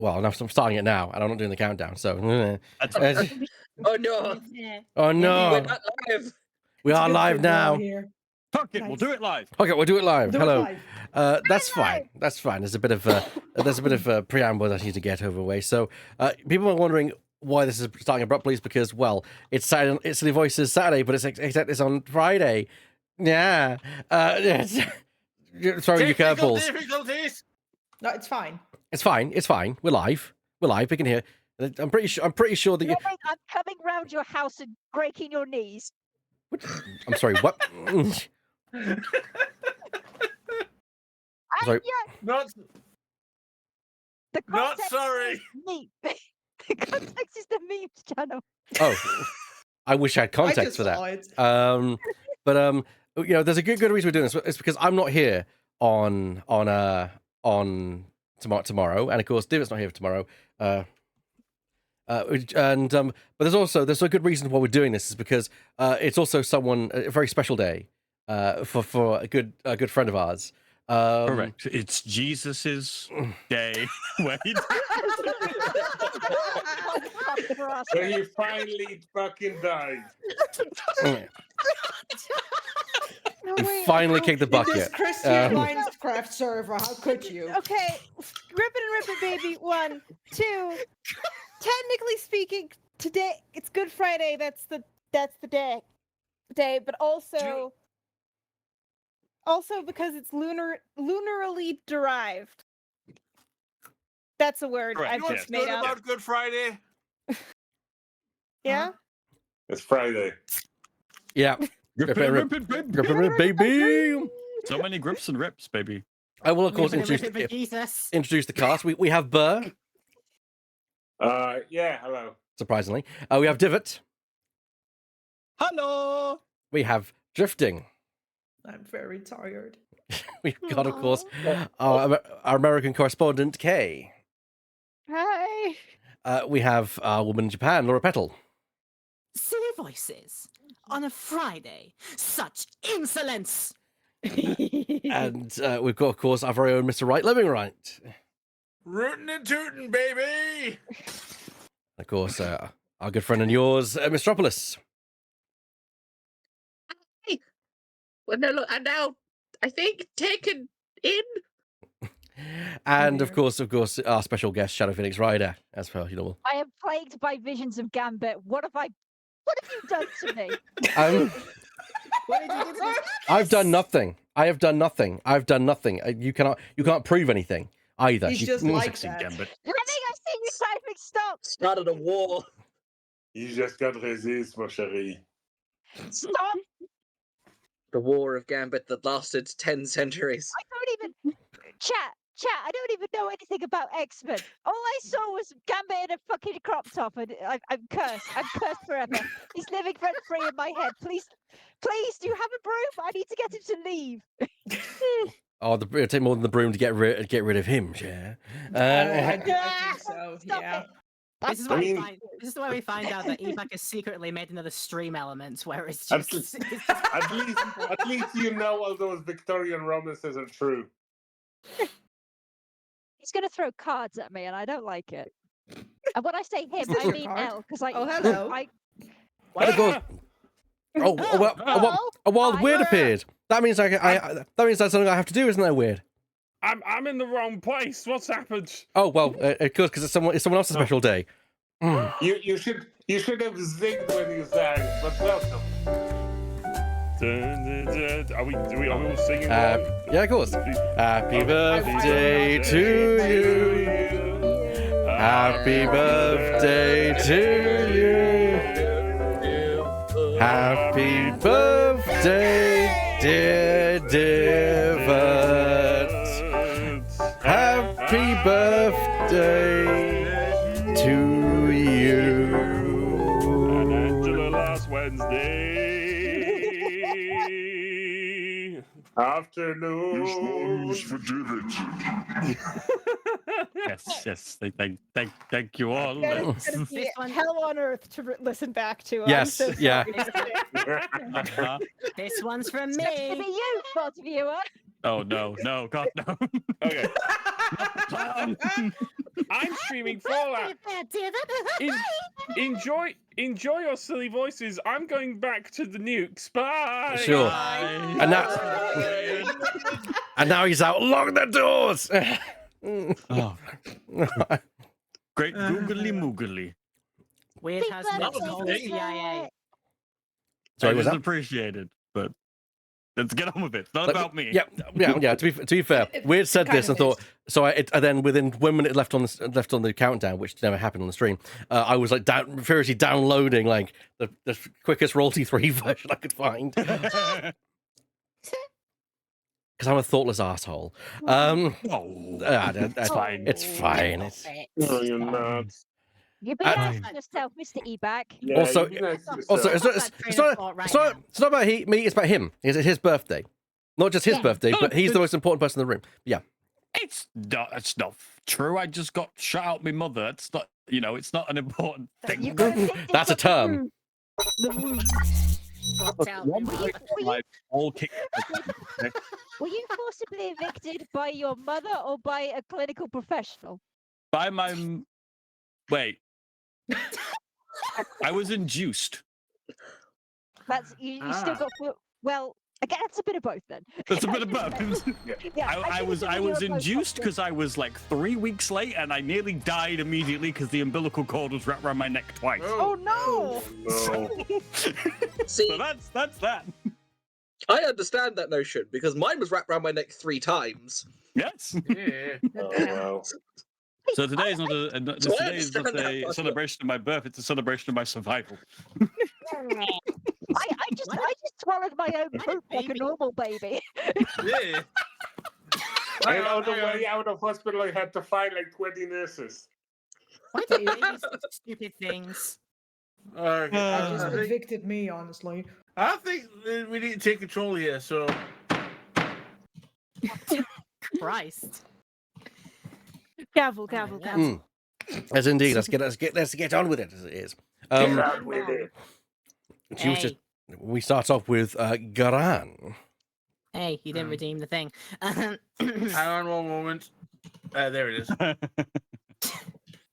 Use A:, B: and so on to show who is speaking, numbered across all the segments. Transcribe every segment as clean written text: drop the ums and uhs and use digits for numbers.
A: Well, I'm starting it now, and I'm not doing the countdown. So,
B: That's
C: Oh no!
A: oh
C: We're
A: no,
C: not live.
A: we
D: It's
A: are
D: good for
A: live
D: a draw
A: now.
D: Here.
B: fuck it. We'll
D: Nice.
B: do it live.
A: Okay, we'll do it live.
D: Do it
A: Hello.
D: live.
A: That's fine. That's fine. There's a bit of a preamble that I need to get over the way. So, people are wondering why this is starting abruptly. Is because, well, it's Saturday, it's Silly Voices Saturday, but except it's on Friday. Yeah. Throwing you curveballs.
B: difficulties.
D: No, it's fine.
A: It's fine. It's fine. We're live. We're live. We can hear. I'm pretty sure that you.
E: Robin, I'm coming round your house and breaking your knees.
A: I'm sorry. What? Sorry.
E: Yeah,
B: Not
E: the
B: Not
E: context
B: sorry.
E: is me. The context is the memes channel.
A: Oh, I wish I had
D: I
A: context
D: just
A: for that.
D: saw it.
A: But you know, there's a good reason we're doing this. It's because I'm not here on tomorrow, and of course, David's not here tomorrow. But there's a good reason why we're doing this is because it's also a very special day for a good friend of ours.
B: correct. It's Jesus's day. Wait.
E: For us.
F: When he finally fucking died.
D: No,
A: You
D: wait,
A: finally
D: how-
A: kicked the
D: in this
A: bucket.
D: Christian
A: Um,
D: Minecraft server, how could you?
G: Okay, rip it, baby. 1, 2. Technically speaking, today it's Good Friday. That's the day, but also because it's lunarily derived. That's a word
B: Correct,
G: I've
B: yes.
G: just made up.
B: Good Friday?
G: Yeah.
F: It's Friday.
A: Yeah.
B: Grip
A: Rip
B: it,
A: baby.
B: So many grips and rips, baby.
A: I will of course introduce the cast. We have Burr,
F: Yeah, hello.
A: surprisingly. We have Divot.
B: Hello.
A: We have Drifting.
D: I'm very tired.
A: We've got, of course, our American correspondent, Kay.
G: Hi.
A: We have our woman in Japan, Laura Petal.
H: Silly Voices on a Friday. Such insolence!
A: And we've got, of course, our very own Mr. Right Living Right.
B: Rootin' and tootin', baby.
A: Of course, our good friend and yours, Mistropolis.
C: Well, no, look, and now I think taken in.
A: And of course, our special guest, Shadow Phoenix Rider, as per normal.
E: I am plagued by visions of Gambit. What have you done to me?
D: What did you do to this?
A: I've done nothing. I have done nothing. I've done nothing. You cannot prove anything either.
D: He's
A: You-
D: just
A: Mm.
D: like
B: Sexy
D: that.
B: gambit.
E: I think I've seen you typing. Stop.
C: Started a war.
F: You just got resist, mon chéri.
E: Stop.
C: The war of Gambit that lasted 10 centuries.
E: I don't even chat. I don't even know anything about X-Men. All I saw was Gambit in a fucking crop top, and I'm cursed. I'm cursed forever. He's living rent free in my head. Please, do you have a broom? I need to get him to leave.
A: Oh, it'll take more than the broom to get rid of him, yeah.
D: I think so.
E: Stop
D: Yeah.
E: it.
H: This is,
F: I
H: where
F: mean-
H: this is where we find out that Ebak has secretly made another stream element where it's
F: At
H: just.
F: At least you know all those Victorian romances are true.
E: He's gonna throw cards at me, and I don't like it. And when I say him,
D: this
E: I
D: your
E: mean
D: card?
E: L, because
D: Oh, hello.
A: Of course. A wild
E: I-
A: weird appeared. That means that means that's something I have to do, isn't that weird?
F: I'm in the wrong place. What's happened?
A: Oh well, of course, because it's someone else's special day. Mm.
F: You should have zigged when you sang, but welcome.
I: Are we all singing?
A: Yeah, of course. Happy birthday to you. Happy birthday to you. Happy birthday, dear Divot. Happy birthday to you.
I: And Angela last Wednesday.
F: Afternoon.
I: For David.
B: Yes. Thank you all.
G: It's gonna be
H: This one-
G: hell on earth to listen back to.
A: Yes,
G: I'm so
A: yeah.
G: sorry.
B: Uh-huh.
H: This one's from
E: It's meant to be
H: me.
E: you, bot viewer.
B: Oh no, God no.
I: Okay. I'm streaming Fallout. Enjoy your silly voices. I'm going back to the nukes. Bye.
A: Sure.
B: Bye.
A: And now he's out. Lock the doors.
B: Oh, great googly moogly.
H: Weird has
E: Big
H: next
E: birthday,
H: to the
E: Chris.
H: CIA.
A: Sorry,
B: It
A: was
B: was
A: that?
B: appreciated, but let's get on with it. It's not about me.
A: Yeah. To be fair, Weird said
D: kind
A: this
D: of
A: and thought. So I then within 1 minute left on the countdown, which never happened on the stream, I was like furiously downloading like the quickest royalty-free version I could find. Because I'm a thoughtless asshole.
B: Oh,
A: That's
B: fine.
A: It's fine. It's
F: No, you're not.
E: You be
A: Uh,
E: nice to yourself, Mr. Eback.
F: Yeah,
A: Also-
F: you be nice to
A: also
F: yourself.
A: it's not about me. It's about him. It's his birthday, not just his
E: Yeah.
A: birthday, but he's the most important person in the room. Yeah.
B: It's not true. I just got shut out my mother. It's not, it's not an important thing.
E: You got evicted
A: That's a
E: from
A: term.
E: The room.
B: One
E: Were you-
B: break,
E: were you-
B: my whole kick.
E: Were you forcibly evicted by your mother or by a clinical professional?
B: By my wait. I was induced.
E: That's you still got. Well, again, that's a bit of both then.
B: That's a bit of both.
E: Yeah,
B: I was induced because I was like 3 weeks late and I nearly died immediately because the umbilical cord was wrapped around my neck twice.
G: Oh no!
F: No.
C: See,
B: So that's that.
C: I understand that notion because mine was wrapped around my neck 3 times.
B: Yes.
F: Oh, wow.
B: So today is not
C: So I
B: today is not
C: understand that
B: a
C: part.
B: celebration of my birth. It's a celebration of my survival.
E: I just swallowed my own poop like a
H: baby.
E: normal baby.
F: Yeah. And on the way out of hospital, I had to find like 20 nurses.
H: Why do babies do stupid things?
D: That just
B: Uh,
D: evicted me, honestly.
J: I think we need to take control here. So
H: Christ.
G: Gavel, gavel, gavel.
A: As indeed. Let's get on with it as it is.
F: Get on with it.
A: She was
H: Hey.
A: just. We start off with Garan.
H: Hey, you didn't redeem the thing.
J: hang on one moment. There it is.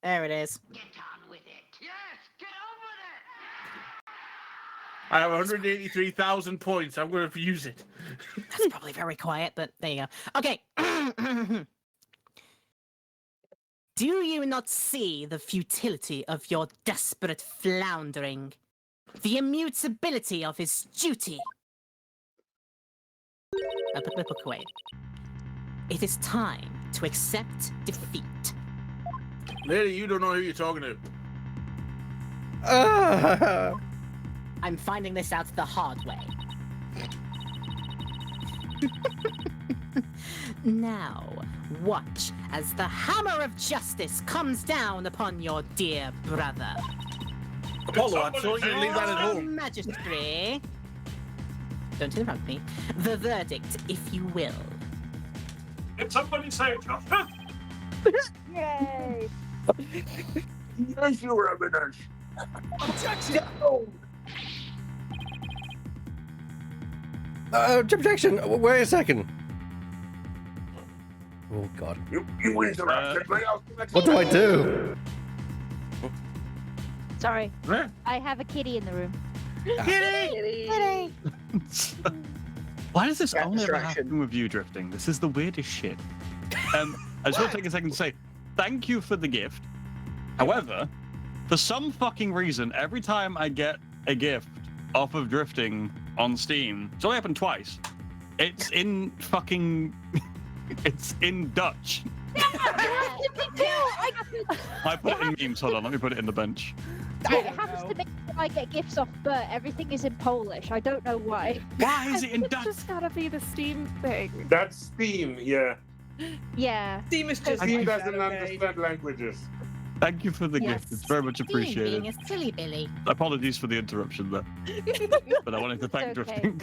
H: There it is.
J: I have 183,000 points. I'm going to use it.
H: That's probably very quiet, but there you go. Okay. Do you not see the futility of your desperate floundering? The immutability of his duty? I put my book away. It is time to accept defeat.
J: Lady, you don't know who you're talking to.
H: I'm finding this out the hard way. Now, watch as the hammer of justice comes down upon your dear brother.
J: Apollo, I told you to leave that at
H: Your
J: home.
H: Majesty. Don't interrupt me. The verdict, if you will.
I: Did somebody say justice?
E: Yay!
F: Yes, your eminence.
A: Objection. Wait a second. Oh God.
F: You interrupted me.
A: What do I do?
E: Sorry,
J: Where?
E: I have a kitty in the room.
G: Kitty!
B: Why does this
C: Cat
B: only ever
C: distraction.
B: happen with you drifting? This is the weirdest shit. I just want to take a second to say thank you for the gift. However, for some fucking reason, every time I get a gift off of drifting on Steam, it's only happened twice. It's in fucking. It's in Dutch. I put it in memes. Hold on, let me put it in the bench.
E: It happens to me when I get gifts off Bert. Everything is in Polish. I don't know why.
B: Why is it in
G: It's
B: Dutch?
G: just gotta be the Steam thing.
F: That's Steam, yeah.
E: Yeah.
D: Steam is just
F: Steam
D: like that,
F: doesn't
D: okay?
F: understand languages.
B: Thank you for the
H: Yes.
B: gift. It's very much appreciated.
H: Being a silly Billy.
B: Apologies for the interruption there, but I wanted to thank
E: It's okay.
B: drifting.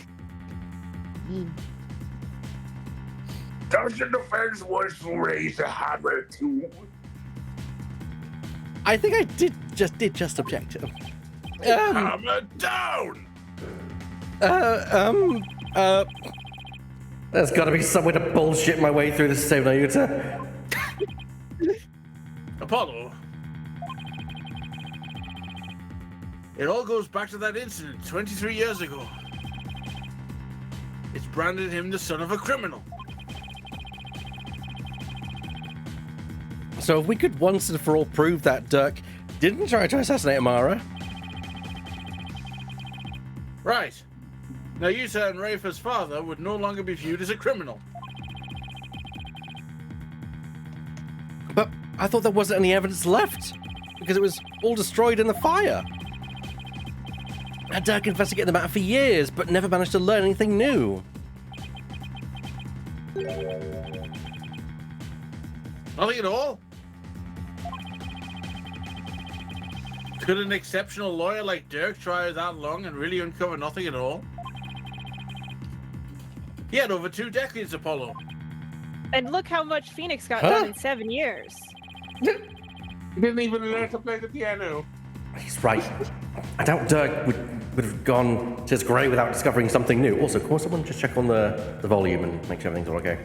F: Dungeon Defense wants to raise a hammer too.
A: I think I did just object.
F: Hammer down!
A: There's got to be some way to bullshit my way through this save Nayuta.
J: Apollo. It all goes back to that incident 23 years ago. It's branded him the son of a criminal.
A: So if we could once and for all prove that Dirk didn't try to assassinate Amara.
J: Right. Now Yuta and Rafa's father would no longer be viewed as a criminal.
A: But I thought there wasn't any evidence left because it was all destroyed in the fire. And Dirk investigated the matter for years, but never managed to learn anything new.
J: Nothing at all? Could an exceptional lawyer like Dirk try that long and really uncover nothing at all? He had over 2 decades, Apollo.
G: And look how much Phoenix got done in 7 years.
F: He didn't even learn to play the piano.
A: He's right. I doubt Dirk would have gone to his grave without discovering something new. Also, can someone just check on the volume and make sure everything's all okay?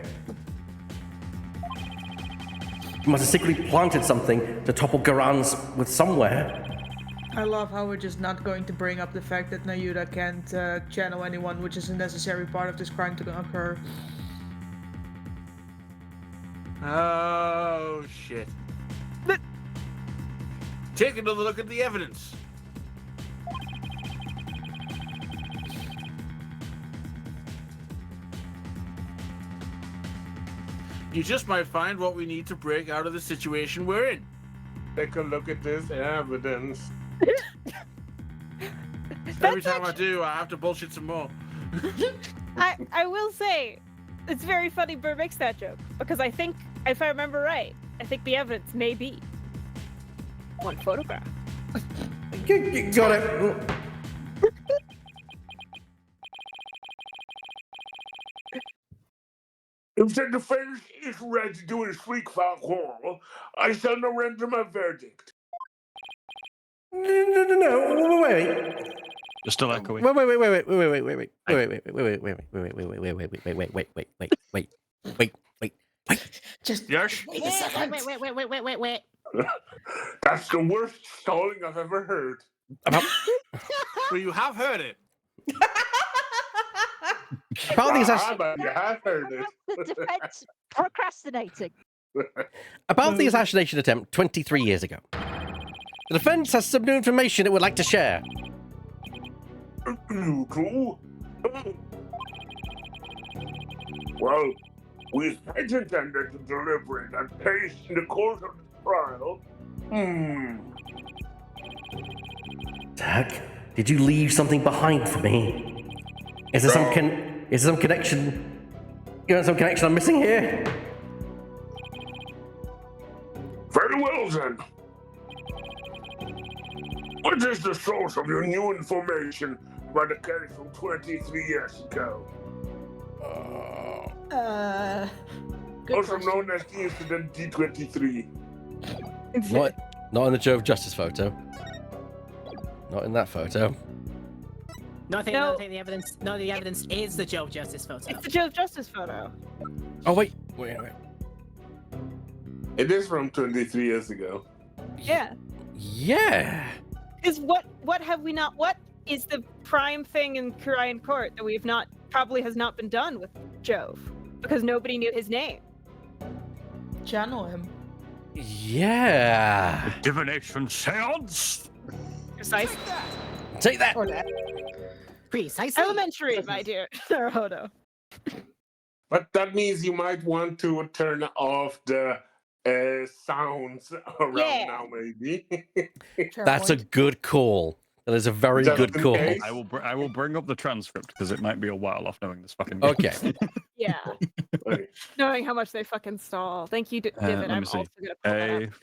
A: He must have secretly planted something to topple Garan's with somewhere.
D: I love how we're just not going to bring up the fact that Nayuda can't channel anyone, which is a necessary part of this crime to occur.
J: Oh, shit. Take another look at the evidence. You just might find what we need to break out of the situation we're in.
F: Take a look at this evidence.
J: Every time I do, I have to bullshit some more.
G: I will say, it's very funny Burr makes that joke, because I think, if I remember right, I think the evidence may be one photograph.
A: Got it.
F: If the defense is ready to do his freak-foul quarrel, I shall now render my verdict.
A: No, wait.
B: You're still echoing.
A: Wait. Wait.
D: Just
B: Yes.
D: wait a second.
H: Wait.
F: That's the worst stalling I've ever heard.
J: But you have heard it.
A: About the assassination.
F: But you have heard it.
E: The defense procrastinating.
A: About the assassination attempt 23 years ago. The defense has some new information it would like to share.
F: You too? Well, we had intended to deliver it and paste in the course of the trial.
A: Dirk, did you leave something behind for me? Is there some connection? You know, some connection I'm missing here?
F: Very well then. What is the source of your new information about the case from 23 years ago?
D: Good
F: Also
D: question.
F: known as the incident D23.
A: Not in the Joe of Justice photo. Not in that photo.
H: No, I think
G: No.
H: the evidence. No, the evidence is the Joe Justice photo.
G: It's the Joe Justice photo.
A: Oh wait.
F: It is from 23 years ago.
G: Yeah.
A: Yeah.
G: Because what have we not? What is the prime thing in Korean court that we've not probably has not been done with Jove because nobody knew his name.
D: Channel him.
A: Yeah.
B: Divination seance.
G: Precise.
A: Take that.
G: Or that.
H: Precisely.
G: Elementary, my dear Naruhodo.
F: But that means you might want to turn off the sounds around
G: Yeah.
F: now, maybe.
A: That's a good call. That is a very
F: Just
A: good
F: in
A: call.
F: case.
B: I will bring up the transcript because it might be a while off knowing this fucking game.
A: Okay.
G: Yeah.
F: Right.
G: Knowing how much they fucking stall. Thank you, Divin.
B: let me
G: I'm
B: see.
G: also gonna pull that
B: A
G: up.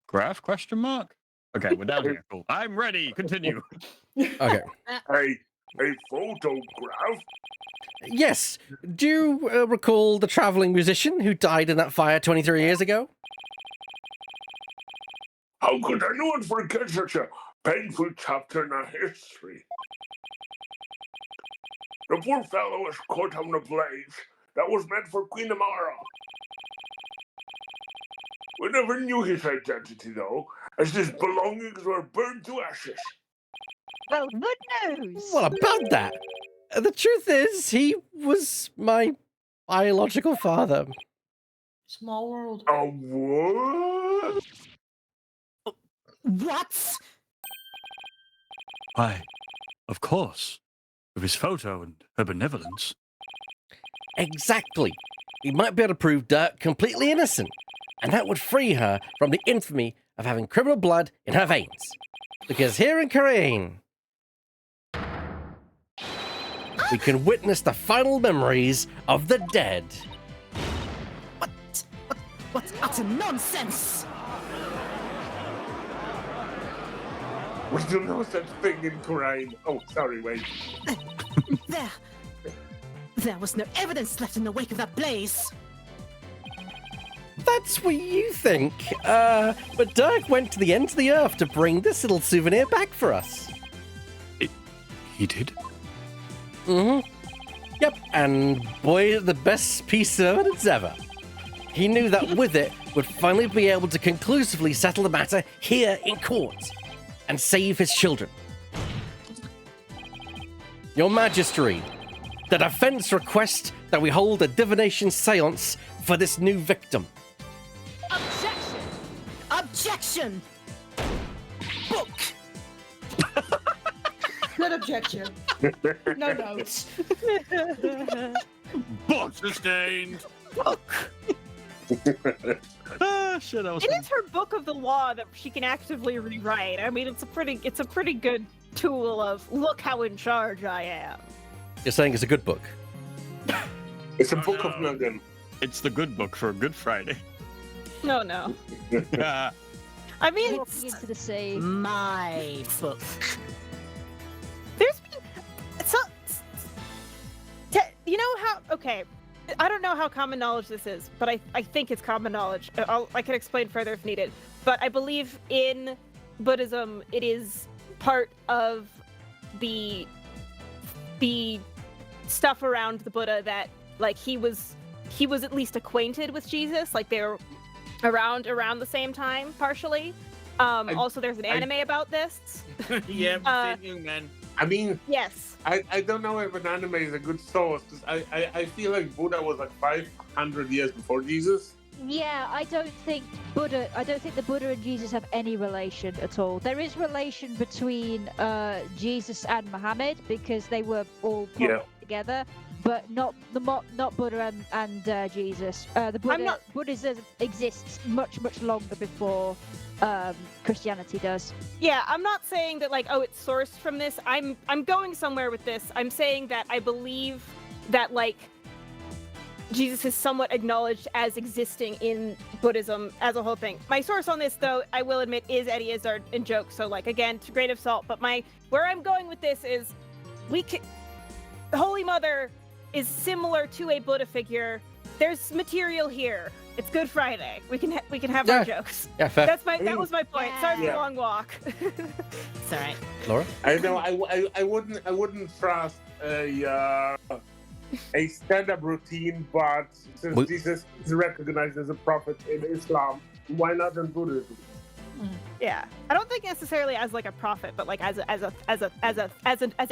B: photograph? Question mark. Okay, we're down here. Cool. I'm ready. Continue.
A: Okay.
F: A photograph?
A: Yes. Do you recall the traveling musician who died in that fire 23 years ago?
F: How could anyone forget such a painful chapter in our history? The poor fellow was caught on a blaze that was meant for Queen Amara. We never knew his identity, though, as his belongings were burned to ashes.
E: Well, good news.
A: What about that? The truth is, he was my biological father.
D: Small world.
F: Oh, what?
H: What?
B: Why, of course. With his photo and her benevolence.
A: Exactly. We might be able to prove Dirk completely innocent, and that would free her from the infamy of having criminal blood in her veins. Because here in Korean, we can witness the final memories of the dead.
H: What utter nonsense!
F: We do no such thing in Korean. Oh, sorry, wait.
H: There was no evidence left in the wake of that blaze.
A: That's what you think. But Dirk went to the ends of the earth to bring this little souvenir back for us.
B: He did?
A: Mm-hmm. Yep, and boy, the best piece of evidence ever. He knew that with it, would finally be able to conclusively settle the matter here in court and save his children. Your Majesty, the defense requests that we hold a divination seance for this new victim.
H: Objection! Objection! Book!
D: Good objection. No notes.
J: Book sustained.
H: Book!
B: Shit, that was
G: It is her book of the law that she can actively rewrite. I mean, it's a pretty good tool of look how in charge I am.
A: You're saying it's a good book.
F: It's a book of nothing.
B: It's the good book for a Good Friday.
G: No.
B: Ah,
G: I mean,
E: Walking into the sea.
H: My book.
G: there's been you know how? Okay, I don't know how common knowledge this is, but I think it's common knowledge. I can explain further if needed. But I believe in Buddhism, it is part of the stuff around the Buddha that like he was at least acquainted with Jesus, like they were around the same time partially. Also there's an anime about this.
J: Yeah, same man.
F: I mean,
G: Yes.
F: I don't know if an anime is a good source, because I feel like Buddha was like 500 years before Jesus.
E: Yeah, I don't think the Buddha and Jesus have any relation at all. There is relation between Jesus and Muhammad because they were all put together, but not Buddha and Jesus. Buddhism exists much longer before Christianity does.
G: Yeah, I'm not saying that like, oh, it's sourced from this. I'm going somewhere with this. I'm saying that I believe that like Jesus is somewhat acknowledged as existing in Buddhism as a whole thing. My source on this, though, I will admit, is Eddie Izzard in jokes. So like again, to grain of salt. But where I'm going with this is, the Holy Mother is similar to a Buddha figure. There's material here. It's Good Friday. We can have our jokes.
A: Yeah, fair.
G: That was my point. Sorry for the long walk.
H: It's all right.
A: Laura?
F: I know. I wouldn't trust a stand-up routine, but since Jesus is recognized as a prophet in Islam, why not in Buddhism?
G: Yeah, I don't think necessarily as like a prophet, but like as a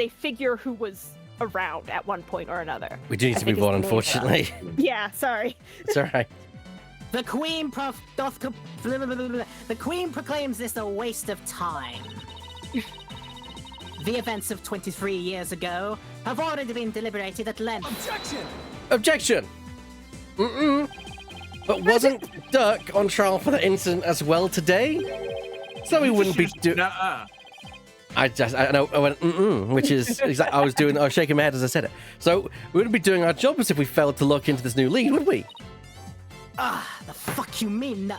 G: figure who was around at one point or another.
A: We do need to move on, unfortunately.
G: Yeah, sorry.
A: It's all right.
H: The Queen The Queen proclaims this a waste of time. The events of 23 years ago have already been deliberated at length.
A: Objection! But wasn't Dirk on trial for the incident as well today? So we wouldn't be doing. I went which is exactly. I was shaking my head as I said it. So we wouldn't be doing our job as if we failed to look into this new lead, would we?
H: The fuck you mean,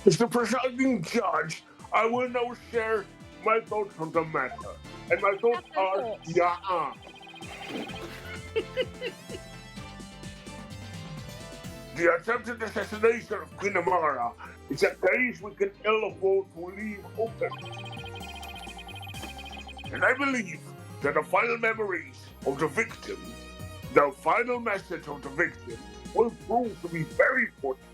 F: Mr. Presiding Judge, I will now share my thoughts on the matter. And my thoughts are, The attempted assassination of Queen Amara is a case we can ill afford to leave open. And I believe that the final memories of the victim The final message of the victim will prove to be very important.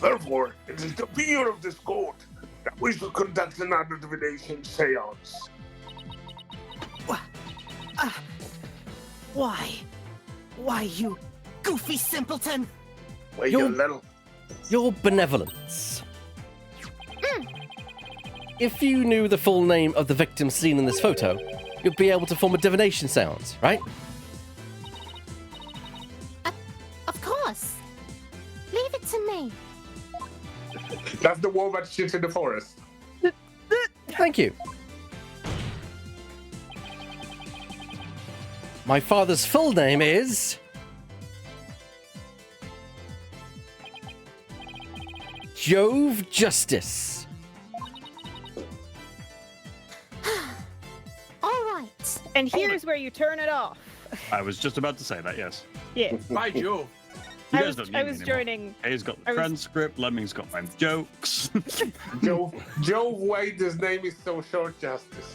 F: Therefore, it is the opinion of this court that we should conduct another divination seance.
H: Why? Why, you goofy simpleton?
F: Wait
A: You're-
F: a little.
A: Your benevolence. If you knew the full name of the victim seen in this photo, you'd be able to form a divination seance, right?
H: Of course. Leave it to me.
F: That's the woman that shits in the forest.
A: Thank you. My father's full name is... Jove Justice.
H: All right.
G: And here's where you turn it off.
B: I was just about to say that, yes.
G: Yeah.
J: By Joe.
B: You
G: I
B: guys
G: was,
B: don't need
G: I
B: me
G: was
B: anymore.
G: joining.
B: Hayes got the
G: I was-
B: transcript, Lemming's got my jokes.
F: Joe Wade, his name is so short justice.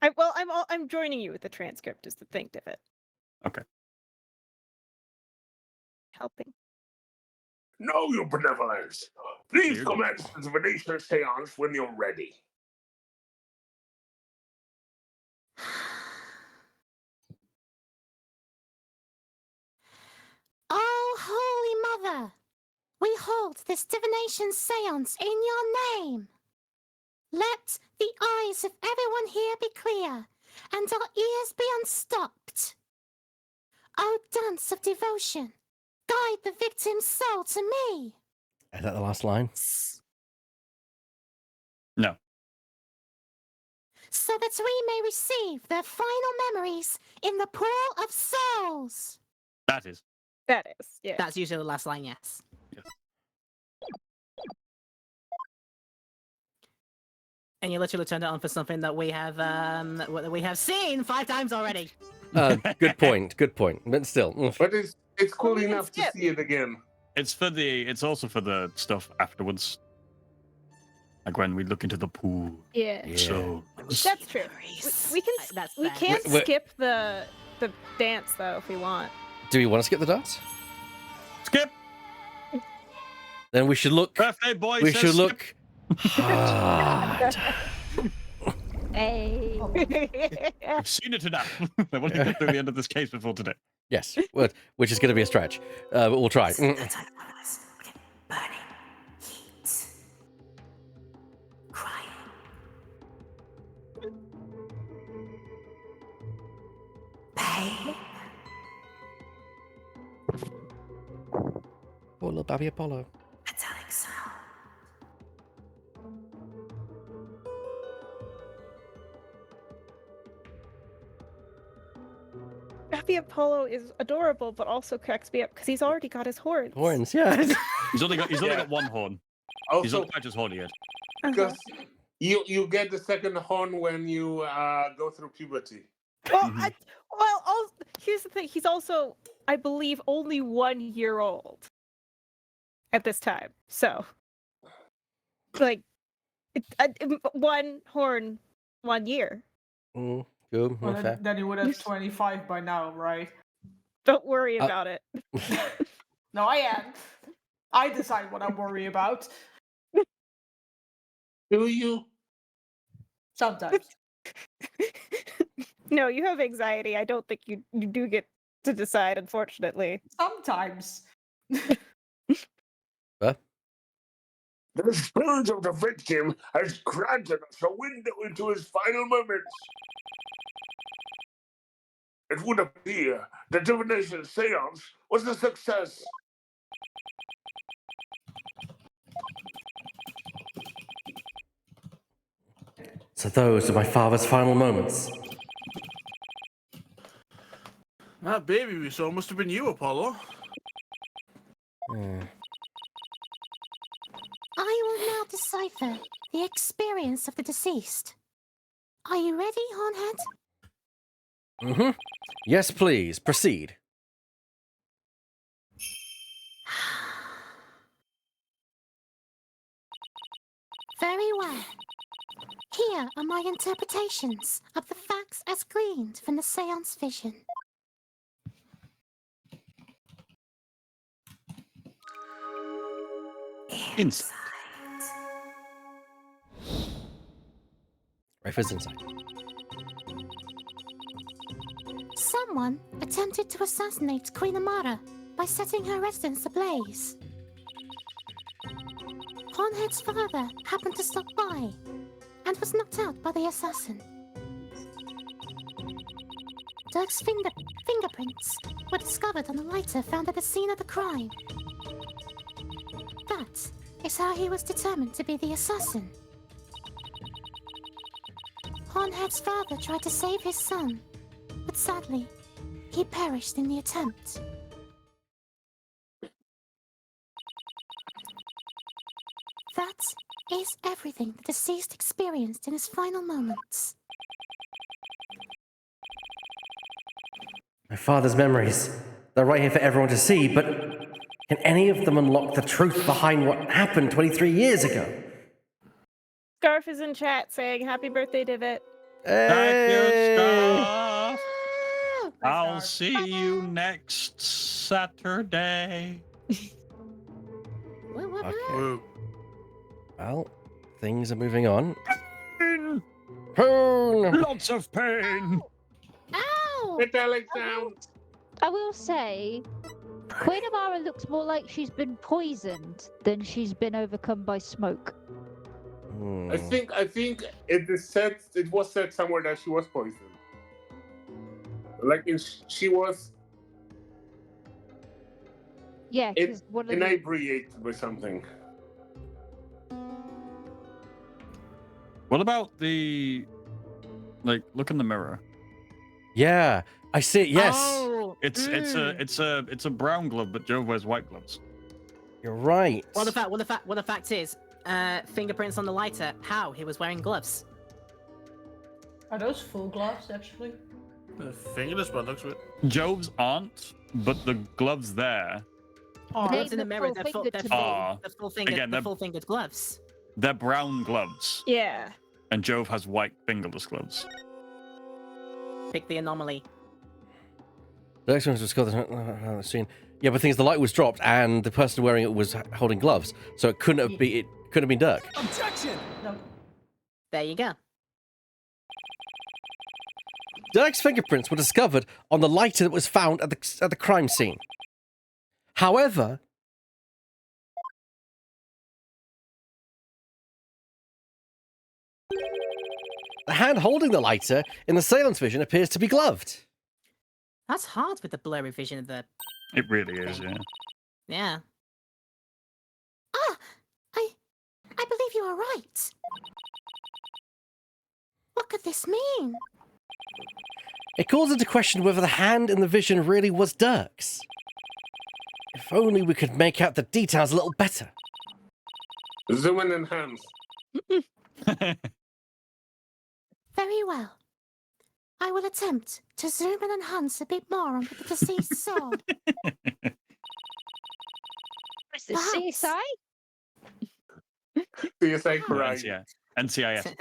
G: I'm joining you with the transcript. Is the thing, Divot.
B: Okay.
G: Helping.
F: No, your benevolence. Please
B: You're
F: commence the divination seance when you're ready.
H: Oh, Holy Mother, we hold this divination seance in your name. Let the eyes of everyone here be clear, and our ears be unstopped. O dance of devotion, guide the victim's soul to me.
A: Is that the last line?
B: No.
H: So that we may receive their final memories in the pool of souls.
B: That is.
G: That is. Yeah.
H: That's usually the last line, yes.
B: Yes.
H: And you literally turned it on for something that we have seen 5 times already.
A: Good point. Good point. But still.
F: But it's cool
G: we can
F: enough to
G: skip.
F: see it again.
B: It's also for the stuff afterwards. Like when we look into the pool.
G: Yeah.
A: Yeah.
B: So
G: That's true. We can
H: That's
G: we
H: fair.
G: can't
A: Wait.
G: skip the dance though if we want.
A: Do we want to skip the dance?
B: skip.
A: Then we should look.
B: Birthday boy
A: We
B: says
A: should
B: skip.
A: look hard.
E: Hey.
B: I've seen it enough. I want to get through the end of this case before today.
A: Yes, which is going to be a stretch, but we'll try.
H: Burning heat. Crying. Pain.
A: Poor little baby Apollo.
H: Metallic sound.
G: Happy Apollo is adorable, but also cracks me up because he's already got his horns.
A: Horns, yeah.
B: He's only
F: Yeah.
B: got one horn. He's
F: Also,
B: not quite as horny yet.
F: because you get the second horn when you go through puberty.
G: Well,
B: Mhm.
G: here's the thing. He's also, I believe, only 1 year old at this time. So, like, one horn, 1 year.
A: Good.
D: Well,
A: Fair.
D: then he would have 25 by now, right?
G: Don't worry
A: Uh,
G: about it.
D: No, I am. I decide what I worry about.
F: Do you?
D: Sometimes.
G: No, you have anxiety. I don't think you do get to decide, unfortunately.
D: Sometimes.
F: The spirit of the victim has granted us a window into his final moments. It would appear the divination seance was a success.
A: So those are my father's final moments.
J: That baby we saw must have been you, Apollo.
A: Uh,
H: I will now decipher the experience of the deceased. Are you ready, Hornhead?
A: mhm. Yes, please proceed.
H: Very well. Here are my interpretations of the facts as gleaned from the seance vision.
B: Insight.
A: Rifle's inside.
H: Someone attempted to assassinate Queen Amara by setting her residence ablaze. Hornhead's father happened to stop by and was knocked out by the assassin. Dirk's fingerprints were discovered on the lighter found at the scene of the crime. That is how he was determined to be the assassin. Hornhead's father tried to save his son, but sadly, he perished in the attempt. That is everything the deceased experienced in his final moments.
A: My father's memories. They're right here for everyone to see, but can any of them unlock the truth behind what happened 23 years ago?
G: Scarf is in chat saying happy birthday, Divot.
B: Thank you, Scarf.
D: Hi,
B: I'll
D: Scarf.
B: see you next Saturday.
A: Okay.
J: Woo.
A: Well, things are moving on.
B: Pain.
A: Boom!
B: Lots of pain.
H: Ow!
F: Metallic sound.
E: I will say, Queen Amara looks more like she's been poisoned than she's been overcome by smoke.
A: Hmm.
F: I think it is said, it was said somewhere that she was poisoned. Like she was
E: Yeah,
F: It-
E: because one of the...
F: inebriated by something.
B: What about the look in the mirror?
A: Yeah, I see it. Yes,
K: Oh,
B: It's a brown glove, but Joe wears white gloves.
A: you're right.
K: Well, the fact is, fingerprints on the lighter. How he was wearing gloves.
D: Are those full gloves, actually?
J: The fingerless one looks weird.
B: Jove's aren't, but the gloves there,
D: Oh,
E: They-
K: Gloves in the
E: the
K: mirror.
E: full
K: They're
E: finger to me.
B: Again, they're-
K: full-fingered gloves.
B: they're brown gloves,
G: Yeah.
B: and Jove has white fingerless gloves.
K: Pick the anomaly.
A: The next one was discovered on the scene. Yeah, but the thing is, the light was dropped, and the person wearing it was holding gloves, so it couldn't have been. It couldn't have been Dirk.
D: No.
K: There you go.
A: Dirk's fingerprints were discovered on the lighter that was found at the crime scene. However, the hand holding the lighter in the seance vision appears to be gloved.
K: That's hard with the blurry vision of the.
B: It really is, yeah.
K: Yeah.
H: Ah! I believe you are right. What could this mean?
A: It calls into question whether the hand in the vision really was Dirk's. If only we could make out the details a little better.
F: Zoom and enhance.
H: Very well. I will attempt to zoom and enhance a bit more on what the deceased saw.
E: Is this
H: Perhaps.
E: CSI?
F: CSI
B: No,
F: crime.
B: NCIS.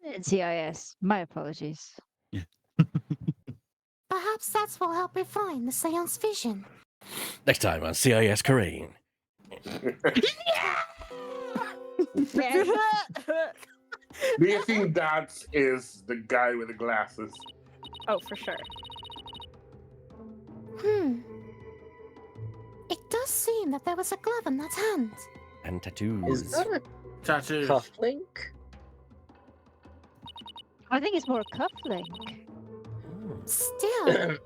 E: NCIS. My apologies.
H: Perhaps that will help refine the seance vision.
A: Next time on CIS Korean.
F: Do you think that is the guy with the glasses?
G: Oh, for sure.
H: It does seem that there was a glove in that hand.
A: And tattoos.
C: Is that a
J: Tattoos.
C: cufflink?
E: I think it's more a cufflink.
H: Still,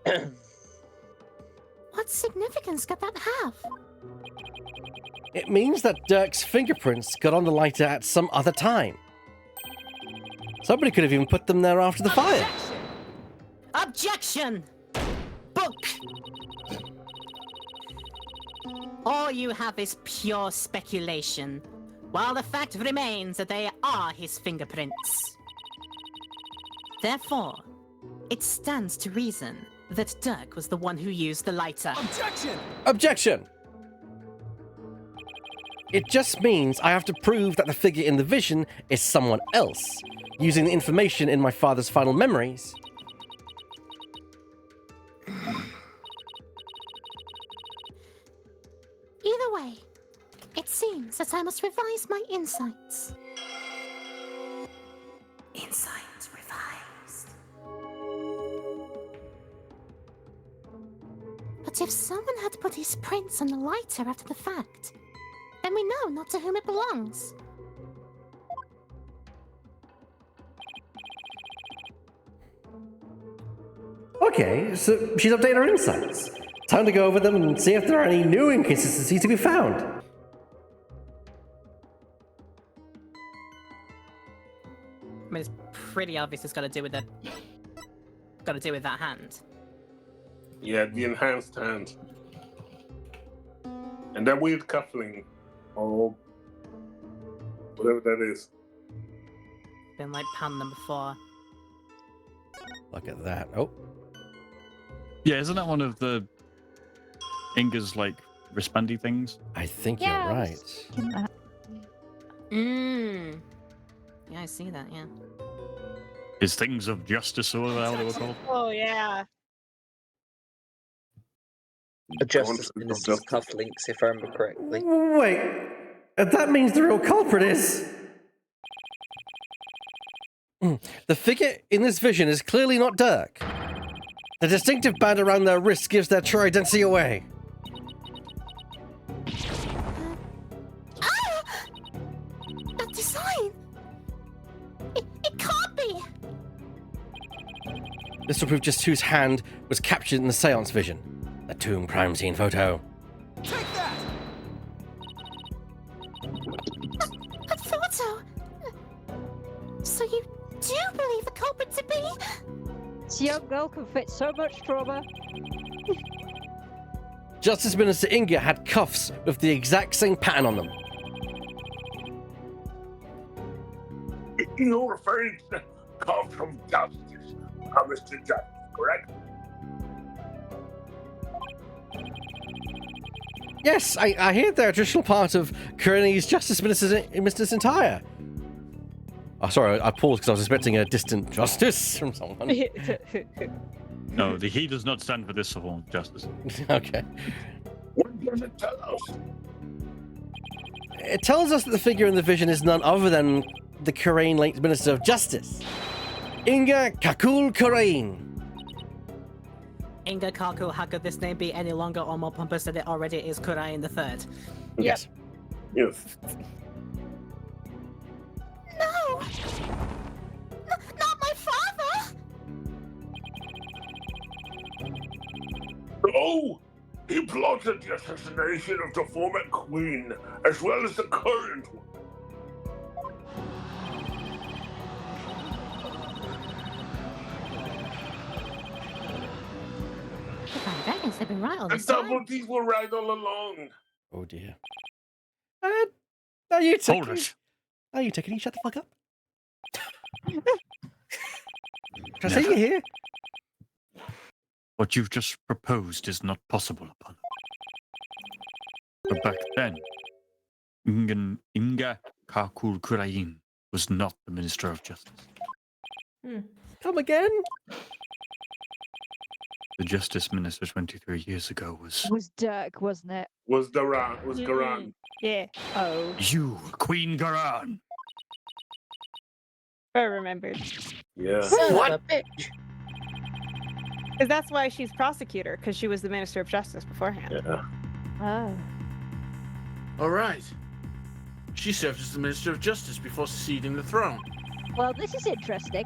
H: what significance could that have?
A: It means that Dirk's fingerprints got on the lighter at some other time. Somebody could have even put them there after the fire.
K: Objection! Book! All you have is pure speculation, while the fact remains that they are his fingerprints. Therefore, it stands to reason that Dirk was the one who used the lighter.
A: Objection! It just means I have to prove that the figure in the vision is someone else, using the information in my father's final memories.
H: Either way, it seems that I must revise my insights. Insights revised. But if someone had put his prints on the lighter after the fact, then we know not to whom it belongs.
A: Okay, so she's updated her insights. Time to go over them and see if there are any new inconsistencies to be found.
K: I mean, it's pretty obvious it's got to do with that hand.
F: Yeah, the enhanced hand. And that weird cuffling. Or whatever that is.
K: Been like pan number 4.
A: Look at that. Oh.
B: Yeah, isn't that one of the Inga's like respondy things?
A: I think
E: Yeah,
A: you're
E: I
A: right.
E: was thinking that.
K: Yeah, I see that, yeah.
B: His things of justice or whatever they were called.
G: Oh yeah.
C: A Justice Minister's cufflinks, if I remember correctly.
A: Wait, that means the real culprit is... The figure in this vision is clearly not Dirk. The distinctive band around their wrist gives their true identity away.
H: That design! It can't be!
A: This will prove just whose hand was captured in the seance vision. The tomb crime scene photo.
H: That photo! So you do believe the culprit to be?
E: This young girl can fit so much trauma.
A: Justice Minister Inga had cuffs with the exact same pattern on them.
F: You're referring to the cuffs from Justice, Mr. Justice, correct?
A: Yes, I hear they're a traditional part of Kurani's Justice Minister's entire. Oh, sorry, I paused because I was expecting a distant justice from someone.
B: No, he does not stand for this form of justice.
A: Okay.
F: What does it tell us?
A: It tells us that the figure in the vision is none other than the Kurain late Minister of Justice, Inga Kakul Kurain.
K: Inga Kaku, how could this name be any longer or more pompous than it already is Kurain III?
A: Yes.
F: Yes.
H: No! Not my father!
F: Oh! He plotted the assassination of the former queen, as well as the current one.
H: The Fire Dragons have been right all
F: The
H: this time.
F: double D's were right all along.
A: Oh dear. Are you taking?
B: Hold it.
A: Are you taking? Shut the fuck up. Can I say you here?
B: What you've just proposed is not possible upon. But back then, Inga Kakul Kurain was not the Minister of Justice.
A: Come again?
B: The Justice Minister 23 years ago was
E: Was Dirk, wasn't it?
F: Was Garan. Was Garan.
G: Yeah.
E: Oh.
B: you, Queen Garan.
G: I remembered.
F: Yeah.
C: Son of a bitch.
G: Because that's why she's prosecutor, because she was the Minister of Justice beforehand.
F: Yeah.
E: Oh.
J: All right. She served as the Minister of Justice before succeeding the throne.
E: Well, this is interesting.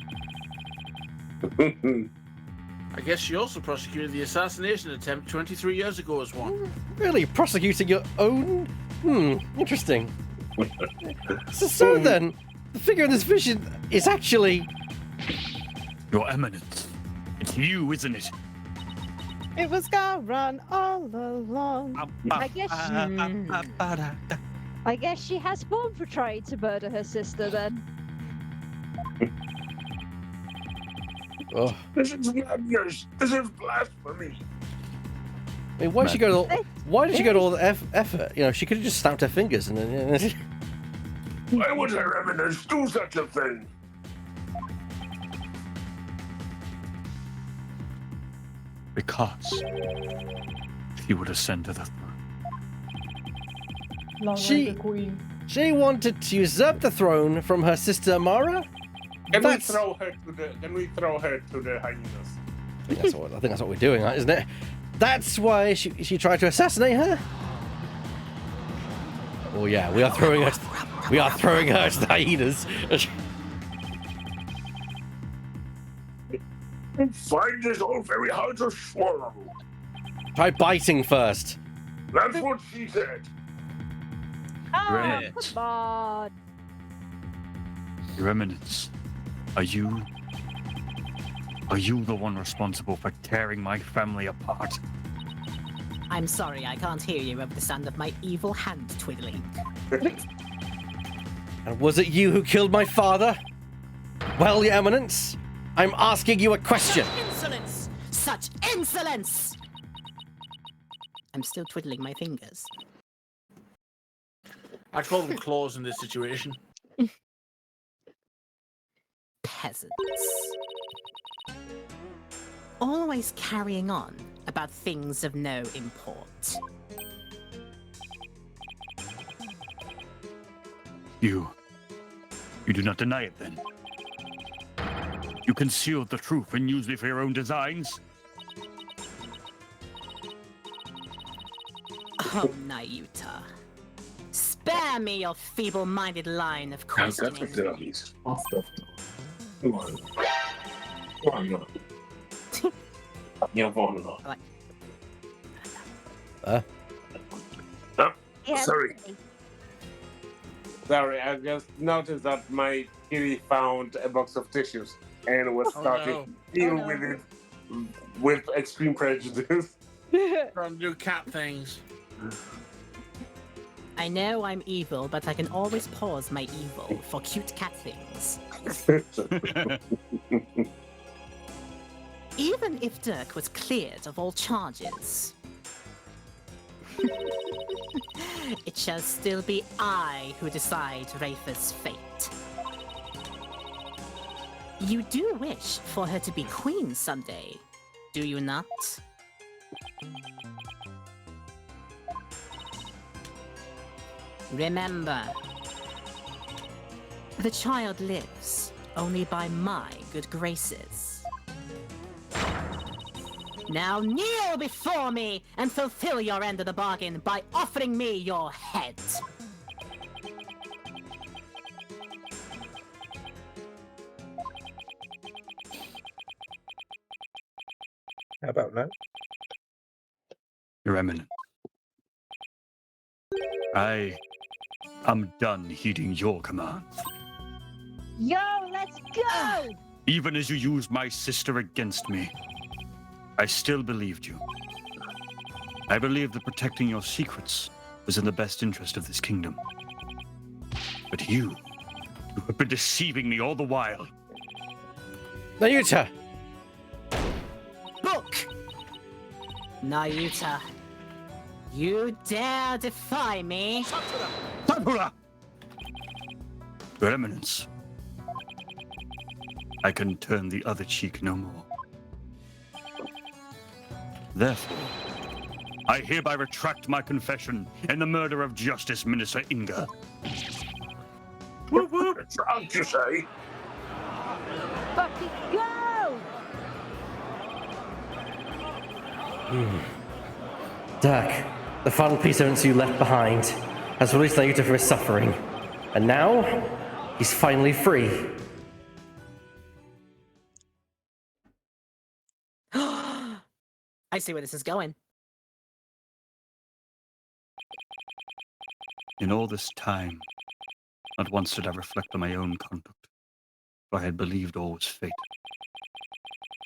J: I guess she also prosecuted the assassination attempt 23 years ago as one.
A: Really prosecuting your own? Interesting. So then, the figure in this vision is actually...
B: Your Eminence. It's you, isn't it?
G: It was Garan all along.
E: I guess she has spawn for trying to murder her sister then.
A: Oh,
F: This is madness. This is blasphemy.
A: I mean, why did she go to all, why did she go to all the effort? You know, she could have just snapped her fingers and then.
F: Why would her eminence do such a thing?
B: Because she would ascend to the throne.
D: Long
A: She-
D: live the queen.
A: She wanted to usurp the throne from her sister Amara.
F: Can
A: That's-
F: we throw her to the hyenas?
A: I think that's what we're doing, isn't it? That's why she tried to assassinate her. Oh yeah, we are throwing her. We are throwing her to the hyenas.
F: Find this all very hard to swallow.
A: Try biting first.
F: That's what she said.
E: Oh,
B: Right.
E: come on.
B: Your Eminence, are you the one responsible for tearing my family apart?
K: I'm sorry, I can't hear you over the sound of my evil hand twiddling.
A: And was it you who killed my father? Well, Your Eminence, I'm asking you a question.
K: Insolence! Such insolence! I'm still twiddling my fingers.
J: I call them claws in this situation.
K: Peasants. Always carrying on about things of no import.
B: You do not deny it then? You concealed the truth and used it for your own designs?
K: Oh, Nayuta. Spare me your feeble-minded line of questioning.
E: Yeah,
F: Sorry.
E: okay.
F: Sorry, I just noticed that my kitty found a box of tissues and was
J: Oh,
F: starting
J: no.
F: to deal
E: Oh, no.
F: with it with extreme prejudice.
J: Trying to do cat things.
K: I know I'm evil, but I can always pause my evil for cute cat things. Even if Dirk was cleared of all charges, it shall still be I who decide Rafa's fate. You do wish for her to be queen someday, do you not? Remember, the child lives only by my good graces. Now kneel before me and fulfill your end of the bargain by offering me your head.
F: How about now?
B: Your Eminence, I am done heeding your commands.
E: Yo, let's go!
B: Even as you used my sister against me, I still believed you. I believed that protecting your secrets was in the best interest of this kingdom. But you have been deceiving me all the while.
A: Nayuta!
K: Book! Nayuta, you dare defy me?
B: Sakura! Your Eminence, I can turn the other cheek no more. Therefore, I hereby retract my confession in the murder of Justice Minister Inga.
F: Whoop whoop! Drunk, you say?
E: Fucking go!
A: Dirk, the final piece of evidence you left behind, has released Nayuta for his suffering. And now, he's finally free.
K: I see where this is going.
B: In all this time, not once did I reflect on my own conduct, for I had believed all was fate.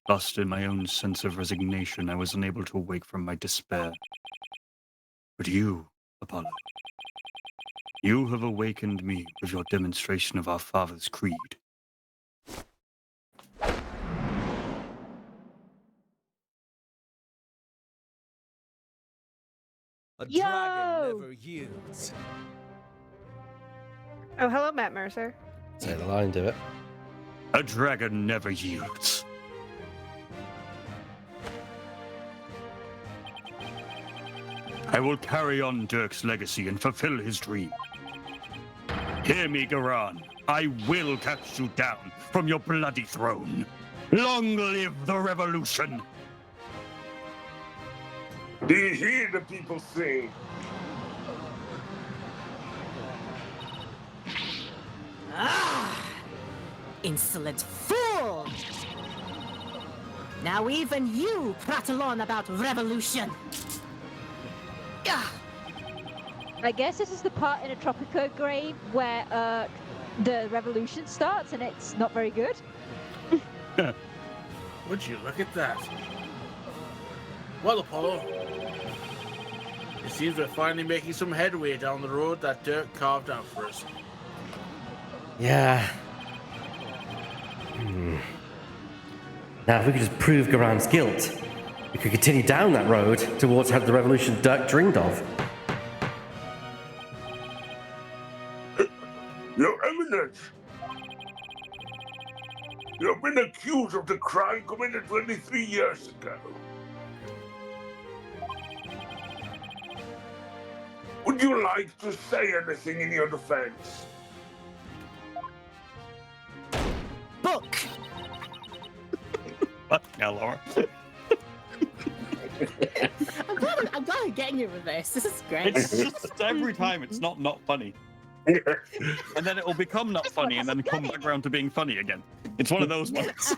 B: Lost in my own sense of resignation, I was unable to awake from my despair. But you, Apollo, you have awakened me with your demonstration of our father's creed.
L: A
E: Yo!
L: dragon never yields.
G: Oh, hello, Matt Mercer.
A: Say the line, do it.
B: A dragon never yields. I will carry on Dirk's legacy and fulfill his dream. Hear me, Garan. I will cast you down from your bloody throne. Long live the revolution!
F: Do you hear the people say?
K: Ah! Insolent fool! Now even you prattle on about revolution! Ah!
E: I guess this is the part in a Tropico grave where the revolution starts and it's not very good.
J: Would you look at that? Well, Apollo, it seems we're finally making some headway down the road that Dirk carved out for us.
A: Yeah. Now, if we could just prove Garan's guilt, we could continue down that road towards the revolution Dirk dreamed of.
F: Your Eminence! You've been accused of the crime committed 23 years ago. Would you like to say anything in your defense?
K: Book!
B: What now, Laura?
K: I'm glad I'm getting you with this. This is great.
B: It's just every time it's not funny. And then it will become not funny and then come back around to being funny again. It's one of those ones.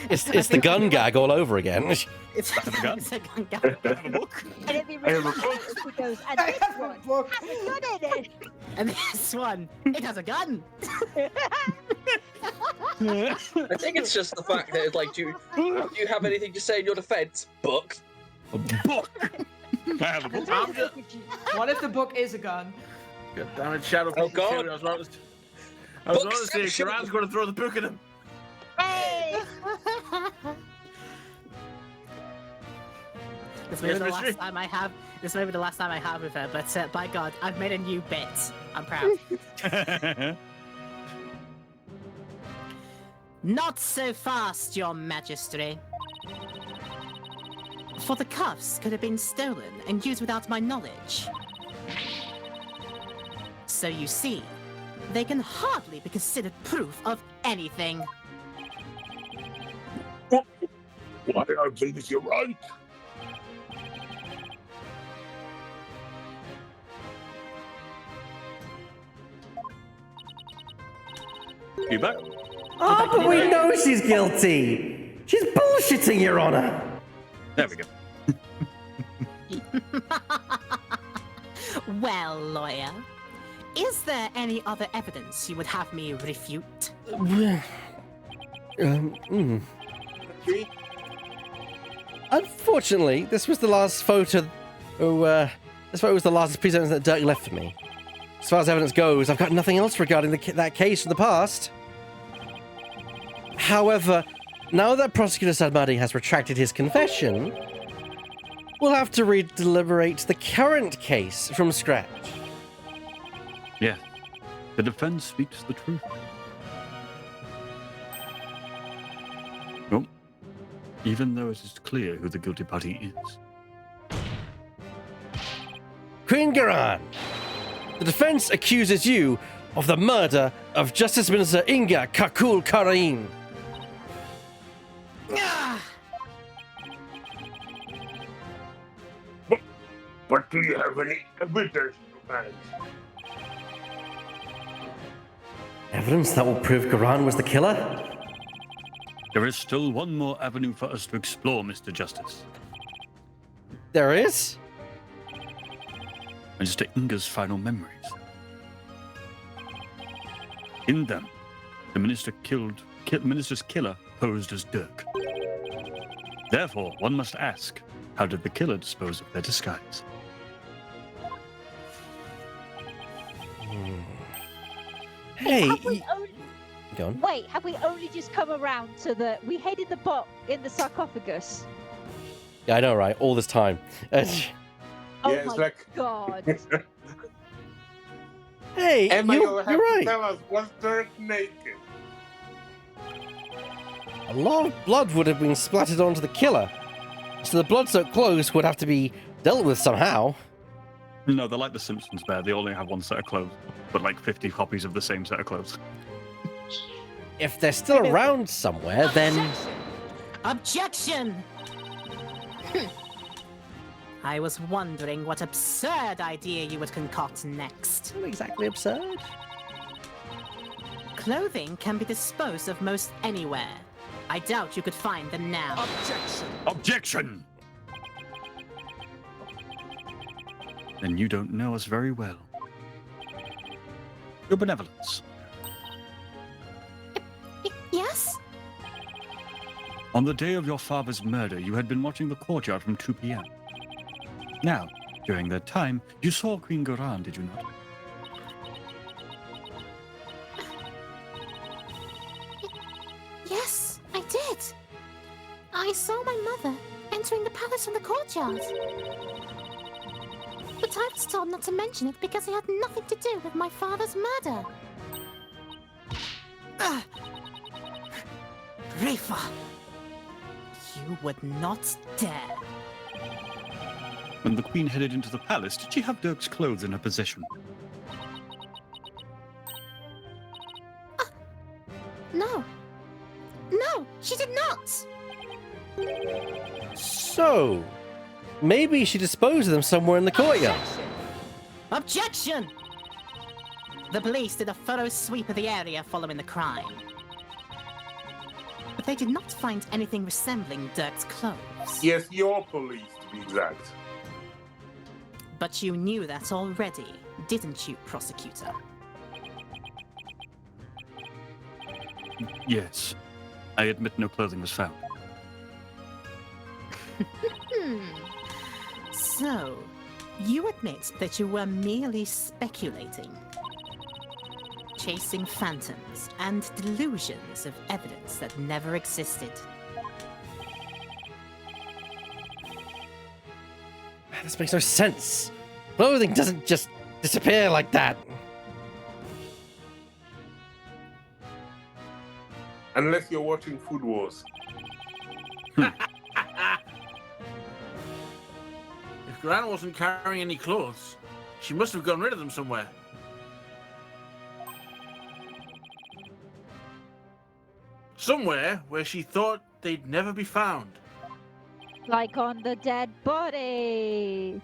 A: It's the gun gag all over again.
K: It's
B: a gun.
K: It's a gun gag.
B: I have a book.
E: And it'd be really great if he goes, and this one has a gun in it.
K: And this one, it has a gun.
C: I think it's just the fact that it's like, do you have anything to say in your defense? Book.
B: A book. I have a book.
D: What if the book is a gun?
J: God damn it, Shadow.
C: Oh, God.
J: I was about to say, Garan's going to throw the book at him.
E: Hey!
K: This may be the last time I have. This may be the last time I have with her, but by God, I've made a new bit. I'm proud. Not so fast, Your Majesty. For the cuffs could have been stolen and used without my knowledge. So you see, they can hardly be considered proof of anything.
F: Why, I believe you're right.
B: You back?
A: Oh, but we know she's guilty. She's bullshitting, Your Honor.
B: There we go.
K: Well, lawyer, is there any other evidence you would have me refute?
A: Unfortunately, this was the last photo. This photo was the last piece of evidence that Dirk left for me. As far as evidence goes, I've got nothing else regarding that case from the past. However, now that Prosecutor Sadmadi has retracted his confession, we'll have to redeliberate the current case from scratch.
B: Yeah. The defense speaks the truth. Well, even though it is clear who the guilty party is.
A: Queen Garan, the defense accuses you of the murder of Justice Minister Inga Kakul Karain.
F: But do you have any evidence, man?
A: Evidence that will prove Garan was the killer?
B: There is still one more avenue for us to explore, Mr. Justice.
A: There is?
B: Minister Inga's final memories. In them, the minister's killer posed as Dirk. Therefore, one must ask, how did the killer dispose of their disguise?
A: Hey,
E: Go on. Wait, have we only just come around to we hid in the sarcophagus?
A: Yeah, I know, right? All this time.
G: Oh
F: Yeah, it's
G: my
F: like-
G: god.
A: Hey,
F: Emma,
A: you're
F: have
A: right.
F: to tell us, was Dirk naked?
A: A lot of blood would have been splattered onto the killer. So the blood-soaked clothes would have to be dealt with somehow.
B: No, they're like the Simpsons bear. They only have one set of clothes, but like 50 copies of the same set of clothes.
A: If they're still around somewhere, then...
K: Objection! I was wondering what absurd idea you would concoct next.
A: Not exactly absurd.
K: Clothing can be disposed of most anywhere. I doubt you could find them now.
L: Objection!
B: Objection! Then you don't know us very well. Your benevolence.
H: Yes?
B: On the day of your father's murder, you had been watching the courtyard from 2 p.m. Now, during that time, you saw Queen Goran, did you not?
H: Yes, I did. I saw my mother entering the palace from the courtyard. But I was told not to mention it because it had nothing to do with my father's murder.
K: Rifa! You would not dare.
B: When the Queen headed into the palace, did she have Dirk's clothes in her possession?
H: No. No, she did not.
A: So, maybe she disposed of them somewhere in the courtyard.
K: Objection! The police did a thorough sweep of the area following the crime. But they did not find anything resembling Dirk's clothes.
F: Yes, your police, to be exact.
K: But you knew that already, didn't you, prosecutor?
B: Yes. I admit no clothing was found.
K: So, you admit that you were merely speculating, chasing phantoms and delusions of evidence that never existed.
A: Man, this makes no sense. Clothing doesn't just disappear like that.
F: Unless you're watching Food Wars.
J: If Gran wasn't carrying any clothes, she must have gotten rid of them somewhere. Somewhere where she thought they'd never be found.
E: Like on the dead body.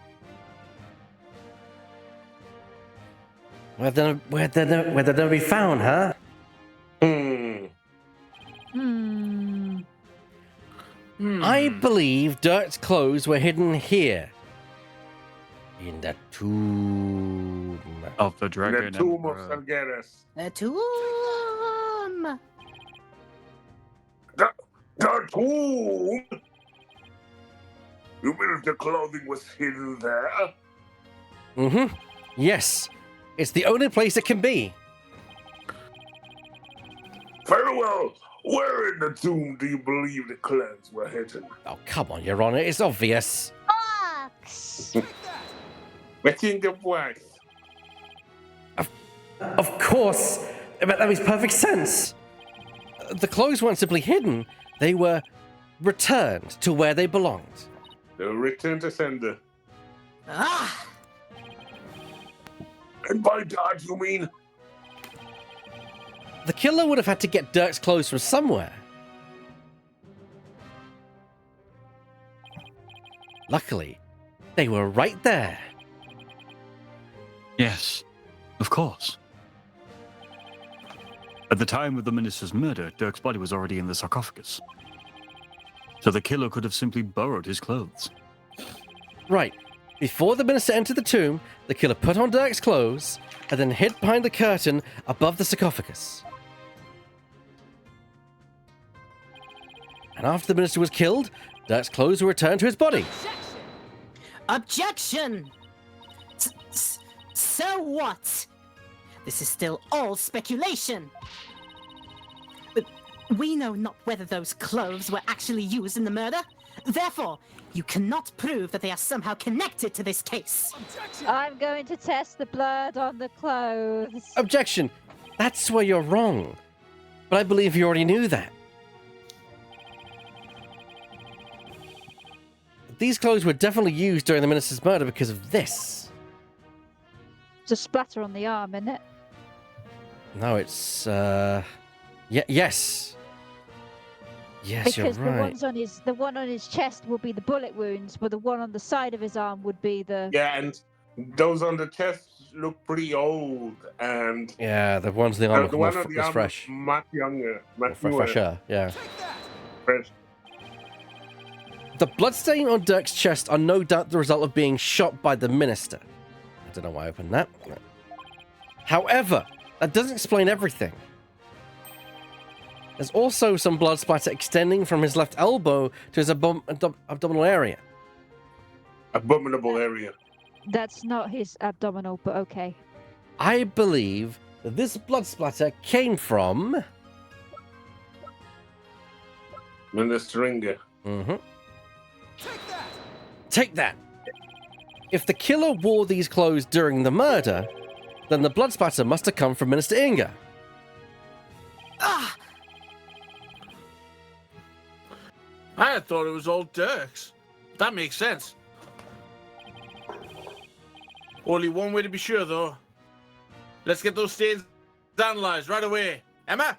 A: Where they'll never be found, huh? I believe Dirk's clothes were hidden here. In the tomb.
B: Of the dragon.
F: The tomb of
B: Emperor.
F: Sargeras.
K: The tomb!
F: The tomb? You mean if the clothing was hidden there?
A: Mm-hmm. Yes. It's the only place it can be.
F: Very well. Where in the tomb do you believe the clothes were hidden?
A: Oh, come on, Your Honor. It's obvious.
H: Box!
F: Within the wax.
A: Of course. But that makes perfect sense. The clothes weren't simply hidden. They were returned to where they belonged.
F: The return to sender.
K: Ah!
F: And by that you mean?
A: The killer would have had to get Dirk's clothes from somewhere. Luckily, they were right there.
B: Yes, of course. At the time of the minister's murder, Dirk's body was already in the sarcophagus. So the killer could have simply borrowed his clothes.
A: Right. Before the minister entered the tomb, the killer put on Dirk's clothes and then hid behind the curtain above the sarcophagus. And after the minister was killed, Dirk's clothes were returned to his body.
K: Objection! So what? This is still all speculation. We know not whether those clothes were actually used in the murder, Therefore, you cannot prove that they are somehow connected to this case.
E: I'm going to test the blood on the clothes.
A: Objection! That's where you're wrong. But I believe you already knew that. These clothes were definitely used during the minister's murder because of this.
E: It's a splatter on the arm, isn't it?
A: No, it's, yes. Yes,
E: Because
A: you're right.
E: the one on his chest will be the bullet wounds, but the one on the side of his arm would be the.
F: Yeah, and those on the chest look pretty old, and
A: Yeah, the ones in the arm
F: the
A: look
F: one on the arm
A: fresh.
F: much younger, much newer.
A: Fresher, yeah.
F: Fresh.
A: The bloodstain on Dirk's chest are no doubt the result of being shot by the minister. I don't know why I opened that. However, that doesn't explain everything. There's also some blood splatter extending from his left elbow to his abdominal area.
F: Abominable area.
E: That's not his abdominal, but okay.
A: I believe that this blood splatter came from...
F: Minister Inga.
A: Mm-hmm. Take that! If the killer wore these clothes during the murder, then the blood splatter must have come from Minister Inga.
K: Ah!
J: I had thought it was old Dirk's. That makes sense. Only one way to be sure, though. Let's get those stains analyzed right away. Emma?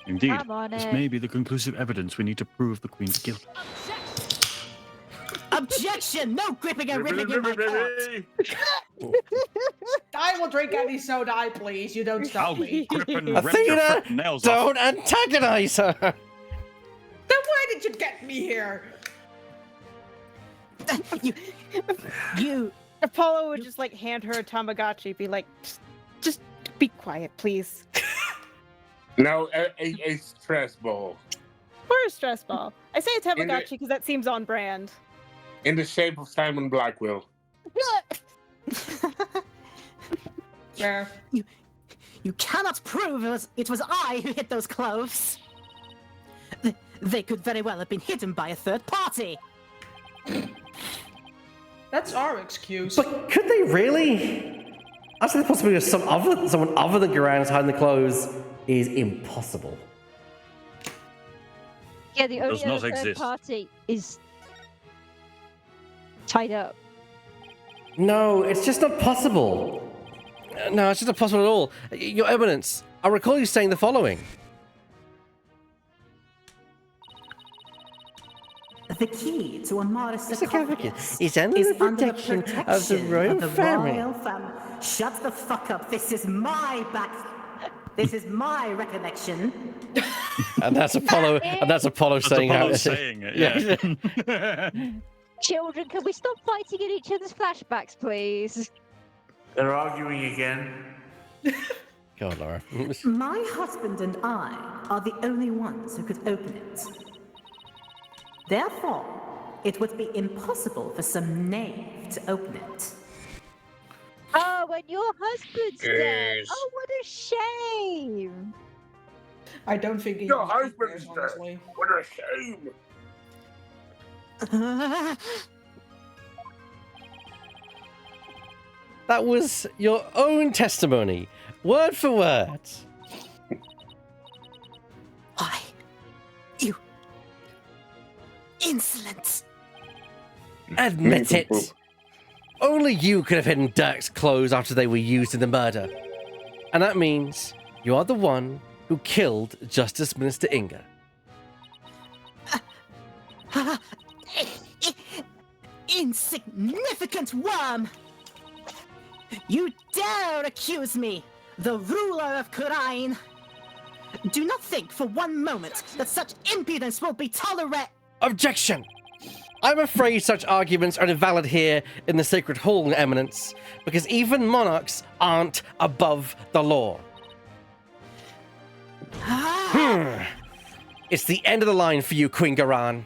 B: Indeed.
E: I'm on
B: This
E: it.
B: may be the conclusive evidence we need to prove the Queen's guilt.
K: Objection! No gripping and ripping in my court.
D: I will drink any soda I please. You don't stop me.
B: Grip and rip your
A: Athena,
B: frickin' nails off.
A: don't antagonize her!
D: Then why did you get me here?
K: You.
G: Apollo would just like hand her a Tamagotchi, be like, just be quiet, please.
F: Now, a stress ball
G: Or a stress ball. I say a Tamagotchi because that seems on brand.
F: in the shape of Simon Blackwell.
D: Where?
K: You cannot prove it was I who hit those clothes. They could very well have been hidden by a third party.
D: That's our excuse.
A: But could they really? Actually, the possibility of someone other than Garan's hiding the clothes is impossible.
E: Yeah, the only
B: Does not
E: other third
B: exist.
E: party is tied up.
A: No, it's just not possible. No, it's just not possible at all. Your evidence. I recall you saying the following.
K: The key to Amaris
A: Mr. Kavik
K: sarcophagus
A: is under
K: is
A: the
K: under the
A: protection
K: protection
A: of the royal family.
K: royal Shut the fuck up. This is my This is my recollection.
A: And that's Apollo. And that's Apollo saying
B: Apollo
A: how.
B: saying it, yeah.
E: Children, can we stop fighting in each other's flashbacks, please?
J: They're arguing again.
A: God, Laura.
K: My husband and I are the only ones who could open it. Therefore, it would be impossible for some knave to open it.
E: Oh, when your husband's dead.
F: Yes.
E: Oh, what a shame.
D: I don't think he
F: Your
D: was
F: husband's
D: there,
F: dead.
D: honestly.
F: What a shame.
A: That was your own testimony, word for word.
K: Why? You insolent.
A: Admit it. Only you could have hidden Dirk's clothes after they were used in the murder. And that means you are the one who killed Justice Minister Inga.
K: Insignificant worm! You dare accuse me, the ruler of Kurain! Do not think for one moment that such impudence will be tolerated.
A: Objection! I'm afraid such arguments are invalid here in the Sacred Hall, Your Eminence, because even monarchs aren't above the law. It's the end of the line for you, Queen Garan.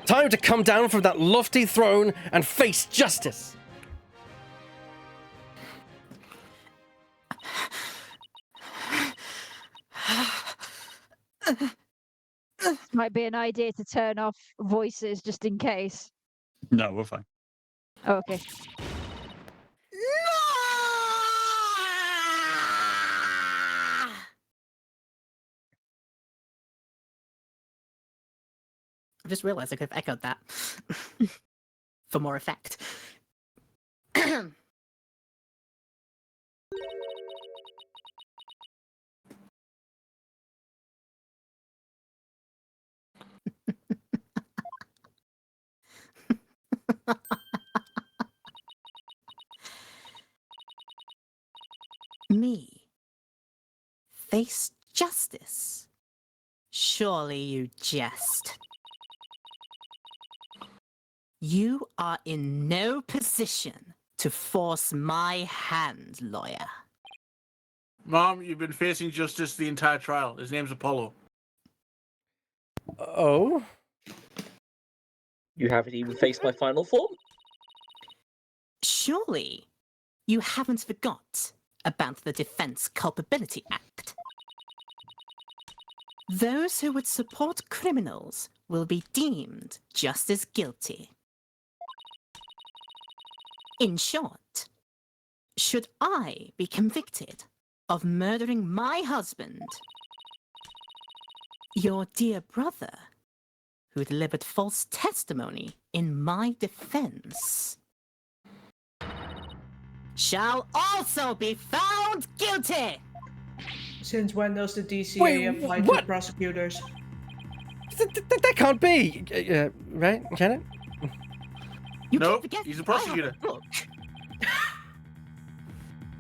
A: Time to come down from that lofty throne and face justice.
E: Might be an idea to turn off voices just in case.
B: No, we're fine.
E: Oh, okay.
K: I just realized I could have echoed that for more effect. Me. Face justice. Surely you jest. You are in no position to force my hand, lawyer.
J: Mom, you've been facing justice the entire trial. His name's Apollo.
A: Oh?
C: You haven't even faced my final form?
K: Surely you haven't forgot about the Defense Culpability Act. Those who would support criminals will be deemed just as guilty. In short, should I be convicted of murdering my husband, your dear brother, who delivered false testimony in my defense, shall also be found guilty.
D: Since when does the DCA
A: Wait,
D: apply to
A: what?
D: prosecutors?
A: That can't be, right, Janet?
K: You
J: Nope,
K: can't forget
J: he's a
K: I have
J: prosecutor.
K: book.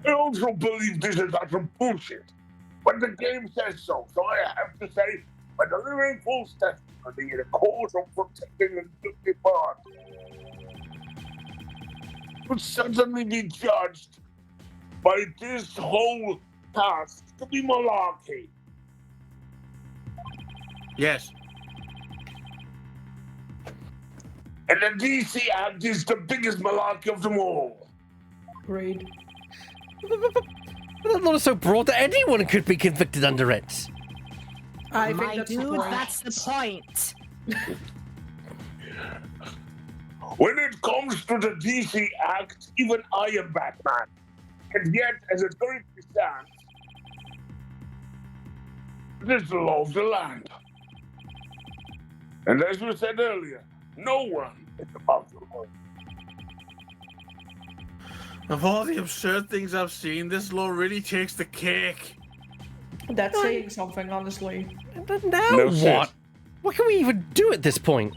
F: I also believe this is utter bullshit. But the game says so, so I have to say, by delivering false testimony in a court of protecting a guilty party, would certainly be judged by this whole task to be malarkey.
J: Yes.
F: And the DC Act is the biggest malarkey of them all.
D: Agreed.
A: That law is so broad that anyone could be convicted under it.
D: I think
K: My
D: that's the
K: dude,
D: point.
K: that's the point.
F: When it comes to the DC Act, even I am Batman. And yet, as it currently stands, it is the law of the land. And as you said earlier, no one is above the law.
J: Of all the absurd things I've seen, this law really takes the cake.
D: That's saying something, honestly.
A: Now
F: No
A: what?
F: shit.
A: What can we even do at this point?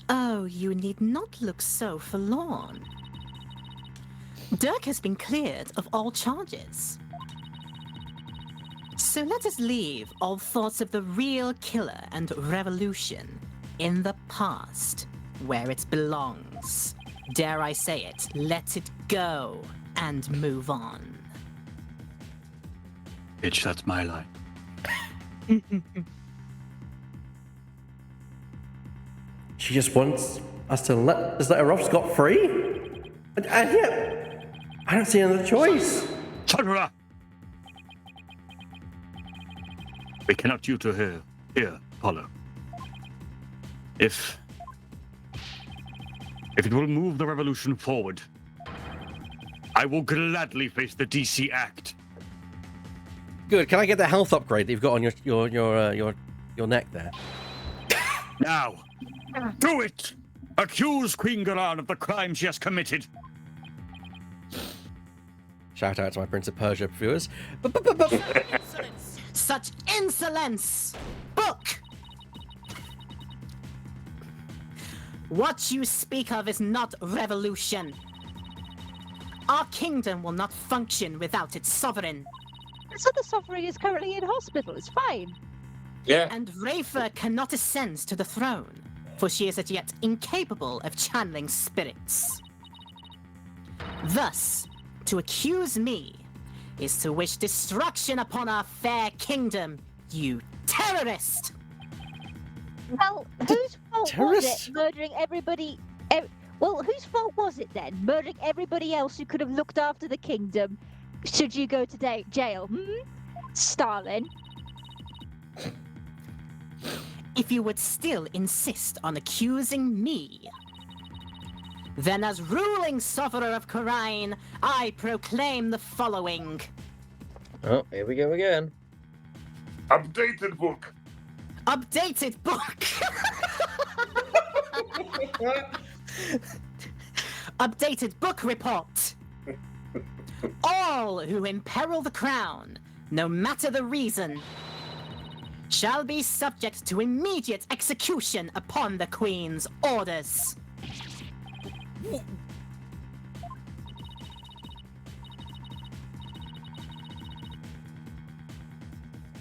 K: Oh, you need not look so forlorn. Dirk has been cleared of all charges. So let us leave all thoughts of the real killer and revolution in the past, where it belongs. Dare I say it, let it go and move on.
B: Bitch, that's my line.
A: She just wants us to let her off scot-free? And yet, I don't see another choice.
B: Tundra! We cannot due to her. Here, Apollo. If it will move the revolution forward, I will gladly face the DC Act.
A: Good. Can I get the health upgrade that you've got on your neck there?
B: Now, do it! Accuse Queen Garan of the crime she has committed.
A: Shout out to my Prince of Persia viewers.
K: Such insolence! Book! What you speak of is not revolution. Our kingdom will not function without its sovereign.
E: So the sovereign is currently in hospital. It's fine.
F: Yeah.
K: And Rafer cannot ascend to the throne, for she is as yet incapable of channeling spirits. Thus, to accuse me is to wish destruction upon our fair kingdom, you terrorist!
E: Well, whose fault
A: terrorist?
E: was it murdering everybody? Well, whose fault was it then? Murdering everybody else who could have looked after the kingdom Should you go to jail? Stalin?
K: If you would still insist on accusing me, then as ruling sufferer of Khura'in, I proclaim the following.
C: Oh, here we go again.
F: Updated book.
K: Updated book. Updated book report. All who imperil the crown, no matter the reason, shall be subject to immediate execution upon the Queen's orders.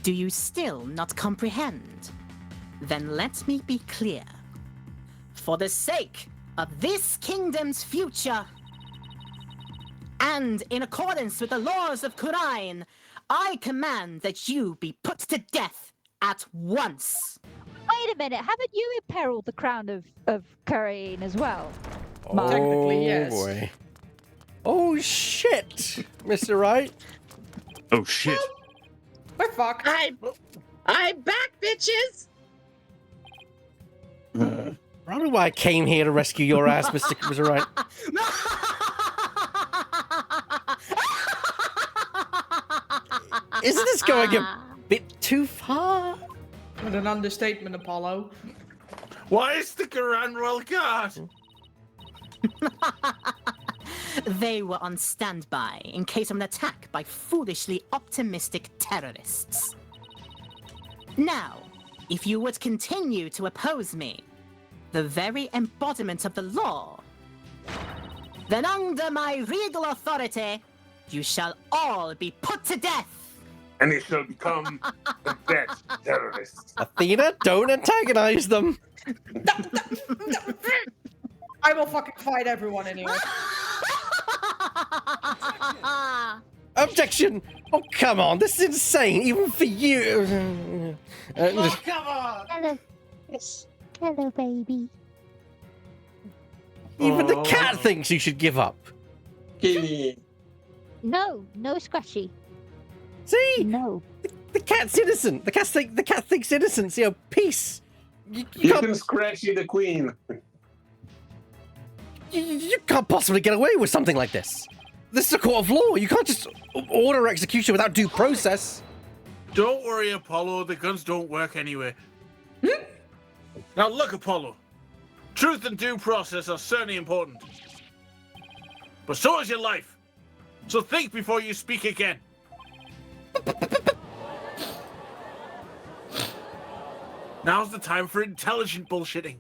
K: Do you still not comprehend? Then let me be clear. For the sake of this kingdom's future, and in accordance with the laws of Khura'in, I command that you be put to death at once.
E: Wait a minute, haven't you imperiled the crown of Khura'in as well?
A: Oh,
D: Technically, yes.
A: Boy. Oh, shit, Mr. Wright.
B: Oh, shit.
D: We're fucked.
M: I'm back, bitches!
A: Probably why I came here to rescue your ass, Mr. Wright. Isn't this going a bit too far?
D: With an understatement, Apollo.
J: Why is the Quran Royal Guard?
K: They were on standby in case of an attack by foolishly optimistic terrorists. Now, if you would continue to oppose me, the very embodiment of the law, then under my regal authority, you shall all be put to death.
F: And he shall become the best terrorist.
A: Athena, don't antagonize them.
D: I will fucking fight everyone anyway.
A: Objection! Oh, come on, this is insane, even for you.
J: Oh, come on!
E: Hello. Hello, baby.
A: Even the cat thinks you should give up.
E: No, no scratchy.
A: See?
E: No.
A: The cat's innocent. The cat thinks innocence. You know, peace. You can't,
N: can scratchy the queen.
A: you can't possibly get away with something like this. This is a court of law. You can't just order execution without due process.
J: Don't worry, Apollo. The guns don't work anyway. Now look, Apollo. Truth and due process are certainly important. But so is your life. So think before you speak again. Now's the time for intelligent bullshitting.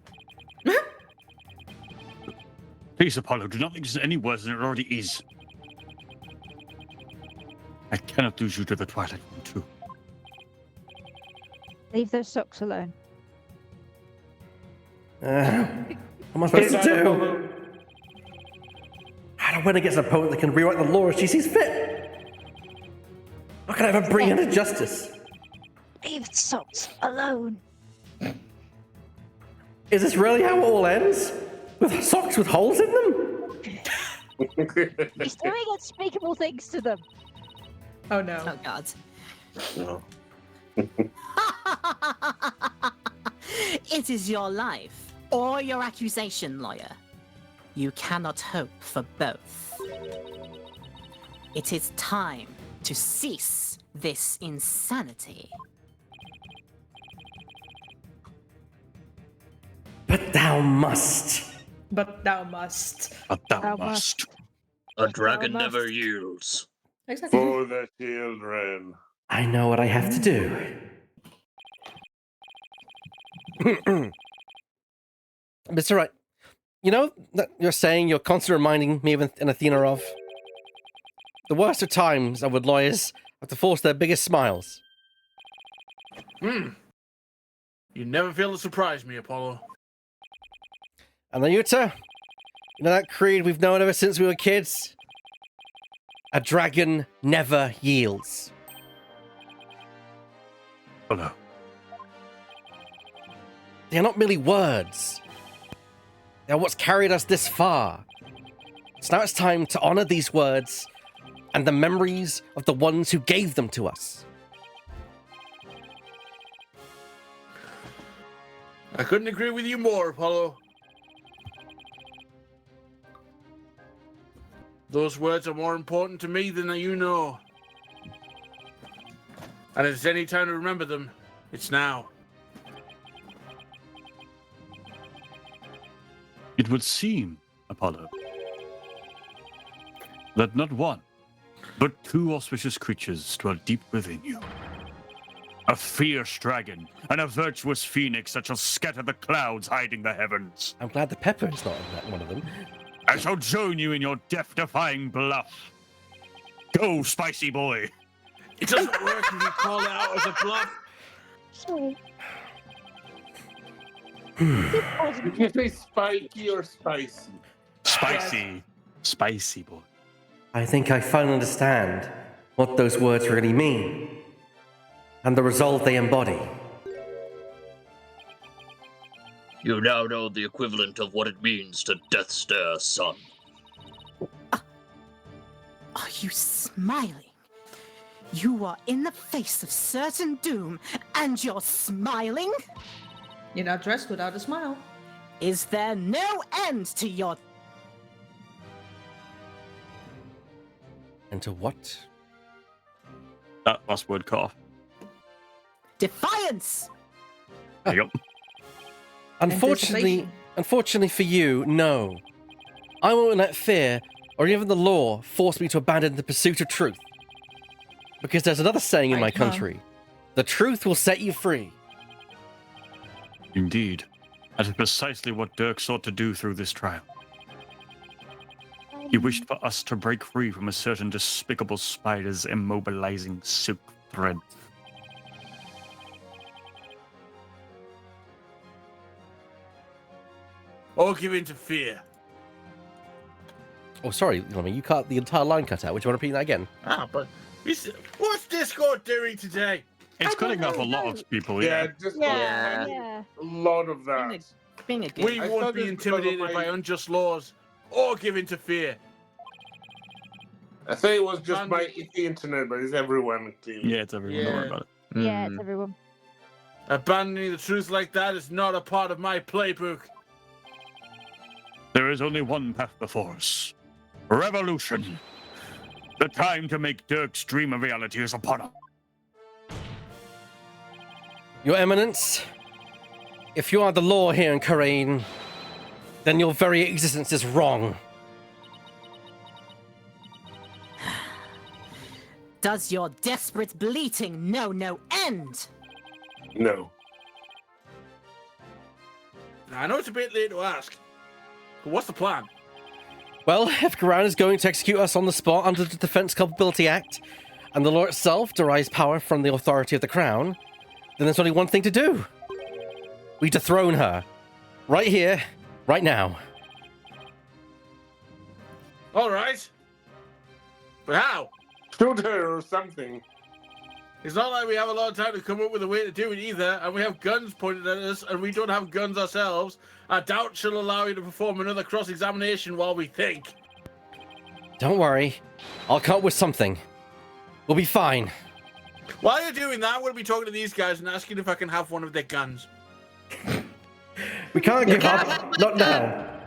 B: Please, Apollo, do not make this any worse than it already is. I cannot lose you to the Twilight One, too.
E: Leave those socks alone.
A: What am I supposed to do? How do I win against an opponent that can rewrite the law as she sees fit? How can I ever bring her to justice?
E: Leave the socks alone.
A: Is this really how it all ends? With socks with holes in them?
E: He's doing unspeakable things to them.
D: Oh no.
K: Oh God.
N: No.
K: It is your life or your accusation, lawyer. You cannot hope for both. It is time to cease this insanity.
A: But thou must.
D: But thou must.
B: But thou must.
C: A dragon never yields.
D: Exactly.
F: For the children.
A: I know what I have to do. Mr. Wright, you know that you're saying you're constantly reminding me of an Athena of? The worst of times are when lawyers have to force their biggest smiles.
J: You never fail to surprise me, Apollo.
A: And then Yuta, you know that creed we've known ever since we were kids? A dragon never yields.
B: Apollo.
A: They are not merely words. They are what's carried us this far. So now it's time to honor these words and the memories of the ones who gave them to us.
J: I couldn't agree with you more, Apollo. Those words are more important to me than you know. And if there's any time to remember them, it's now.
B: It would seem, Apollo, that not one, but two auspicious creatures dwell deep within you. A fierce dragon and a virtuous phoenix that shall scatter the clouds hiding the heavens.
A: I'm glad the pepper is not one of them.
B: I shall join you in your death-defying bluff. Go, spicy boy.
J: It doesn't work if you call it out as a bluff.
E: Sorry.
N: Did you say spiky or spicy?
B: Spicy. Spicy boy.
A: I think I finally understand what those words really mean and the resolve they embody.
O: You now know the equivalent of what it means to death stare, son.
K: Are you smiling? You are in the face of certain doom, and you're smiling?
D: You're not dressed without a smile.
K: Is there no end to your...
A: And to what?
B: That last word cough.
K: defiance?
B: Yep.
A: Unfortunately for you, no. I won't let fear or even the law force me to abandon the pursuit of truth. Because there's another saying in my country. The truth will set you free.
B: Indeed. That is precisely what Dirk sought to do through this trial. He wished for us to break free from a certain despicable spider's immobilizing silk thread.
J: Or give in to fear.
A: Oh, sorry, you cut the entire line cut out. Would you want to repeat that again?
J: But what's Discord doing today?
B: It's cutting off a lot of people,
N: Yeah,
B: yeah.
N: just
G: Yeah.
N: a lot of that.
K: Being a good
J: We won't be intimidated by unjust laws or give in to fear.
N: I say it was just my icky internet, but it's everyone.
B: Yeah, it's everyone. Don't worry about it.
E: Yeah, it's everyone.
J: Abandoning the truth like that is not a part of my playbook.
B: There is only one path before us. Revolution. The time to make Dirk's dream a reality is upon us.
A: Your Eminence, if you are the law here in Khura'in, then your very existence is wrong.
K: Does your desperate bleating know no end?
N: No.
J: I know it's a bit late to ask, but what's the plan?
A: Well, if Khura'in is going to execute us on the spot under the Defense Culpability Act, and the law itself derives power from the authority of the Crown, then there's only one thing to do. We dethrone her. Right here, right now.
J: All right. But how?
N: Shoot her or something.
J: It's not like we have a lot of time to come up with a way to do it either, and we have guns pointed at us, and we don't have guns ourselves. I doubt she'll allow you to perform another cross-examination while we think.
A: Don't worry. I'll come up with something. We'll be fine.
J: While you're doing that, I'm going to be talking to these guys and asking if I can have one of their guns.
A: We can't give up. Not now.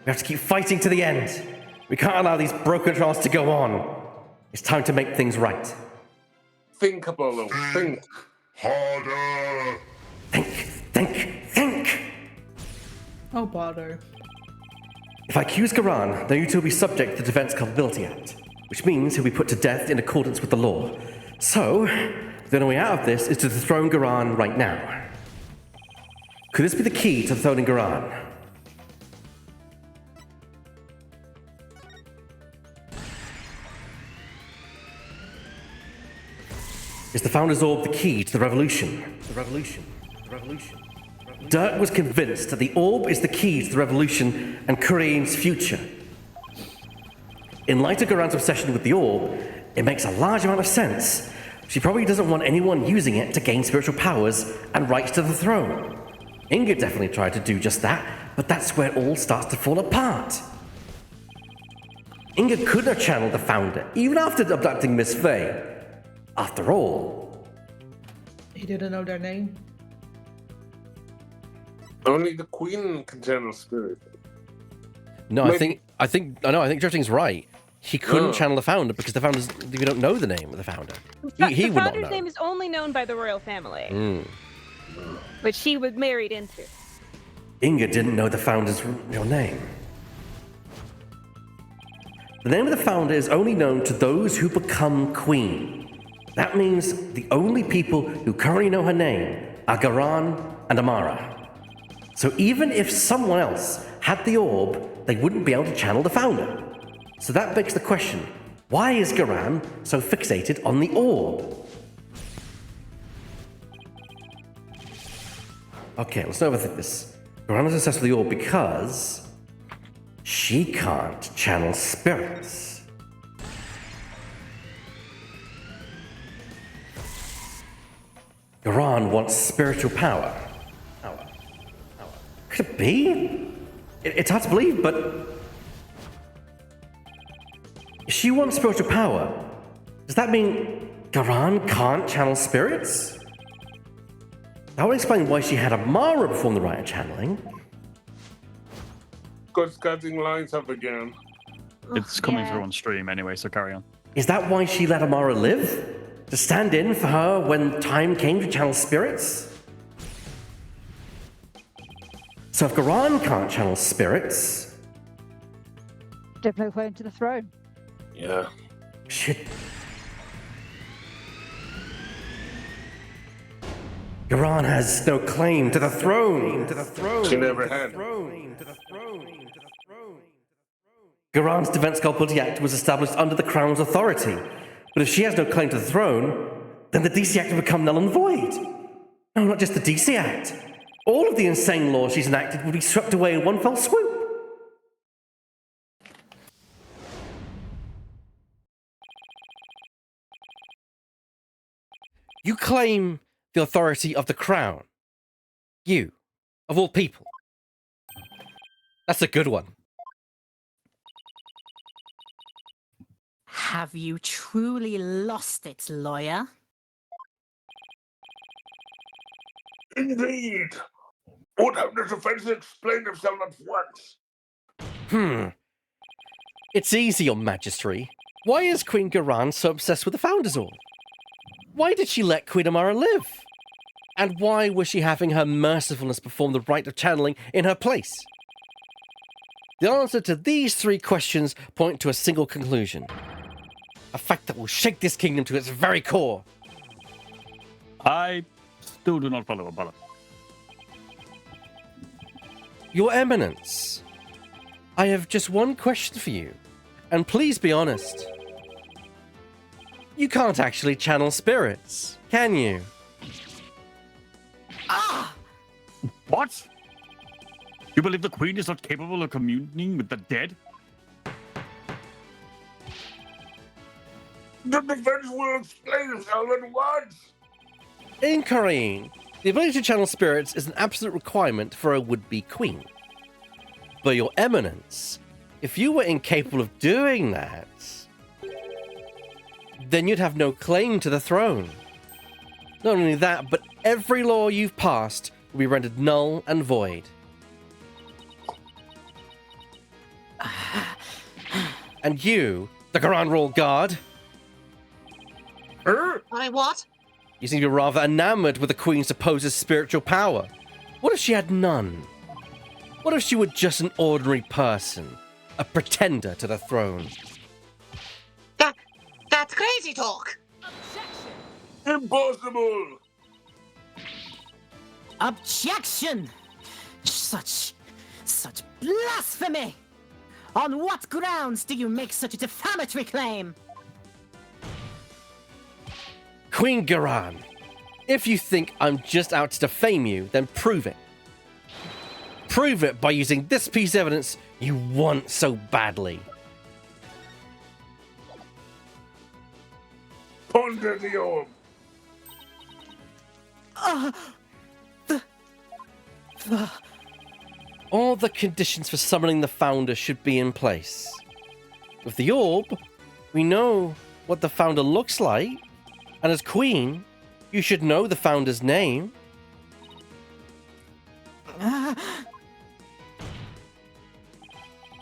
A: We have to keep fighting to the end. We can't allow these broken trials to go on. It's time to make things right.
N: Think, Apollo. Think.
F: Harder.
A: Think.
D: Oh, bother.
A: If I accuse Garan, then you two will be subject to the Defense Culpability Act, which means he'll be put to death in accordance with the law. So, the only way out of this is to dethrone Garan right now. Could this be the key to dethroning Garan? Is the Founder's Orb the key to the revolution? The revolution. Dirk was convinced that the Orb is the key to the revolution and Khura'in's future. In light of Garan's obsession with the Orb, it makes a large amount of sense. She probably doesn't want anyone using it to gain spiritual powers and rights to the throne. Inga definitely tried to do just that, but that's where it all starts to fall apart. Inga couldn't have channeled the founder, even after abducting Miss Faye. After all,
D: He didn't know their name.
N: Only the queen can channel spirit.
A: no,
N: Maybe-
A: I think Drifting's right. He couldn't
N: Oh.
A: channel the founder because the founders, we don't know the name of the founder. He
G: The
A: would not
G: founder's
A: know.
G: name is only known by the royal family,
A: Mm.
G: which he was married into.
A: Inga didn't know the founder's real name. The name of the founder is only known to those who become queen. That means the only people who currently know her name are Garan and Amara. So even if someone else had the orb, they wouldn't be able to channel the founder. So that begs the question, why is Garan so fixated on the orb? Okay, let's not overthink this. Garan is obsessed with the orb because she can't channel spirits. Garan wants spiritual power. Could it be? It's hard to believe, but if she wants spiritual power, does that mean Garan can't channel spirits? That would explain why she had Amara perform the rite of channeling.
N: God's cutting lines up again.
B: It's coming through on stream anyway, so carry on.
A: Is that why she let Amara live? To stand in for her when time came to channel spirits? So if Garan can't channel spirits,
E: Definitely claim to the throne.
N: Yeah.
A: shit. Garan has no claim to the throne.
N: She never had.
A: Garan's Defense Culpability Act was established under the Crown's authority. But if she has no claim to the throne, then the DC Act will become null and void. No, not just the DC Act. All of the insane laws she's enacted will be swept away in one fell swoop. You claim the authority of the Crown. You, of all people. That's a good one.
K: Have you truly lost it, lawyer?
F: Indeed. Would have the defense explain themselves at once?
A: It's easy, Your Majesty. Why is Queen Garan so obsessed with the Founder's Orb? Why did she let Queen Amara live? And why was she having her mercifulness perform the rite of channeling in her place? The answer to these three questions point to a single conclusion. A fact that will shake this kingdom to its very core.
B: I still do not follow Apollo.
A: Your Eminence, I have just one question for you, and please be honest. You can't actually channel spirits, can you?
B: What? You believe the Queen is not capable of communing with the dead?
F: The defense will explain itself at once.
A: Incorrect. The ability to channel spirits is an absolute requirement for a would-be queen. But Your Eminence, if you were incapable of doing that, then you'd have no claim to the throne. Not only that, but every law you've passed will be rendered null and void. And you, the Grand Royal Guard,
M: I what?
A: you seem to be rather enamored with the Queen's supposed spiritual power. What if she had none? What if she were just an ordinary person, a pretender to the throne?
M: That's crazy talk.
F: Impossible.
K: Objection! Such blasphemy! On what grounds do you make such a defamatory claim?
A: Queen Garan, if you think I'm just out to defame you, then prove it. Prove it by using this piece of evidence you want so badly.
F: Ponder the orb.
A: All the conditions for summoning the Founder should be in place. With the orb, we know what the founder looks like, and as queen, you should know the founder's name.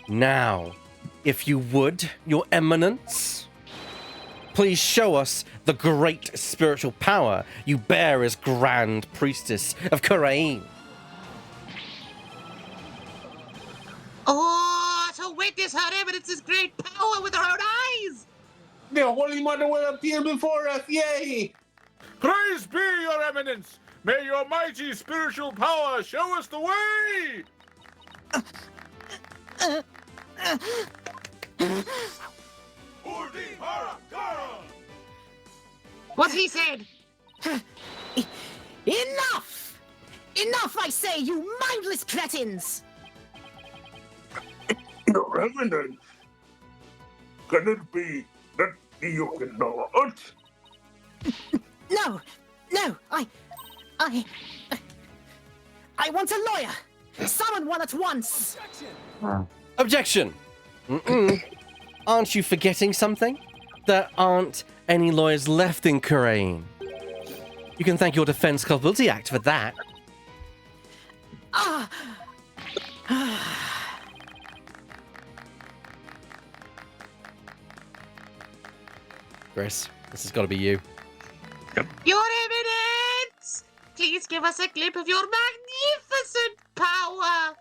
A: Now, if you would, your eminence, please show us the great spiritual power you bear as Grand Priestess of Khura'in.
M: Oh, to witness her evidence's great power with her own eyes!
N: The Holy Mother will appear before us, yay!
J: Praise be your eminence! May your mighty spiritual power show us the way!
M: What he said?
K: Enough! Enough, I say, you mindless cretins!
F: Your Eminence, can it be that you cannot?
K: No, no, I want a lawyer. Summon one at once.
A: Objection! Aren't you forgetting something? There aren't any lawyers left in Khura'in. You can thank your Defense Culpability Act for that. Chris, this has got to be you.
M: Your Eminence! Please give us a glimpse of your magnificent power!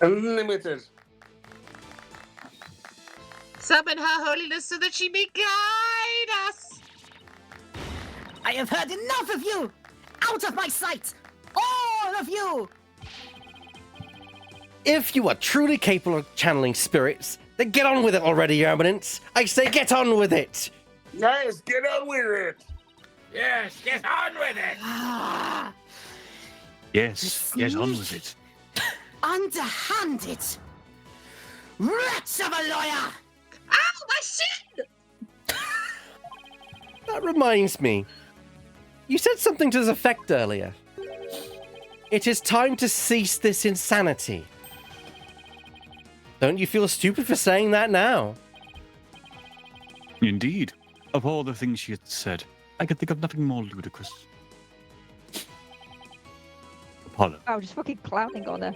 N: Unlimited.
M: Summon her holiness so that she may guide us!
K: I have heard enough of you! Out of my sight! All of you!
A: If you are truly capable of channeling spirits, then get on with it already, Your Eminence. I say get on with it!
F: Yes, get on with it!
J: Yes, get on with it!
B: Yes, get on with it.
K: Underhanded! Wretch of a lawyer!
M: Ow, my shin!
A: That reminds me. You said something to this effect earlier. It is time to cease this insanity. Don't you feel stupid for saying that now?
B: Indeed. Of all the things she had said, I could think of nothing more ludicrous. Apollo,
E: I was just fucking clowning on her.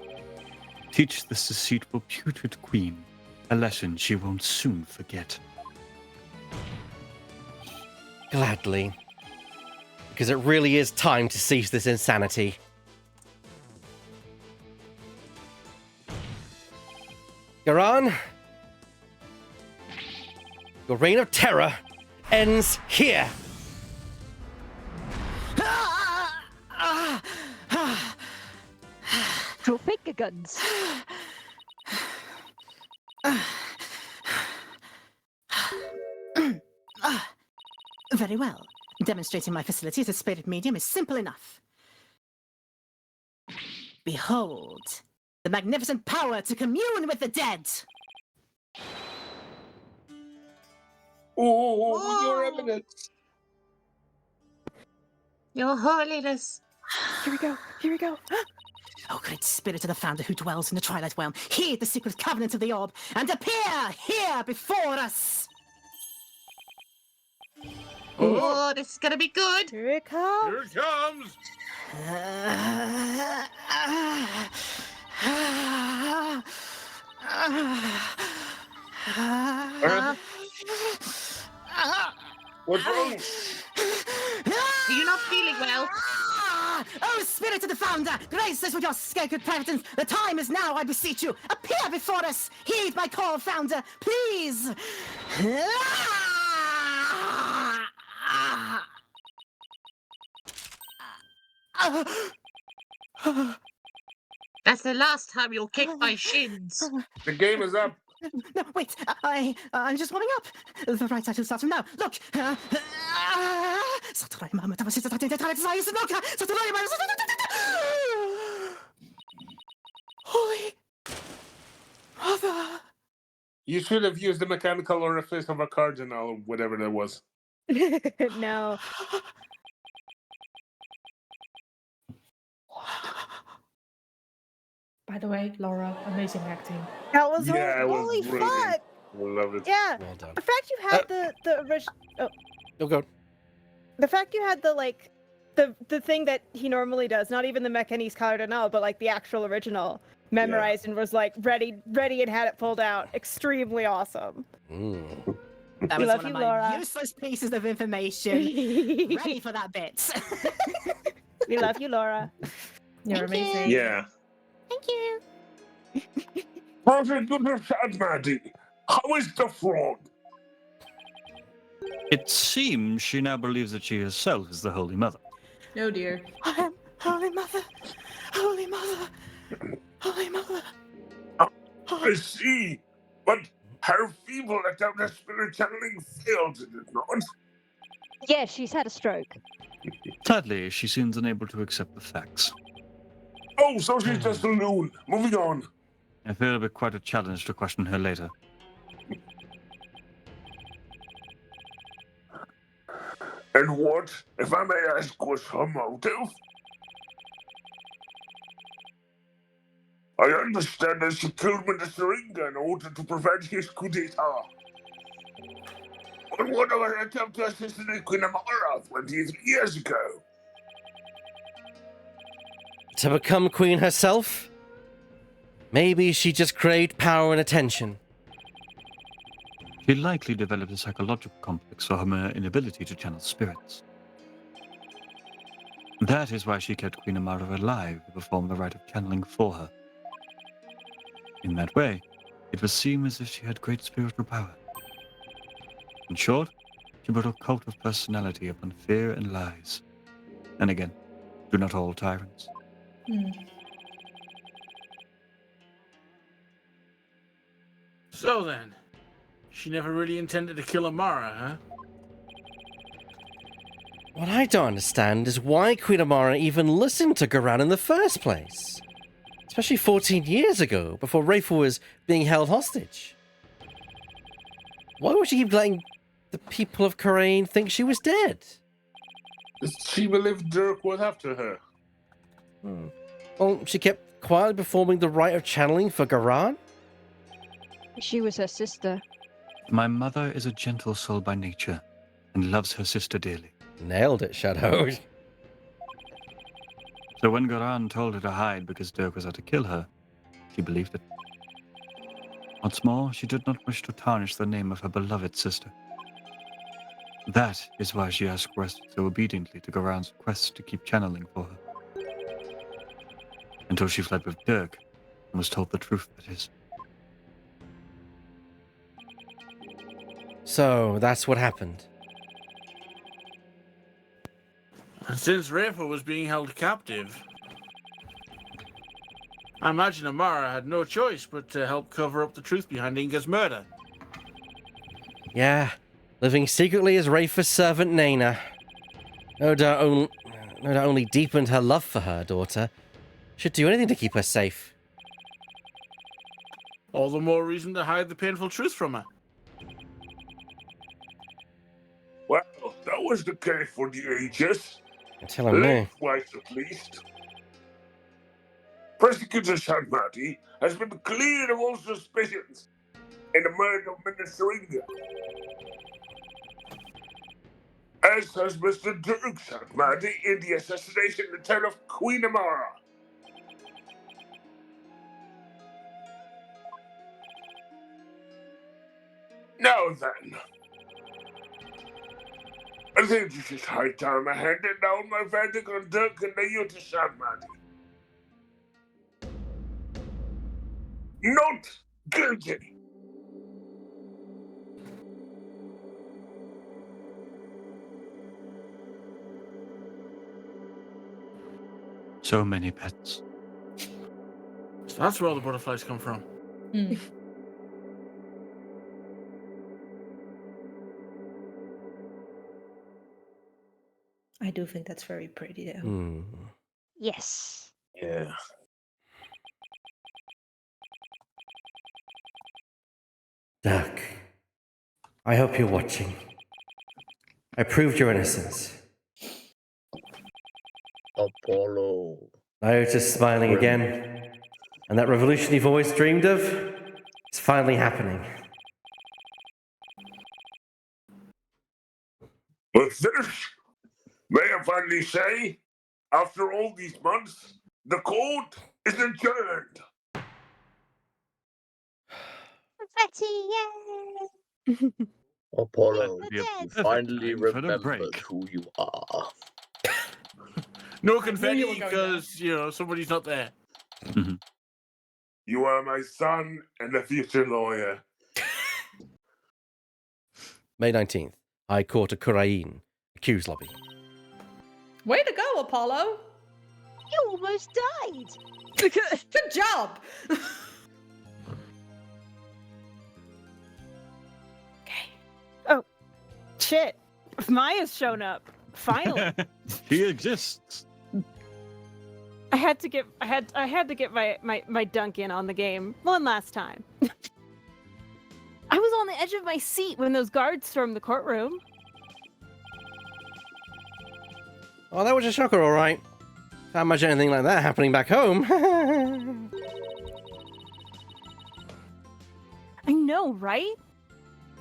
B: teach this deceitful, putrid queen a lesson she won't soon forget.
A: Gladly. Because it really is time to cease this insanity. Garan, your reign of terror ends here.
E: Draw finger guns.
K: Very well. Demonstrating my facility as a spirit medium is simple enough. Behold, the magnificent power to commune with the dead!
N: Oh, Your Eminence!
M: Your holiness.
E: Here we go, here we go.
K: Oh, great spirit of the founder who dwells in the Twilight Realm, heed the secret covenant of the orb, and appear here before us!
M: Oh, this is gonna be good.
E: Here it comes.
J: Here it comes!
N: What's wrong?
M: Are you not feeling well?
K: Oh, spirit of the founder, grace us with your sacred presence. The time is now, I beseech you. Appear before us. Heed my call, founder, please.
M: That's the last time you'll kick my shins.
N: The game is up.
K: No, wait, I'm just warming up. The right side starts from now. Look. Holy Mother.
N: You should have used the mechanical orifice of a cardinal, whatever that was.
G: No.
D: By the way, Laura, amazing acting.
G: That was
N: Yeah, it was
G: holy
N: brilliant.
G: fuck.
N: Love it.
G: Yeah.
A: Well done.
G: The fact you had the original.
A: Oh, go.
G: The fact you had the thing that he normally does, not even the Mechanese Cardinal, but like the actual original, memorized and was like ready and had it pulled out. Extremely awesome.
K: That
G: We
K: was
G: love
K: one
G: you,
K: of my
G: Laura.
K: useless pieces of information. Ready for that bit.
G: We love you, Laura.
D: You're
H: Thank you.
D: amazing.
N: Yeah.
H: Thank you.
F: Prosecutor Shadmati, how is the fraud?
B: It seems she now believes that she herself is the Holy Mother.
D: No, dear.
K: I am Holy Mother. Holy Mother. Holy Mother.
F: I see, but her feeble attempt at spirit channeling failed, did it not?
E: Yeah, she's had a stroke.
B: Sadly, she seems unable to accept the facts.
F: Oh, so she's just a loon. Moving on.
B: I fear it'll be quite a challenge to question her later.
F: And what, if I may ask, was her motive? I understand that she killed Minneseringa in order to prevent his coup d'etat. But what of an attempt to assassinate Queen Amara 23 years ago?
A: To become queen herself? Maybe she just craved power and attention.
B: She likely developed a psychological complex from her inability to channel spirits. That is why she kept Queen Amara alive to perform the rite of channeling for her. In that way, it would seem as if she had great spiritual power. In short, she built a cult of personality upon fear and lies. And again, do not all tyrants.
J: So then, she never really intended to kill Amara, huh?
A: What I don't understand is why Queen Amara even listened to Garan in the first place. Especially 14 years ago, before Rafa was being held hostage. Why would she keep letting the people of Karain think she was dead?
N: She believed Dirk was after her.
A: Well, she kept quietly performing the rite of channeling for Garan?
E: She was her sister.
B: My mother is a gentle soul by nature, and loves her sister dearly.
A: Nailed it, Shadow.
B: So when Garan told her to hide because Dirk was out to kill her, she believed it. What's more, she did not wish to tarnish the name of her beloved sister. That is why she acquiesced so obediently to Garan's quest to keep channeling for her. Until she fled with Dirk and was told the truth, that is.
A: So, that's what happened.
J: Since Rafa was being held captive, I imagine Amara had no choice but to help cover up the truth behind Inga's murder.
A: Yeah, living secretly as Rafa's servant Naina. No doubt only deepened her love for her daughter. Should do anything to keep her safe.
J: All the more reason to hide the painful truth from her.
F: Well, that was the case for the ages.
A: Until I knew.
F: Lengthwise, at least. Prosecutor Shadmati has been cleared of all suspicions in the murder of Minneseringa. As has Mr. Dirk Shadmati in the assassination attempt of Queen Amara. Now then, I think it is high time I handed down my verdict on Dirk and Nayu to Shadmati. Not guilty.
B: So many pets.
J: So that's where all the butterflies come from.
D: I do think that's very pretty, though.
E: Yes.
F: Yeah.
A: Dirk, I hope you're watching. I proved your innocence.
O: Apollo.
A: Iota's smiling again. And that revolution you've always dreamed of is finally happening.
F: With this, may I finally say, after all these months, the court is adjourned.
E: Confetti, yay!
O: Apollo,
E: We're
O: you
E: dead.
O: finally
B: Time for the
O: remembered
B: break.
O: who you are.
J: No
D: you
J: confetti
D: were going
J: because, somebody's not there.
F: You are my son and a future lawyer.
A: May 19th, High Court of Kurain, accused lobby.
D: Way to go, Apollo!
E: You almost died.
D: Good job!
G: Oh, shit. Maya's shown up. Finally.
B: He exists.
G: I had to get my dunk in on the game one last time. I was on the edge of my seat when those guards stormed the courtroom.
A: Oh, that was a shocker, all right. Can't imagine anything like that happening back home.
G: I know, right?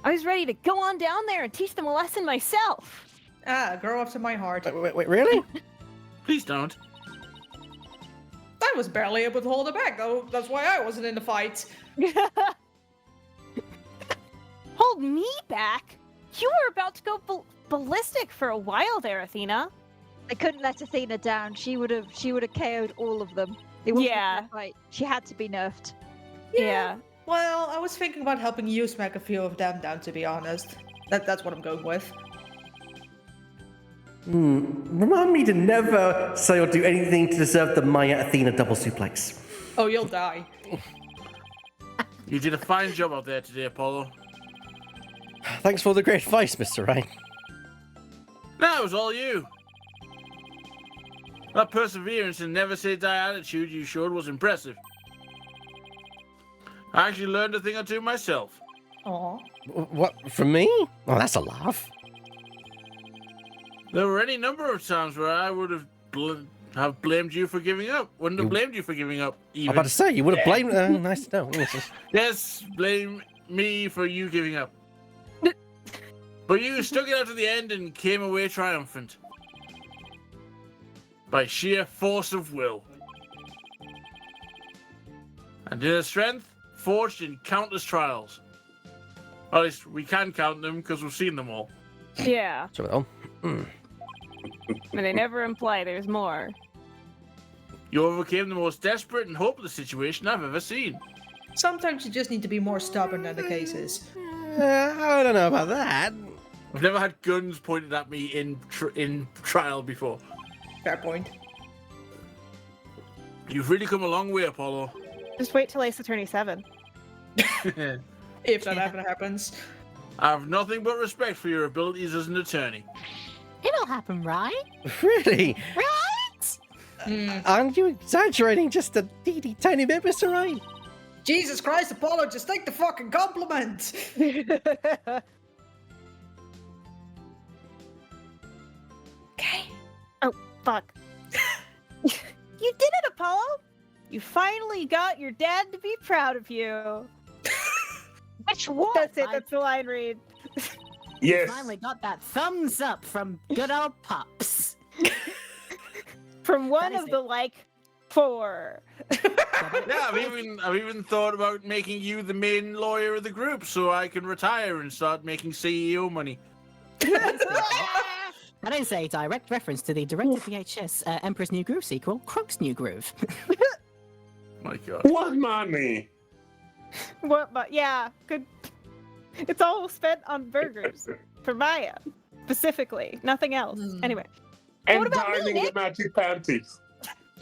G: I was ready to go on down there and teach them a lesson myself.
D: Grow up to my heart.
A: Wait, really?
J: Please don't.
D: I was barely able to hold it back, though. That's why I wasn't in the fight.
G: Hold me back? You were about to go ballistic for a while there, Athena.
E: I couldn't let Athena down. She would have KO'd all of them. It wasn't a
G: Yeah.
E: fair fight. She had to be nerfed.
G: Yeah.
D: Well, I was thinking about helping you smack a few of them down, to be honest. That's what I'm going with.
A: Remind me to never say or do anything to deserve the Maya Athena double suplex.
D: Oh, you'll die.
J: You did a fine job out there today, Apollo.
A: Thanks for the great advice, Mr. Ryan.
J: No, it was all you. That perseverance and never say die attitude you showed was impressive. I actually learned a thing or two myself.
D: Aw.
A: What, from me? Oh, that's a laugh.
J: There were any number of times where I would have blamed you for giving up. Wouldn't have blamed you for giving up, even.
A: I'm about to say, you would have blamed... nice to know.
J: Yes, blame me for you giving up. But you stuck it out to the end and came away triumphant. By sheer force of will. And inner strength forged in countless trials. Or at least we can count them because we've seen them all.
G: Yeah.
A: So, well,
G: And they never imply there's more.
J: You overcame the most desperate and hopeless situation I've ever seen.
D: Sometimes you just need to be more stubborn than the case is.
A: I don't know about that.
J: I've never had guns pointed at me in trial before.
D: Fair point.
J: You've really come a long way, Apollo.
G: Just wait till Ace Attorney 7.
D: If that ever happens.
J: I have nothing but respect for your abilities as an attorney.
K: It'll happen, right?
A: Really?
K: Right?
A: Aren't you exaggerating just a teeny tiny bit, Mr. Ryan?
D: Jesus Christ, Apollo, just take the fucking compliment!
G: Okay. Oh, fuck. You did it, Apollo! You finally got your dad to be proud of you.
E: Which one?
G: That's it, that's the line read.
F: Yes.
K: Finally got that thumbs up from good old Pops.
G: From one
K: That is
G: of the, 4.
J: Yeah, I've even thought about making you the main lawyer of the group so I can retire and start making CEO money.
K: That is a direct reference to the direct-to-VHS Emperor's New Groove sequel, Crook's New Groove.
J: My God.
F: What money?
G: What, but yeah, good. It's all spent on burgers for Maya, specifically, nothing else. Anyway,
F: And
G: what about me,
F: darning the
G: Nick?
F: magic panties.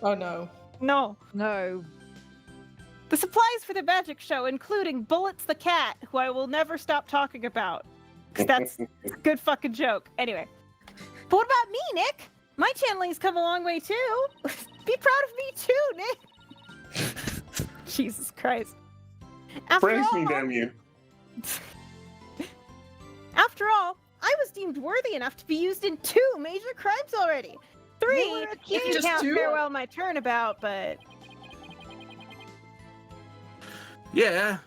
D: Oh no.
G: No.
E: No.
G: The supplies for the magic show, including Bullets the cat, who I will never stop talking about, because that's a good fucking joke. Anyway, but what about me, Nick? My channeling's come a long way too. Be proud of me too, Nick. Jesus Christ.
F: Praise me, damn you.
G: After all, I was deemed worthy enough to be used in 2 major crimes already. 3, if you
D: Just
G: count
D: 2?
G: Farewell My Turnabout, but...
J: Yeah,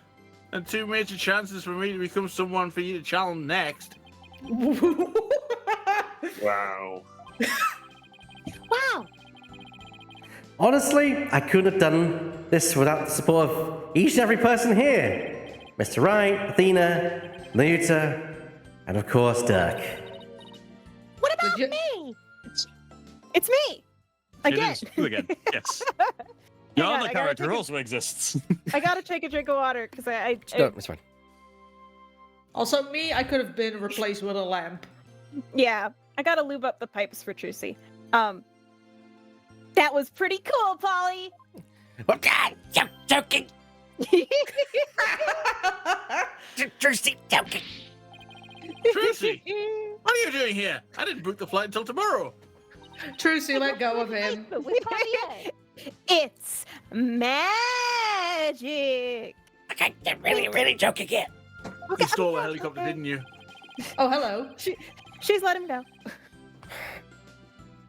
J: and 2 major chances for me to become someone for you to challenge next.
N: Wow.
H: Wow.
A: Honestly, I couldn't have done this without the support of each and every person here. Mr. Wright, Athena, Nuta, and of course, Dirk.
H: What about me?
G: It's me! Again!
B: It is you again, yes. Your
G: Hang on,
B: other
G: I gotta
B: character
G: take a-
B: also exists.
G: I gotta take a drink of water because
A: No, it's fine.
D: Also, me, I could have been replaced with a lamp.
G: Yeah, I gotta lube up the pipes for Trucy. That was pretty cool, Polly.
A: Oh God, you're joking. Trucy, joking.
J: Trucy, what are you doing here? I didn't book the flight until tomorrow.
D: Trucy, let go of him.
E: With Polly.
G: It's magic.
A: Okay, you're really joking here.
J: You stole a helicopter, didn't you?
D: Oh, hello.
G: She's let him go.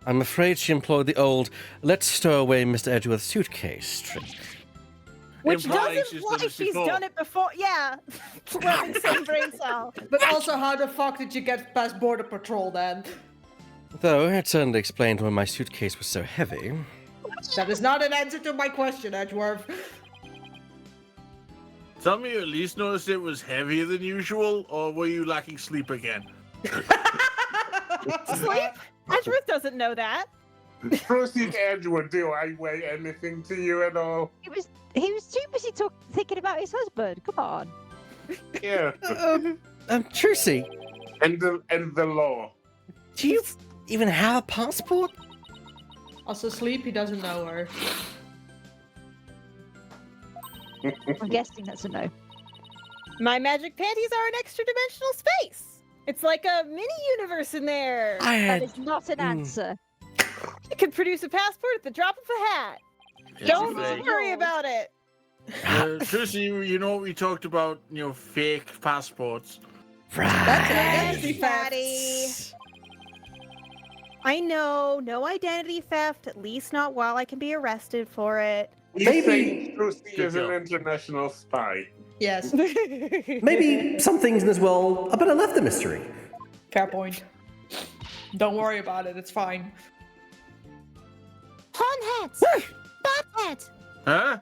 A: I'm afraid she employed the old "let's stow away Mr. Edgeworth's suitcase" trick.
G: Which
J: Implying
G: doesn't
J: she's
G: imply
J: done it
G: she's
J: before.
G: done it before. Yeah. Well, same brain cell.
D: But also, how the fuck did you get past Border Patrol then?
A: Though it certainly explained why my suitcase was so heavy.
D: That is not an answer to my question, Edgeworth.
J: Tell me you at least noticed it was heavier than usual, or were you lacking sleep again?
G: Sleep? Edgeworth doesn't know that.
N: Proceed, Edgeworth, do I weigh anything to you at all?
E: He was too busy thinking about his husband. Come on.
N: Yeah.
A: Trucy,
N: And the law.
A: do you even have a passport?
D: Also, Sleep, he doesn't know her.
E: I'm guessing that's a no.
G: My magic panties are an extra dimensional space. It's like a mini universe in there.
E: That is not an answer.
G: You can produce a passport at the drop of a hat. Don't worry about it.
J: Trucy, you know we talked about, fake passports.
D: That's an identity
G: Daddy. I know, no identity theft, at least not while I can be arrested for it.
N: Maybe Trucy is an
J: job.
N: international spy.
D: Yes.
A: Maybe some things as well are better left a mystery.
D: Fair point. Don't worry about it, it's fine.
H: Hornheads! Bobhead!
J: Huh?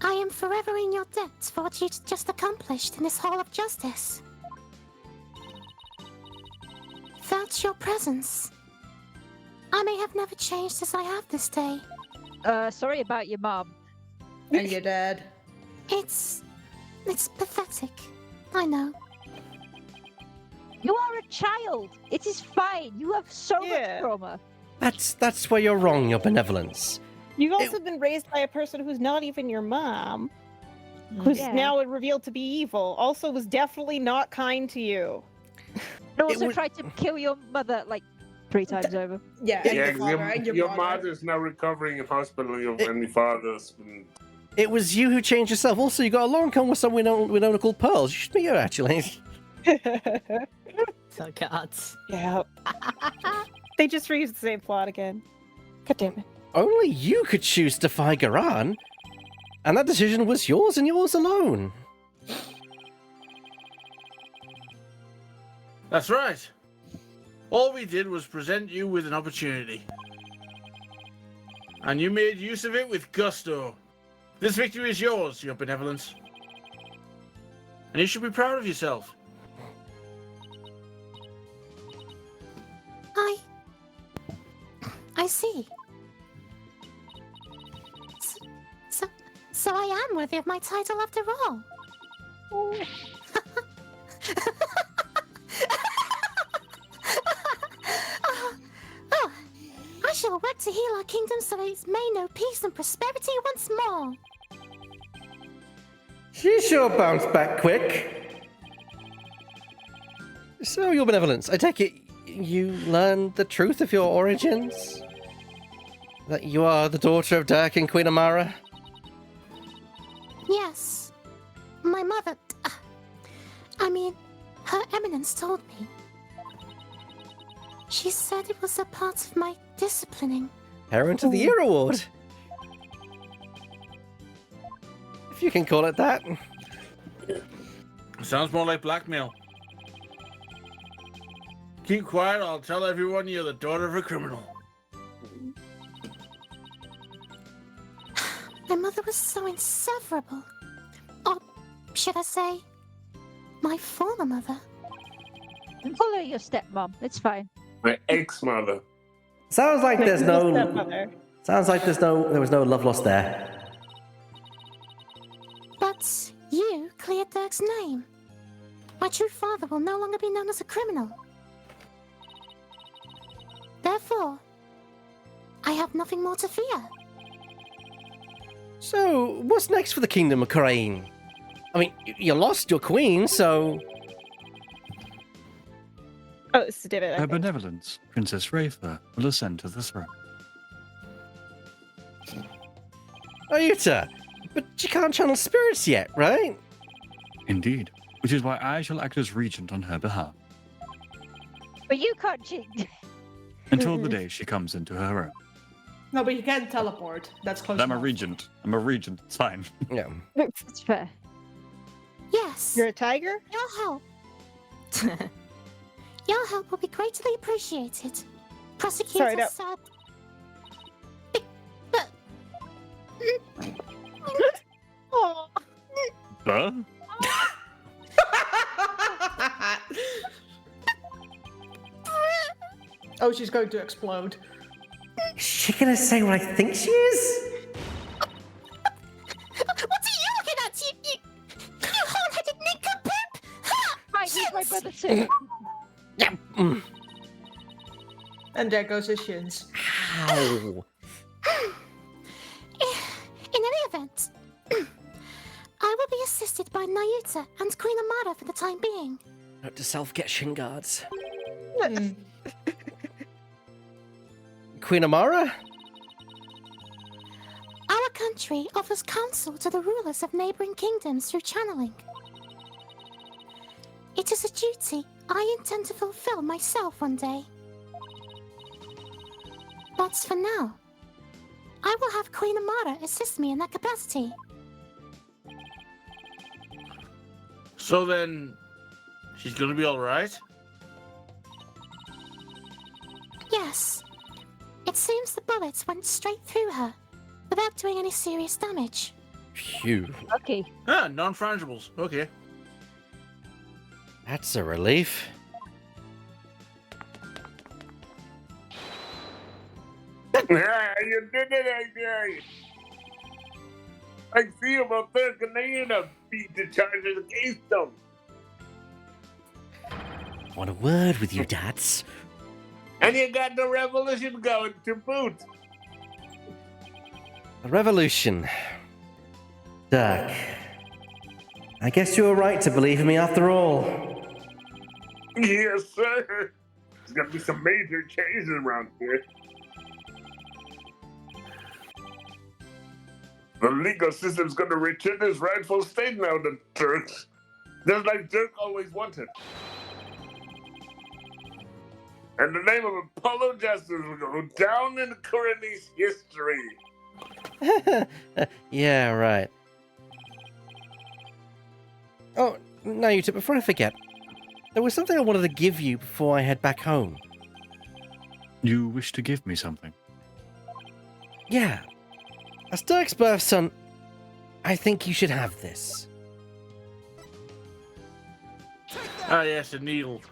H: I am forever in your debt for what you just accomplished in this Hall of Justice. Without your presence, I may have never changed as I have this day.
E: Sorry about your mom.
D: And your dad.
H: It's pathetic. I know.
E: You are a child. It is fine. You have so
G: Yeah.
E: much trauma.
A: That's where you're wrong, your benevolence.
G: You've also been raised by a person who's not even your mom, who's
E: Yeah.
G: now revealed to be evil. Also, was definitely not kind to you.
E: And also
A: was-
E: tried to kill your mother like 3 times over.
D: Yeah, and your father and your brother.
N: mother's now recovering in hospital, and your father's been...
A: It was you who changed yourself. Also, you got a long con with someone we know called Pearls. You should meet her, actually.
K: Oh, God.
G: Yeah. They just reused the same plot again. God damn it.
A: Only you could choose to defy Garan, and that decision was yours and yours alone.
J: That's right. All we did was present you with an opportunity. And you made use of it with gusto. This victory is yours, your benevolence. And you should be proud of yourself.
H: I see. So I am worthy of my title after all. Oh, I shall work to heal our kingdom so that it may know peace and prosperity once more.
A: She sure bounced back quick. So, your benevolence, I take it you learned the truth of your origins? That you are the daughter of Dirk and Queen Amara?
H: Yes. My mother... I mean, Her Eminence told me. She said it was a part of my disciplining.
A: Heroine to the Year Award. If you can call it that.
J: Sounds more like blackmail. Keep quiet, or I'll tell everyone you're the daughter of a criminal.
H: My mother was so insufferable. Or should I say, my former mother.
E: Follow your stepmom. It's fine.
N: My ex-mother.
A: Sounds like there's no.
G: Stepmother.
A: Sounds like there was no love lost there.
H: But you cleared Dirk's name. My true father will no longer be known as a criminal. Therefore, I have nothing more to fear.
A: So, what's next for the Kingdom of Khura'in? I mean, you lost your queen, so.
G: Oh, this is David. I
P: Her
G: think.
P: benevolence, Princess Rafer, will ascend to the throne.
A: Ayuta, but you can't channel spirits yet, right?
P: Indeed, which is why I shall act as regent on her behalf,
E: But you can't cheat.
P: until the day she comes into her own.
D: No, but you can't teleport. That's close
P: I'm a
D: enough.
P: regent. I'm a regent. It's fine.
A: Yeah.
E: It's fair.
H: Yes.
G: You're a tiger?
H: Your help. Your help will be greatly appreciated. Prosecutor
G: Sorry, no.
H: said.
G: Oh.
P: Huh?
D: Oh, she's going to explode.
A: Is she gonna say what I think she is?
H: What are you looking at? You horn-headed nincompoop! Ha!
E: Right, he's my brother too.
A: Yeah. Mm.
D: And there goes his shins.
A: Ow.
H: In any event, I will be assisted by Nayuta and Queen Amara for the time being.
A: Note to self, get shin guards. Queen Amara?
H: Our country offers counsel to the rulers of neighboring kingdoms through channeling. It is a duty I intend to fulfill myself one day. But for now, I will have Queen Amara assist me in that capacity.
J: So then, she's gonna be alright?
H: Yes. It seems the bullets went straight through her, without doing any serious damage.
A: Phew.
E: Okay.
J: Ah, non-frangibles. Okay.
A: That's a relief.
F: Yeah, you did it, AJ. I see about their Canadian beat the charges against them.
A: Want a word with you, dads?
F: And you got the revolution going to boot.
A: A revolution. Dirk. I guess you were right to believe in me after all.
F: Yes, sir. There's gonna be some major changes around here. The legal system's gonna return its rightful state now to Turks. Just like Dirk always wanted. And the name of Apollo Justice will go down in Khura'in's history.
A: Yeah, right. Oh, Nayuta, before I forget, there was something I wanted to give you before I head back home.
P: You wish to give me something?
A: Yeah. As Dirk's birth son, I think you should have this.
J: Ah, yes, a needle.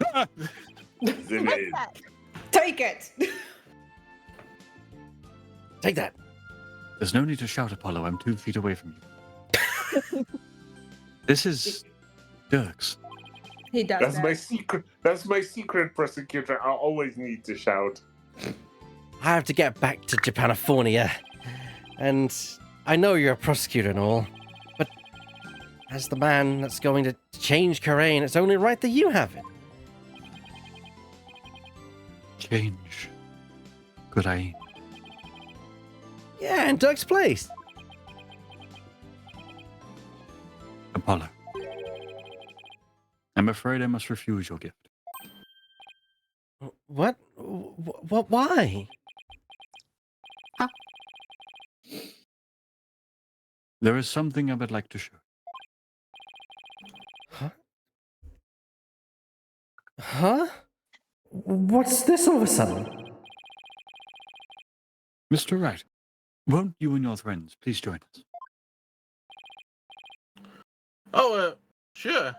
D: Take it!
A: Take that.
P: There's no need to shout, Apollo. I'm 2 feet away from you. This is Dirk's.
D: He does
F: That's
D: that.
F: my secret. That's my secret, prosecutor. I'll always need to shout.
A: I have to get back to Japanifornia. And I know you're a prosecutor and all, but as the man that's going to change Khura'in, it's only right that you have it.
P: Change. Could I?
A: Yeah, in Dirk's place.
P: Apollo. I'm afraid I must refuse your gift.
A: What? What? Why?
P: There is something I would like to show.
A: Huh? Huh? What's this all of a sudden?
P: Mr. Wright, won't you and your friends please join us?
J: Oh, sure.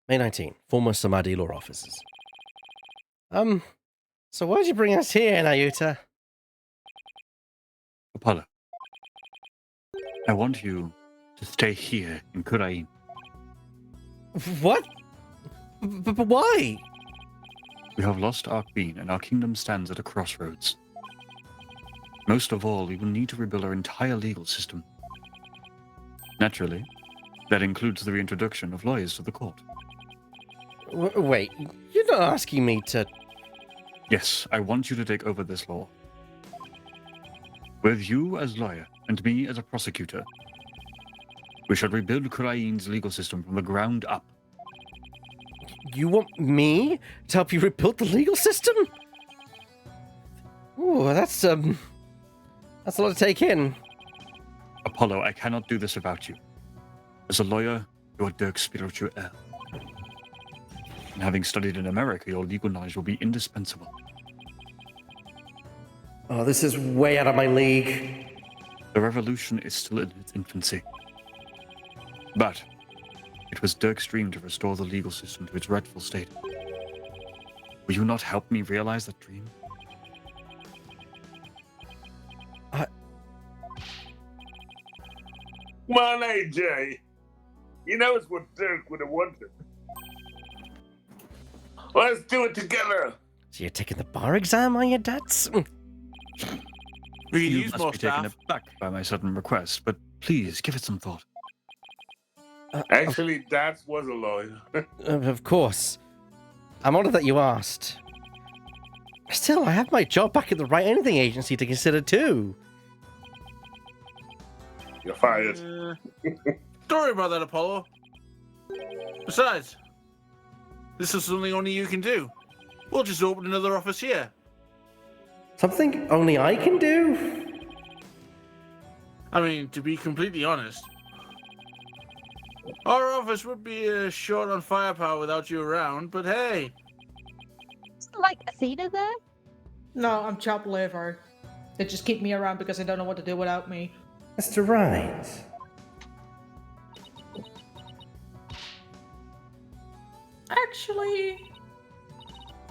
A: May 19, former Samadhi law officers. So why'd you bring us here, Nayuta?
P: Apollo, I want you to stay here in Kurain.
A: What? But why?
P: We have lost our queen, and our kingdom stands at a crossroads. Most of all, we will need to rebuild our entire legal system. Naturally, that includes the reintroduction of lawyers to the court.
A: Wait, you're not asking me to...
P: Yes, I want you to take over this law. With you as lawyer and me as a prosecutor, we shall rebuild Kurain's legal system from the ground up.
A: You want me to help you rebuild the legal system? Ooh, that's a lot to take in.
P: Apollo, I cannot do this without you. As a lawyer, you are Dirk's spiritual heir. And having studied in America, your legal knowledge will be indispensable.
A: Oh, this is way out of my league.
P: The revolution is still in its infancy. But it was Dirk's dream to restore the legal system to its rightful state. Will you not help me realize that dream?
F: Come on, AJ. You know it's what Dirk would have wanted. Let's do it together.
A: So you're taking the bar exam, are you, Dads?
P: You must be taken aback by my sudden request, but please give it some thought.
F: Actually, Dats was a lawyer.
A: Of course. I'm honored that you asked. Still, I have my job back at the Right Anything Agency to consider too.
F: You're fired.
J: Don't worry about that, Apollo. Besides, this is something only you can do. We'll just open another office here.
A: Something only I can do?
J: I mean, to be completely honest, our office would be short on firepower without you around, but hey.
E: Like Athena there?
D: No, I'm chopped liver. They just keep me around because they don't know what to do without me.
A: Mr. Wright.
D: Actually,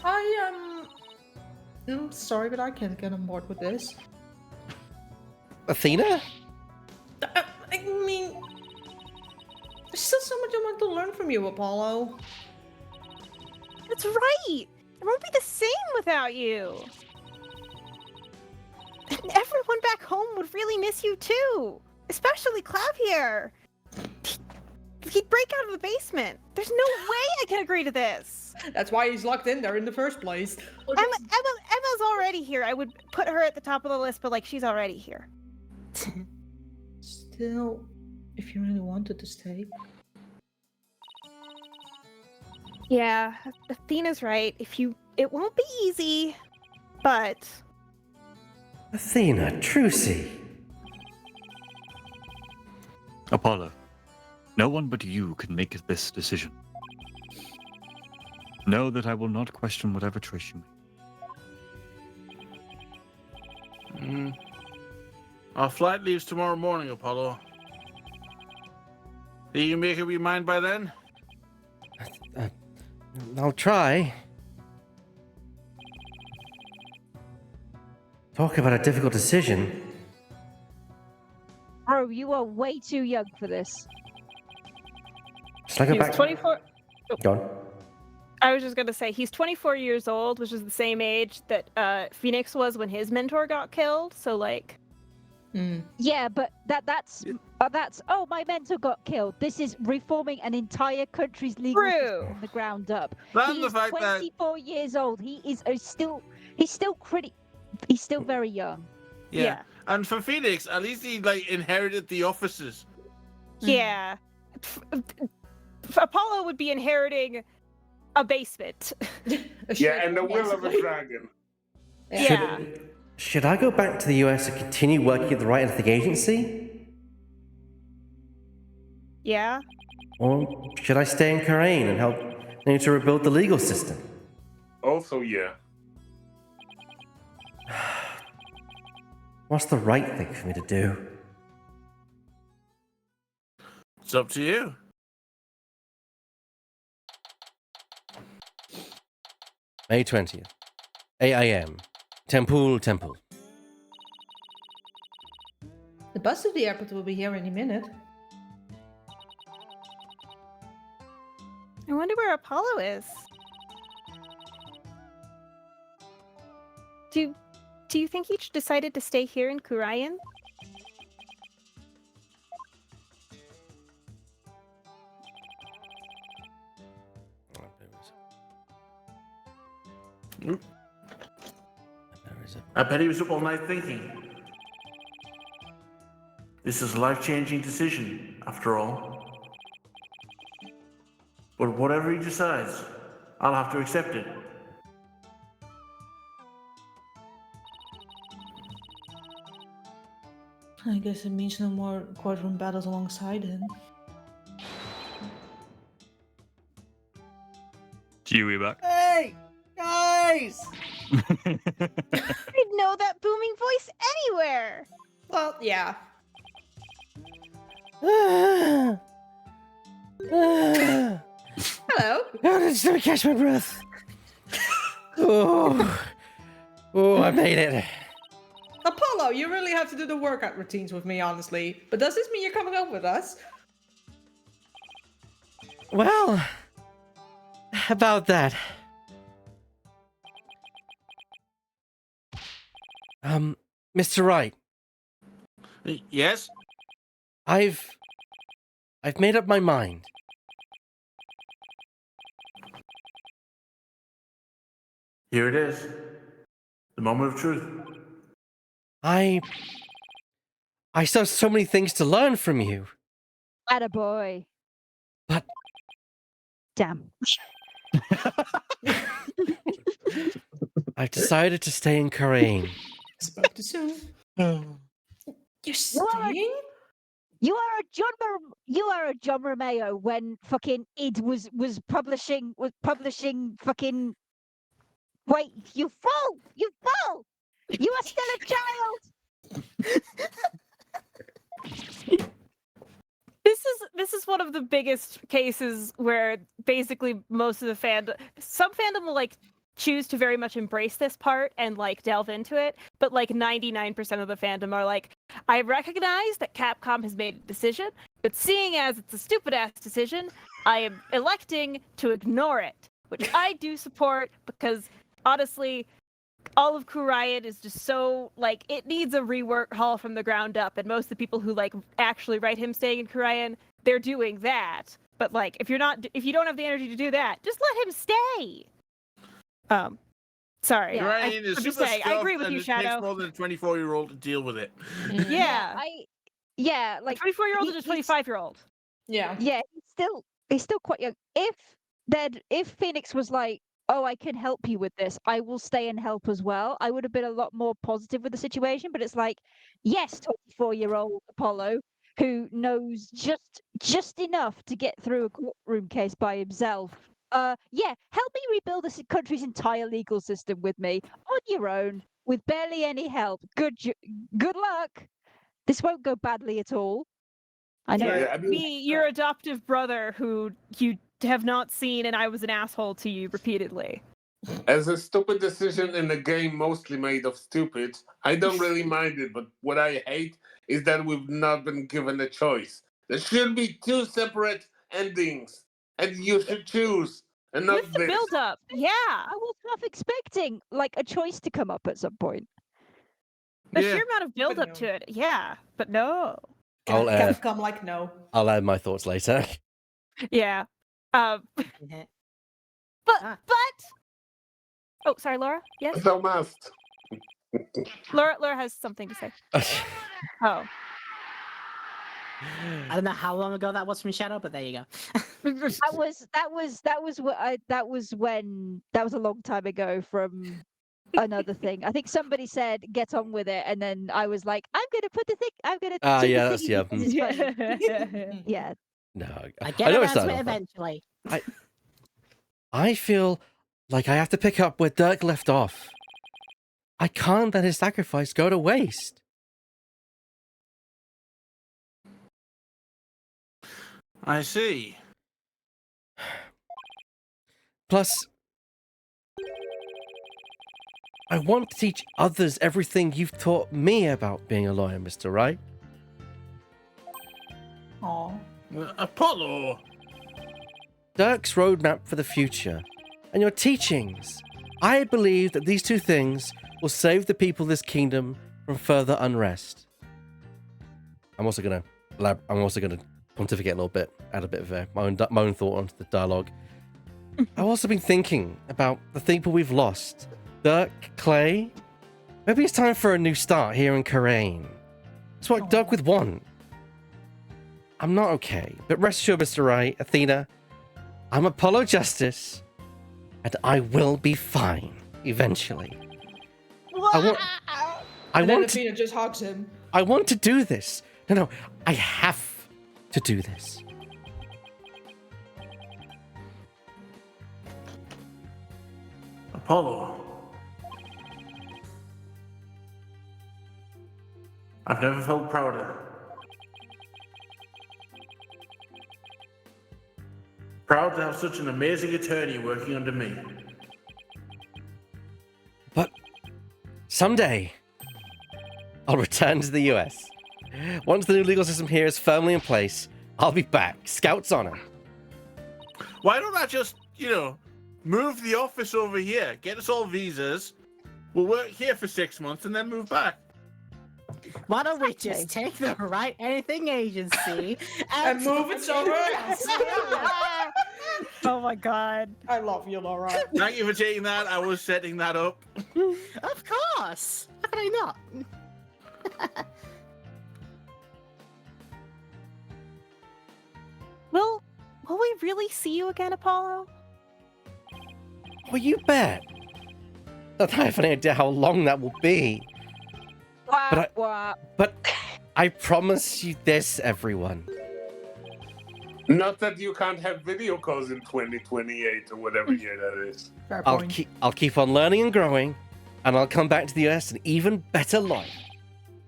D: I'm sorry, but I can't get on board with this.
A: Athena?
D: I mean, there's still so much I want to learn from you, Apollo.
G: That's right. It won't be the same without you. And everyone back home would really miss you too, especially Clavier. He'd break out of the basement. There's no way I can agree to this.
D: That's why he's locked in there in the first place.
G: Emma's already here. I would put her at the top of the list, but like she's already here.
D: Still, if you really wanted to stay.
G: Yeah, Athena's right. It won't be easy, but
A: Athena, Trucy.
P: Apollo, no one but you can make this decision. Know that I will not question whatever choice you make.
J: Our flight leaves tomorrow morning, Apollo. Think you can make up your mind by then?
A: I'll try. Talk about a difficult decision.
E: Bro, you are way too young for this.
A: Should I go
G: he's
A: back?
G: 24.
A: Go on.
G: I was just gonna say he's 24 years old, which is the same age that Phoenix was when his mentor got killed. So like,
E: Yeah, but that's oh, my mentor got killed. This is reforming an entire country's legal system from the ground up.
J: And
E: He
J: the
E: is
J: fact that-
E: 24 years old. He is he's still very young.
J: Yeah. And for Phoenix, at least he inherited the offices.
G: yeah, Apollo would be inheriting a basement.
N: Yeah, and the will of a dragon.
G: Yeah.
A: Should I go back to the US and continue working at the Right Ethic Agency?
G: Yeah.
A: Or should I stay in Khura'in and help to rebuild the legal system?
N: Also, yeah.
A: What's the right thing for me to do?
J: It's up to you.
A: May 20th, 8 a.m. Temple.
D: The bus to the airport will be here any minute.
G: I wonder where Apollo is. Do you think he decided to stay here in Khura'in?
J: I bet he was up all night thinking. This is a life-changing decision, after all. But whatever he decides, I'll have to accept it.
D: I guess it means no more courtroom battles alongside him.
B: Huey back.
A: Hey, guys!
E: I'd know that booming voice anywhere.
D: Well, yeah. Hello.
A: Just let me catch my breath. Oh, I made it.
D: Apollo, you really have to do the workout routines with me, honestly. But does this mean you're coming up with us?
A: Well, about that. Mr. Wright.
J: Yes?
A: I've made up my mind.
J: Here it is. The moment of truth.
A: I still have so many things to learn from you.
E: Attaboy.
A: But...
E: Damn.
A: I've decided to stay in Khura'in.
D: Spoke too soon. You're staying?
E: You are a John Romeo when fucking id was publishing fucking. Wait, you fool! You fool! You are still a child.
G: This is one of the biggest cases where basically most of the some fandom will like choose to very much embrace this part and like delve into it, but like 99% of the fandom are like, I recognize that Capcom has made a decision, but seeing as it's a stupid ass decision, I am electing to ignore it, which I do support because honestly, all of Khura'in is just so like it needs a rework haul from the ground up, and most of the people who like actually write him staying in Khura'in, they're doing that. But like if you don't have the energy to do that, just let him stay. Sorry.
J: Yeah,
G: I'm just saying, I agree with you, Shadow.
J: It takes more than a 24-year-old to deal with it.
G: Yeah.
E: Like
G: 24-year-old and a 25-year-old.
D: Yeah.
E: Yeah, he's still quite young. If Phoenix was like, oh, I can help you with this, I will stay and help as well, I would have been a lot more positive with the situation. But it's like, yes, 24-year-old Apollo, who knows just enough to get through a courtroom case by himself. Yeah, help me rebuild this country's entire legal system with me on your own, with barely any help. Good luck. This won't go badly at all. I know.
G: Yeah, me, your adoptive brother, who you have not seen, and I was an asshole to you repeatedly.
N: As a stupid decision in a game mostly made of stupid, I don't really mind it, but what I hate is that we've not been given a choice. There should be two separate endings, and you should choose. And not
E: With the
N: this.
E: build-up, yeah. I was half expecting like a choice to come up at some point.
G: The sheer amount of build-up to it, yeah, but no.
D: Capcom like no.
A: I'll add my thoughts later.
G: Yeah. But oh, sorry, Laura. Yes.
N: So must.
G: Laura has something to say. Oh.
K: I don't know how long ago that was from Shadow, but there you go.
E: That was a long time ago from another thing. I think somebody said get on with it, and then I was like, I'm gonna do
A: yeah,
E: the
A: that's
E: thing
A: yeah.
E: because it's funny. Yeah.
A: No,
K: I get
A: know
K: around
A: it's
K: to
A: not
K: it
A: awful.
K: eventually.
A: I feel like I have to pick up where Dirk left off. I can't let his sacrifice go to waste.
J: I see.
A: Plus, I want to teach others everything you've taught me about being a lawyer, Mr. Wright.
D: Aw.
J: Apollo!
A: Dirk's roadmap for the future, and your teachings. I believe that these two things will save the people of this kingdom from further unrest. I'm also gonna pontificate a little bit, add a bit of my own thought onto the dialogue. I've also been thinking about the people we've lost. Dirk, Clay. Maybe it's time for a new start here in Karain. It's what Dirk would want. I'm not okay, but rest assured, Mr. Wright, Athena, I'm Apollo Justice, and I will be fine eventually.
D: And then
A: want to,
D: Athena just hugs him.
A: I want to do this. No, I have to do this.
J: Apollo. I've never felt prouder. Proud to have such an amazing attorney working under me.
A: But someday, I'll return to the US. Once the new legal system here is firmly in place, I'll be back. Scout's honor.
J: Why don't I just, move the office over here, get us all visas, we'll work here for 6 months and then move back.
K: Why don't we just take the Right Anything Agency
D: And move it somewhere else.
E: Oh my god.
D: I love you, Laura.
J: Thank you for taking that. I was setting that up.
K: Of course. How could I not?
G: Will we really see you again, Apollo?
A: Oh, you bet. Not that I have any idea how long that will be. But I promise you this, everyone.
N: Not that you can't have video calls in 2028 or whatever year that is.
A: I'll keep on learning and growing, and I'll come back to the US an even better lawyer.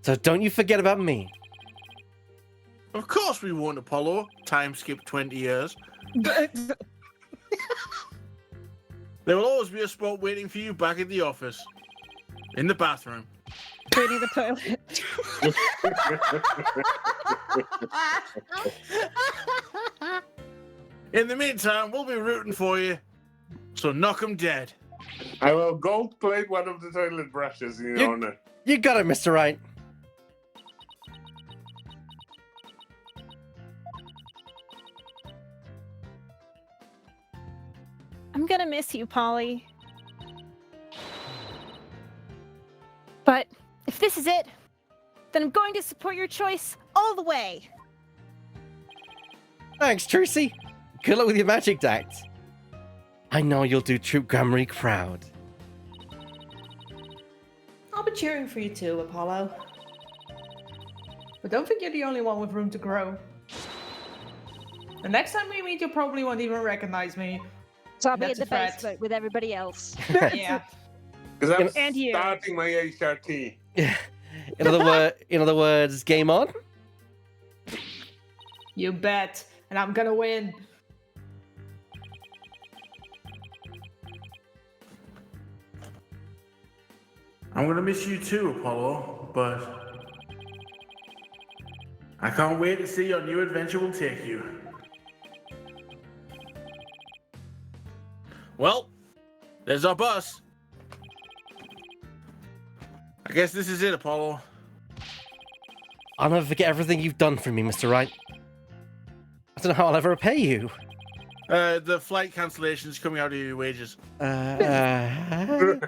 A: So don't you forget about me.
J: Of course we won't, Apollo. Time skip 20 years. There will always be a spot waiting for you back at the office. In the bathroom.
G: Cleaning the toilet.
J: In the meantime, we'll be rooting for you. So knock 'em dead.
N: I will gold plate one of the toilet brushes in your honor.
A: You got it, Mr. Wright.
G: I'm gonna miss you, Polly. But if this is it, then I'm going to support your choice all the way.
A: Thanks, Trucy. Good luck with your magic act. I know you'll do Troop Gramarye proud.
D: I'll be cheering for you too, Apollo. But don't think you're the only one with room to grow. The next time we meet, you probably won't even recognize me.
E: So I'll be in
D: That's
E: the
D: a threat.
E: basement with everybody else.
D: Yeah.
N: Because I'm
G: And you.
N: starting my HRT.
A: In other words, game on.
D: You bet. And I'm gonna win.
J: I'm gonna miss you too, Apollo, but I can't wait to see your new adventure will take you. Well, there's our bus. I guess this is it, Apollo.
A: I'll never forget everything you've done for me, Mr. Wright. I don't know how I'll ever repay you.
J: The flight cancellation's coming out of your wages.
E: Oh,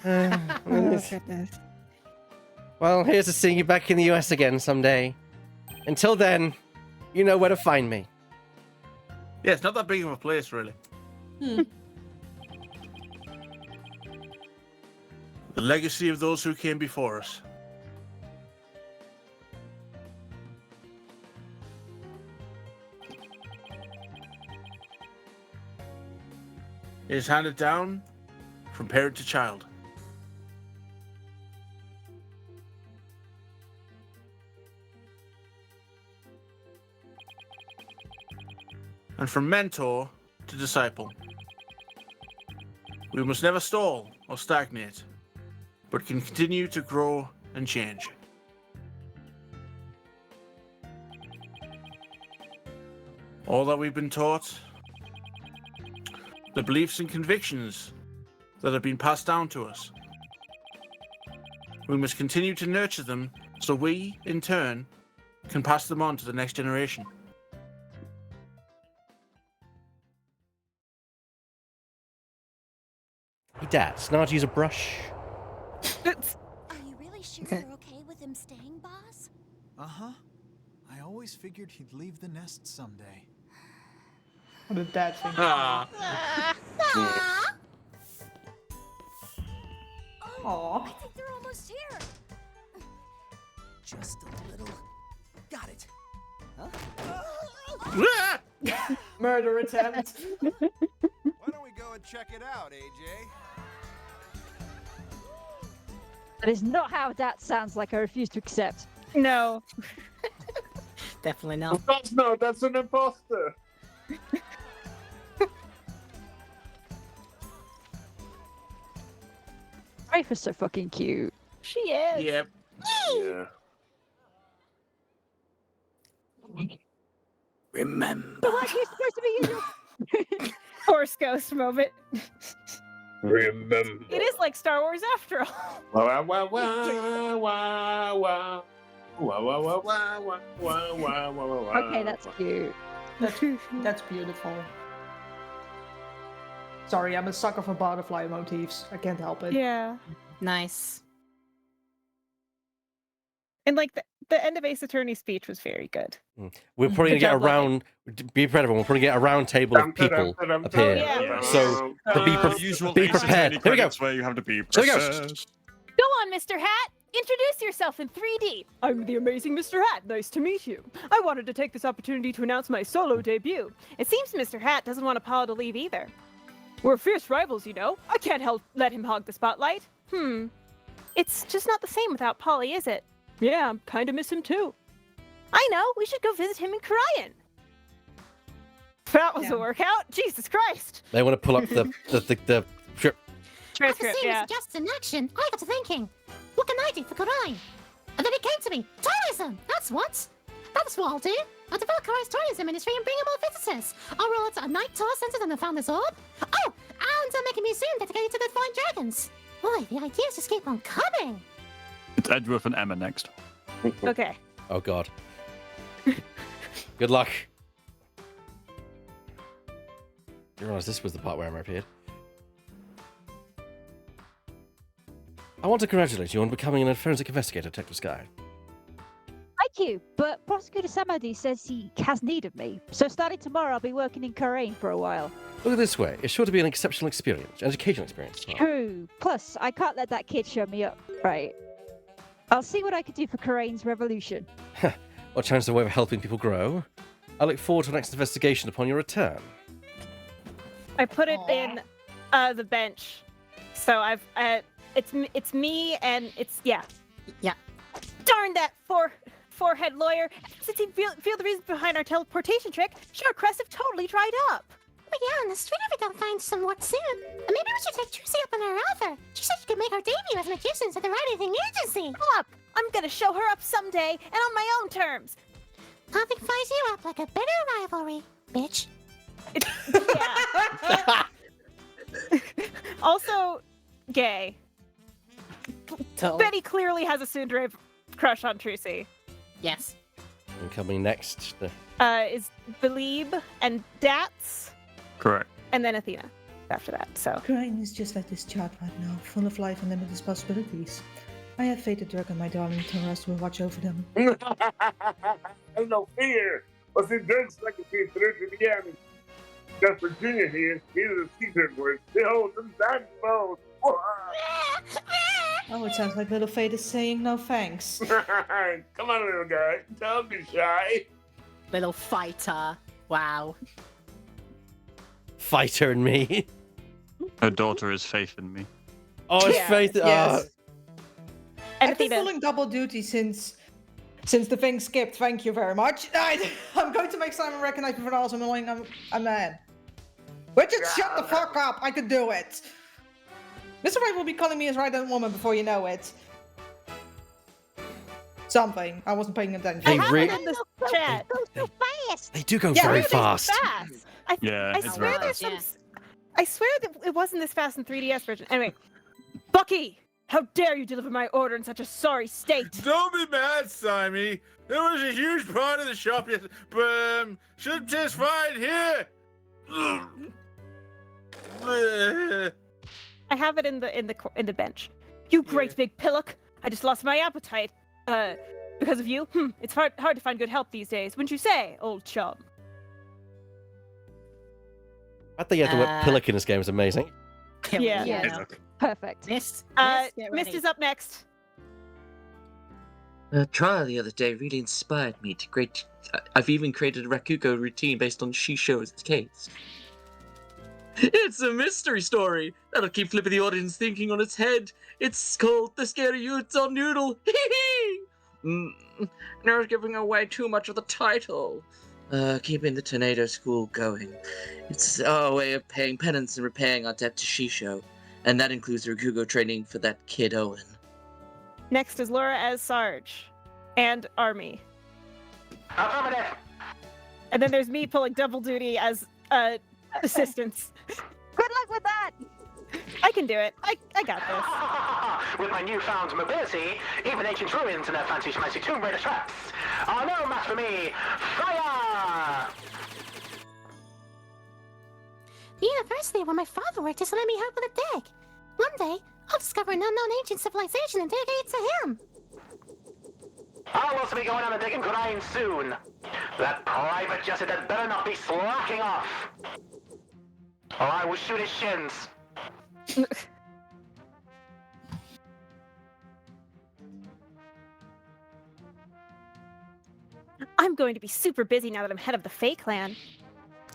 E: goodness.
A: Well, here's to seeing you back in the US again someday. Until then, you know where to find me.
J: Yeah, it's not that big of a place, really.
D: Hmm.
J: The legacy of those who came before us. It is handed down from parent to child. And from mentor to disciple. We must never stall or stagnate, but can continue to grow and change. All that we've been taught, the beliefs and convictions that have been passed down to us, we must continue to nurture them so we, in turn, can pass them on to the next generation.
A: Hey, Dad, Snarge use a brush?
Q: Are you really sure you're okay with him staying, boss?
L: Uh-huh. I always figured he'd leave the nest someday.
D: What a dad thing.
J: Ah.
D: Aw.
Q: I think they're almost here.
L: Just a little. Got it. Huh?
D: Murder attempt.
R: Why don't we go and check it out, AJ?
E: That is not how that sounds like. I refuse to accept.
G: No.
K: Definitely not.
N: Of course not. That's an imposter.
E: Rafe is so fucking cute.
G: She is.
J: Yep.
N: Yeah.
K: Remember.
E: But like you're supposed to be in your...
G: Force Ghost moment.
N: Remember.
G: It is like Star Wars after all.
N: Wah, wah, wah, wah, wah. Wah, wah, wah, wah, wah, wah, wah, wah, wah.
E: Okay, that's cute.
D: That's beautiful. Sorry, I'm a sucker for butterfly motifs. I can't help it.
G: Yeah.
K: Nice.
G: And like the end of Ace Attorney's speech was very good.
A: We're probably going to
G: Good
A: get
G: job,
A: around, be prepared everyone, we're probably get a round table of people up here.
G: Yeah.
A: So
B: Usual
A: be
B: Ace
A: prepared.
B: Attorney
A: Here we go.
B: credits where you have to be
A: Here we go.
B: prepared.
G: Go on, Mr. Hat. Introduce yourself in 3D. I'm the amazing Mr. Hat. Nice to meet you. I wanted to take this opportunity to announce my solo debut. It seems Mr. Hat doesn't want Apollo to leave either. We're fierce rivals, you know. I can't let him hog the spotlight. It's just not the same without Polly, is it? Yeah, I kind of miss him too. I know. We should go visit him in Karayan. That was a workout. Jesus Christ.
A: They want to pull up the trip.
H: After
G: Transcript,
H: seeing
G: yeah.
H: this just in action, I got to thinking, what can I do for Karain? And then it came to me, tourism! That's what! That's what I'll do! I'll develop Karai's tourism industry and bring in more visitors. I'll roll out a night tour centered on the Founder's Orb. Oh, and I'll make a museum dedicated to the flying dragons. Boy, the ideas just keep on coming!
P: It's Edgeworth and Emma next.
G: Okay.
A: Oh, God. Good luck. You realize this was the part where Emma appeared. I want to congratulate you on becoming an forensic investigator, Detective Sky.
E: Thank you, but Prosecutor Samadhi says he has need of me. So starting tomorrow, I'll be working in Karain for a while.
A: Look at it this way. It's sure to be an exceptional experience, educational experience.
E: True. Plus, I can't let that kid show me up. Right. I'll see what I can do for Karain's revolution.
A: What chance of a way of helping people grow? I look forward to the next investigation upon your return.
G: I put it in the bench. So I've it's me and it's yeah. Darn that forehead lawyer. Since he feel the reason behind our teleportation trick, sure, Crest have totally dried up.
H: But yeah, on the street if we don't find some work soon. Maybe we should take Trucy up on her offer. She said she could make her debut as magicians at the Writing Agency.
G: Up! I'm gonna show her up someday, and on my own terms.
H: Nothing fires you up like a bitter rivalry, bitch.
G: Yeah. Also, gay. Betty clearly has a tsundere crush on Trucy.
K: Yes.
A: And coming next,
G: Is Belieb and Dats,
P: Correct.
G: and then Athena after that. So
D: Karain is just like this chat right now, full of life and limitless possibilities. I have faith that Dirk and my darling Taras will watch over them.
F: Have no fear. What's in Dirk's legacy is threatened again. Just Virginia here. He's a secret word. Still, the sad mode.
D: Oh, it sounds like little Fate is saying no thanks.
F: Come on, little guy. Don't be shy.
K: Little fighter. Wow.
A: Fighter and me.
B: Her daughter is Faith in me.
A: Oh, it's
D: Yeah,
A: Faith.
D: yes.
G: And
D: I've been
G: Athena.
D: pulling double duty since the thing skipped. Thank you very much. I'm going to make Simon recognize me for also knowing I'm a man. Richard, shut the fuck up. I could do it. Mr. Wright will be calling me his right-hand woman before you know it. Something. I wasn't paying attention.
A: They
E: I
A: re-
E: have it in the chat. Go so fast.
A: They do go
D: Yeah,
A: very
D: really
A: fast.
G: Fast.
B: Yeah,
G: I
B: it's
G: swear
B: very
G: there's
B: fast.
G: some. I swear that it wasn't this fast in 3DS version. Anyway, Bucky, how dare you deliver my order in such a sorry state?
J: Don't be mad, Simey. There was a huge part of the shop yet, but should just fine here.
G: I have it in the bench. You great big pillock! I just lost my appetite. Because of you. It's hard to find good help these days, wouldn't you say, old chum?
A: I think you have the word pillock in this game is amazing.
G: Yeah.
E: Yeah. Perfect.
K: Mist, get
G: Mist
K: ready.
G: is up next.
S: The trial the other day really inspired me to create. I've even created a Rakugo routine based on Shisho's case. It's a mystery story that'll keep flipping the audience thinking on its head. It's called The Scary Utah Noodle. Never giving away too much of the title. Keeping the Tornado School going. It's our way of paying penance and repaying our debt to Shisho. And that includes Rakugo training for that kid Owen.
G: Next is Laura as Sarge. And Army.
T: Affirmative.
G: And then there's me pulling double duty as assistants.
E: Good luck with that.
G: I can do it. I got this.
T: With my newfound mobility, even ancient ruins and their fancy schmancy Tomb Raider traps are no match for me. Fire!
H: The university where my father worked is letting me help with a dig. One day, I'll discover an unknown ancient civilization and dedicate it to him.
T: I'll also be going on a dig in Kurian soon. That private Jessup better not be slacking off. Or I will shoot his shins.
G: I'm going to be super busy now that I'm head of the Fae Clan.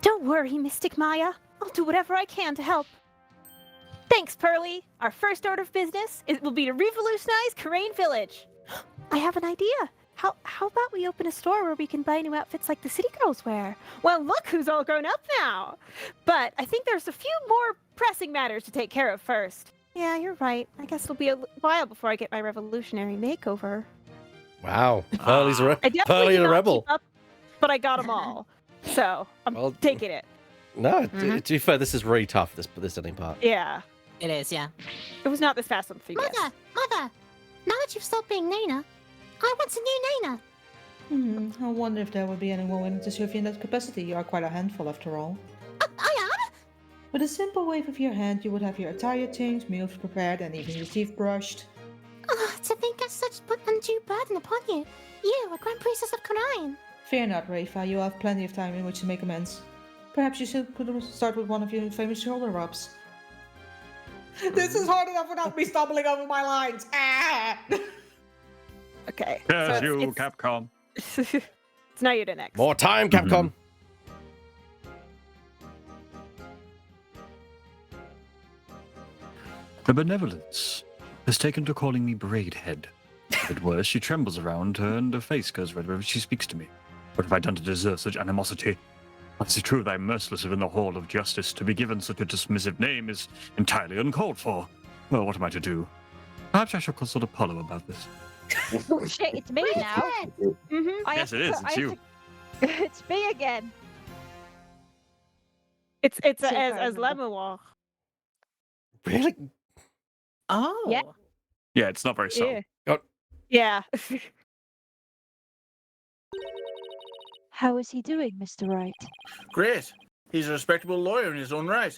G: Don't worry, Mystic Maya. I'll do whatever I can to help. Thanks, Pearly. Our first order of business will be to revolutionize Karain Village. I have an idea. How about we open a store where we can buy new outfits like the city girls wear? Well, look who's all grown up now. But I think there's a few more pressing matters to take care of first. Yeah, you're right. I guess it'll be a while before I get my revolutionary makeover.
A: Wow. Pearly's a
G: I definitely
A: Pearly
G: did
A: and a
G: not
A: rebel.
G: keep up, but I got them all. So I'm taking it.
A: No, to be fair, this is really tough, this ending part.
G: Yeah.
K: It is, yeah.
G: It was not this fast on 3DS.
H: Mother, now that you've stopped being Nana, I want a new Nana.
D: I wonder if there would be anyone willing to serve you in that capacity. You are quite a handful after all.
H: I am?
D: With a simple wave of your hand, you would have your attire changed, meals prepared, and even your teeth brushed.
H: To think of such put undue burden upon you. You, a Grand Priestess of Karain.
D: Fear not, Rafa. You have plenty of time in which to make amends. Perhaps you could start with one of your famous shoulder rubs. This is hard enough without me stumbling over my lines.
G: Okay.
B: Yes,
G: so
B: you,
G: it's
B: Capcom.
G: it's now you're the next.
A: More time, Capcom.
P: Her benevolence has taken to calling me Braidhead. At worst, she trembles around her and her face goes red whenever she speaks to me. What have I done to deserve such animosity? It is true that I am merciless within the hall of justice. To be given such a dismissive name is entirely uncalled for. Well, what am I to do? Perhaps I shall consult Apollo about this.
E: Shit, it's me now.
B: Yes, it is. It's you.
E: It's me again.
G: It's
E: See if I
G: as
E: remember.
G: Lemuel.
A: Really?
K: Oh.
E: Yeah.
B: Yeah, it's not very subtle.
G: Yeah.
E: How is he doing, Mr. Wright?
J: Great. He's a respectable lawyer in his own right.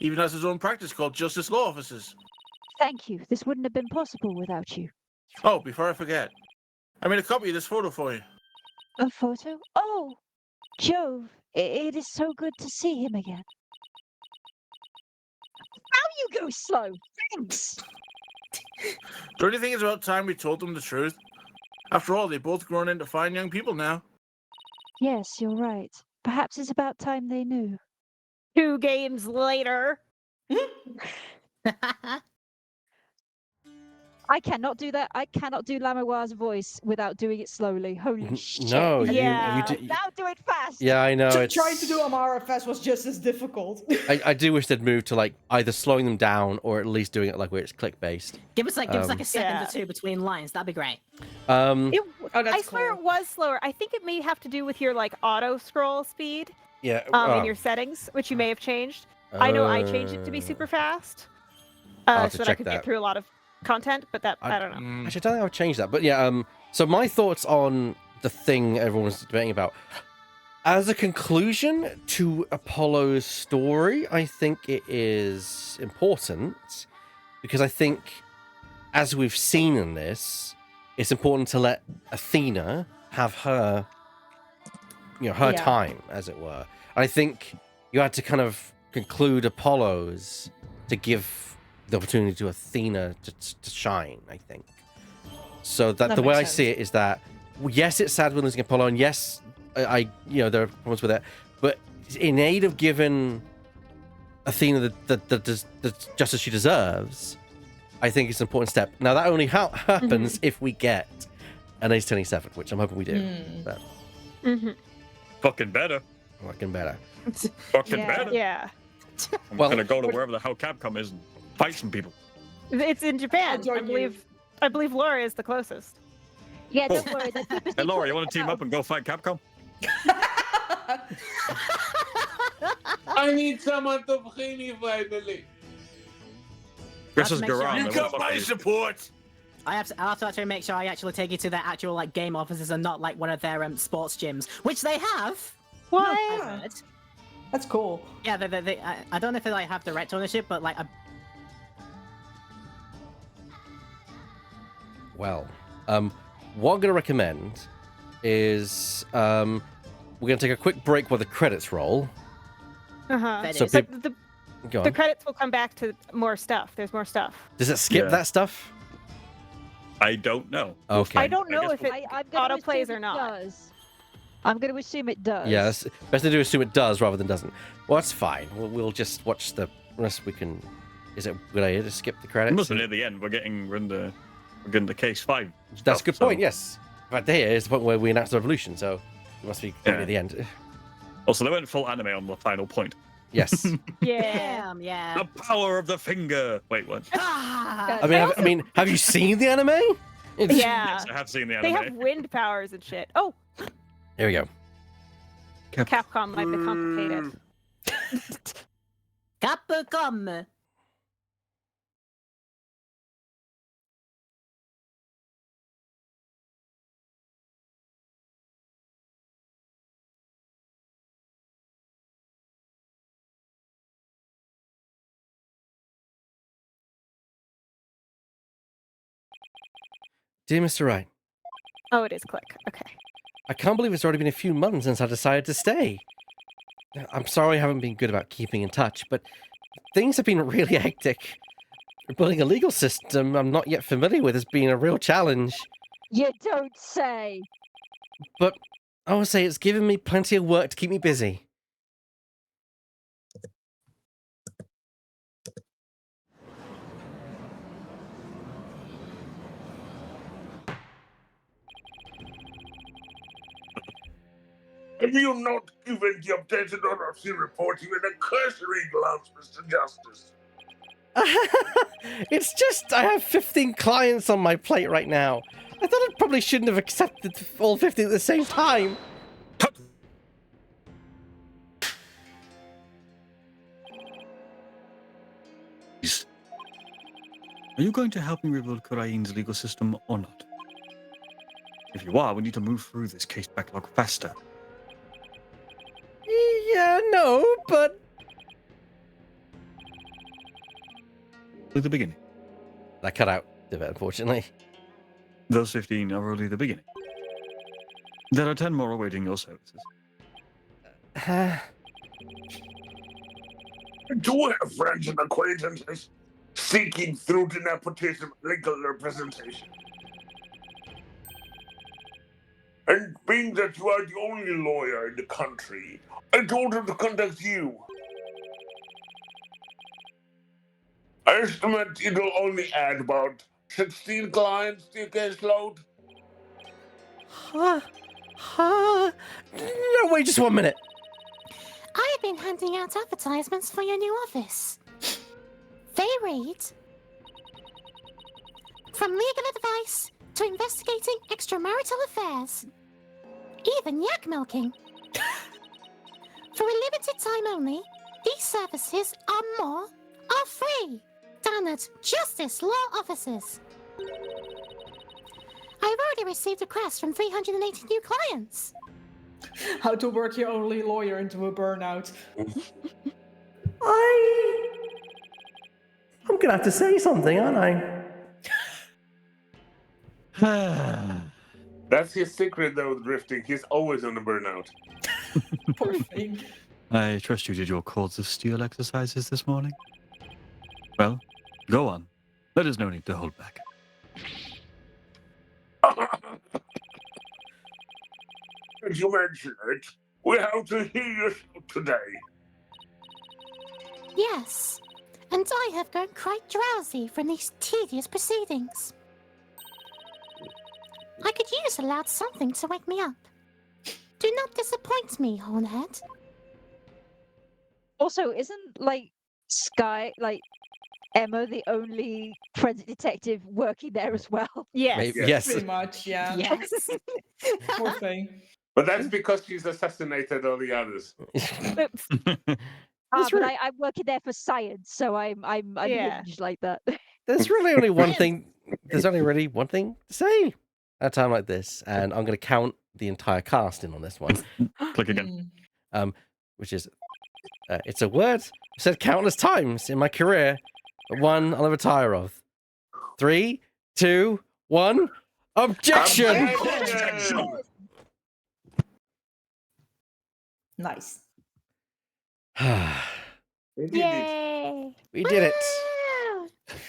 J: Even has his own practice called Justice Law Offices.
E: Thank you. This wouldn't have been possible without you.
J: Oh, before I forget, I made a copy of this photo for you.
E: A photo? Oh, Jove, it is so good to see him again. Now you go slow. Thanks.
J: Don't you think it's about time we told them the truth? After all, they've both grown into fine young people now.
E: Yes, you're right. Perhaps it's about time they knew.
G: 2 games later.
E: I cannot do that. I cannot do Lamoir's voice without doing it slowly. Holy shit.
A: No,
G: Yeah.
A: you do.
E: Now do it fast.
A: Yeah, I know. It's...
D: Trying to do Amara Fest was just as difficult.
A: I do wish they'd move to like either slowing them down or at least doing it like where it's click based.
K: Give us like a second
G: Yeah.
K: or two between lines. That'd be great.
G: I
D: that's
G: swear it was slower. I think it may have to do with your like auto scroll speed
A: Yeah.
G: in your settings, which you may have changed. I know I changed it to be super fast,
A: I'll have to
G: so that I
A: check
G: could
A: that.
G: get through a lot of content. But that I don't know.
A: Actually, I don't think I'll change that. But yeah, so my thoughts on the thing everyone's debating about. As a conclusion to Apollo's story, I think it is important because I think, as we've seen in this, it's important to let Athena have her, her time, as it were. I think you had to kind of conclude Apollo's to give the opportunity to Athena to shine, I think. So that the way I see it is that, yes, it's sad we're losing Apollo, and yes, I there are problems with it, but in aid of giving Athena the justice she deserves, I think it's an important step. Now, that only happens if we get an Ace 27, which I'm hoping we do. But
B: Fucking better.
A: Fucking better.
B: Fucking better.
G: Yeah.
B: I'm
A: Well-
B: gonna go to wherever the hell Capcom is and fight some people.
G: It's in Japan. I believe Laura is the closest.
E: Yeah, don't worry.
B: Hey, Laura, you want to team up and go fight Capcom?
N: I need someone to free me finally.
B: This is
K: make sure-
B: Garam.
K: You
B: I
K: got
B: wanna
K: my
B: fuck you.
J: support.
K: I'll have to actually make sure I actually take you to their actual like game offices and not like one of their sports gyms, which they have.
G: What?
K: I've heard.
D: That's cool.
K: Yeah, I don't know if they like have direct ownership, but like
A: Well, what I'm going to recommend is we're going to take a quick break while the credits roll.
G: Uh-huh.
A: So
G: But
A: peop- Go on.
G: the credits will come back to more stuff. There's more stuff.
A: Does it skip
B: Yeah.
A: that stuff?
B: I don't know.
A: Okay.
G: I don't know
B: guess
G: if it
E: I'm gonna
G: auto-plays
E: assume
G: or
E: it
G: not.
E: does. I'm going to assume it does.
A: Yeah, that's best to assume it does rather than doesn't. Well, that's fine. We'll just watch the rest. We can. Is it a good idea to skip the
B: It
A: credits?
B: must be near the end. We're getting the case 5.
A: That's a good
B: stuff,
A: point. Yes. In fact, here is the point where we announced the revolution, so it must be
B: Yeah.
A: near the end.
B: Also, they went full anime on the final point.
A: Yes.
G: Yeah.
K: yeah.
B: The power of the finger. Wait, what?
A: I mean, have you seen the anime? It's-
G: Yeah.
B: Yes, I have seen the
G: They
B: anime.
G: have wind powers and shit. Oh,
A: Here we go.
G: Capcom might be complicated.
K: Capcom.
A: Dear Mr. Wright,
G: Oh, it is Click. Okay.
A: I can't believe it's already been a few months since I decided to stay. I'm sorry I haven't been good about keeping in touch, but things have been really hectic. Building a legal system I'm not yet familiar with has been a real challenge.
E: You don't say.
A: But I will say it's given me plenty of work to keep me busy.
F: Have you not given the updated autopsy report even a cursory glance, Mr. Justice?
A: It's just I have 15 clients on my plate right now. I thought I probably shouldn't have accepted all 15 at the same time.
P: Are you going to help me rebuild Kurain's legal system or not? If you are, we need to move through this case backlog faster.
A: Yeah, no, but...
P: To the beginning.
A: That cut out a bit, unfortunately.
P: Those 15 are only the beginning. There are 10 more awaiting your services.
F: Do we have friends and acquaintances seeking through to nepotism legal representation? And being that you are the only lawyer in the country, I told him to contact you. I estimate it'll only add about 16 clients to your caseload.
A: No, wait just 1 minute.
H: I have been handing out advertisements for your new office. They read: from legal advice to investigating extramarital affairs, even yak milking. For a limited time only, these services are free down at Justice Law Offices. I've already received requests from 380 new clients.
D: How to work your only lawyer into a burnout.
A: I'm gonna have to say something, aren't I?
N: That's his secret, though, Drifting. He's always on the burnout.
D: Poor thing.
P: I trust you did your Cords of Steel exercises this morning. Well, go on. There is no need to hold back.
F: As you mention it, we have to hear you today.
H: Yes, and I have grown quite drowsy from these tedious proceedings. I could use a loud something to wake me up. Do not disappoint me, Hornhead.
E: Also, isn't Sky Emma the only forensic detective working there as well?
G: Yes.
A: Maybe- yes.
D: Pretty much, yeah.
E: Yes.
D: Poor thing.
N: But that's because she's assassinated all the others.
E: But I'm working there for science, so I'm
G: Yeah.
E: hinged like that.
A: There's really only one thing. There's only really one thing to say at a time like this, and I'm going to count the entire cast in on this one.
P: Click again.
A: Which is, it's a word I've said countless times in my career, but one I'll never tire of. 3, 2, 1. Objection!
D: Nice.
E: Yay!
A: We did it.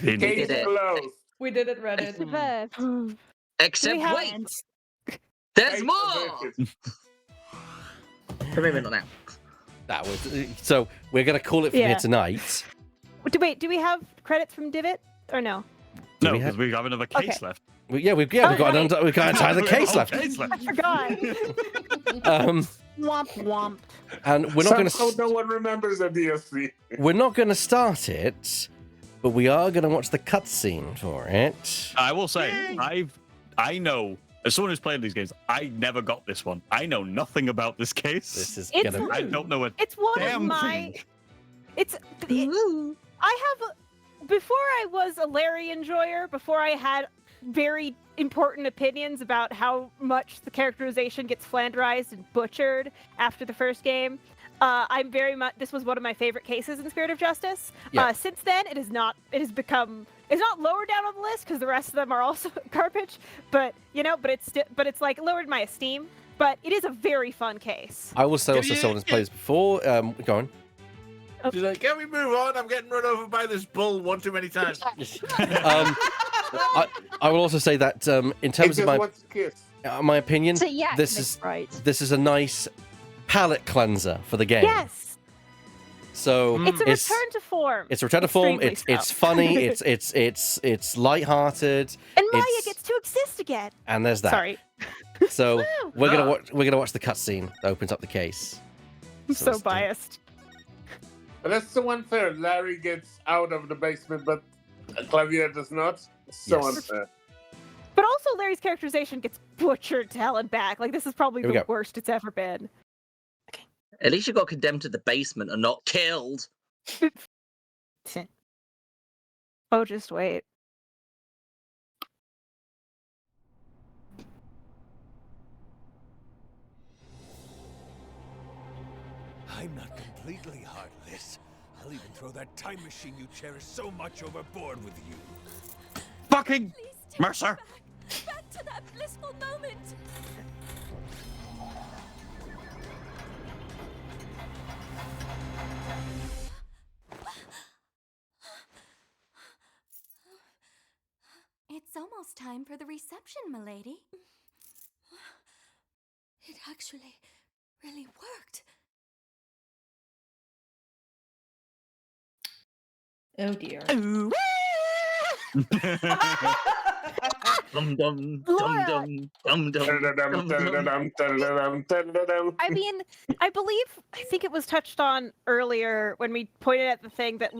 S: We did it.
D: We did it, Reddit.
E: Survived.
S: Except
E: We have-
S: wait! There's more! Maybe not now.
A: That was so. We're gonna call it for here
G: Yeah.
A: tonight.
G: Wait, do we have credits from Divot or no?
P: No,
A: we
P: because
A: have-
P: we have another case
G: Okay.
P: left.
A: We've got we've got an entire case left.
G: I forgot.
K: Womp womp.
A: And we're not going
N: Somehow
A: to.
N: no one remembers the DSC.
A: We're not going to start it, but we are going to watch the cutscene for it.
P: I will say, I know, as someone who's played these games, I never got this one. I know nothing about this case.
A: This is
G: It's
A: gonna.
P: I don't know a
G: It's one of
P: damn
G: my.
P: thing.
G: I have. Before I was a Larry enjoyer, before I had very important opinions about how much the characterization gets flanderized and butchered after the first game. I'm very much. This was one of my favorite cases in Spirit of Justice.
A: Yeah.
G: Since then, it has not. It has become. It's not lower down on the list because the rest of them are also garbage. But but it's like lowered my esteem. But it is a very fun case.
A: I will say also someone has played this before. Go on.
J: She's like, can we move on? I'm getting run over by this bull one too many times.
A: I will also say that in terms of my opinion,
E: So, yeah,
A: this
E: Miss
A: is
E: Bright.
A: this is a nice palate cleanser for the game.
G: Yes.
A: So
G: It's a return to form.
A: It's a return to form.
G: Extremely
A: It's
G: so.
A: funny. It's lighthearted.
G: And Maya
A: it's-
G: gets to exist again.
A: And there's that.
G: Sorry.
A: So we're
G: Ah.
A: gonna watch the cutscene that opens up the case.
G: I'm so biased.
N: But that's so unfair. Larry gets out of the basement, but Clavier does not. So
A: Yes.
N: unfair.
G: But also, Larry's characterization gets butchered to hell and back. Like, this is probably
A: Here we
G: the
A: go.
G: worst it's ever been.
S: At least you got condemned to the basement and not killed.
G: Oh, just wait.
R: I'm not completely heartless. I'll even throw that time machine you cherish so much overboard with you.
P: Fucking Mercer!
Q: to that blissful moment. It's almost time for the reception, milady. It actually really worked.
D: Oh dear.
S: Dum dum dum dum dum dum.
G: I mean, I think it was touched on earlier when we pointed at the thing that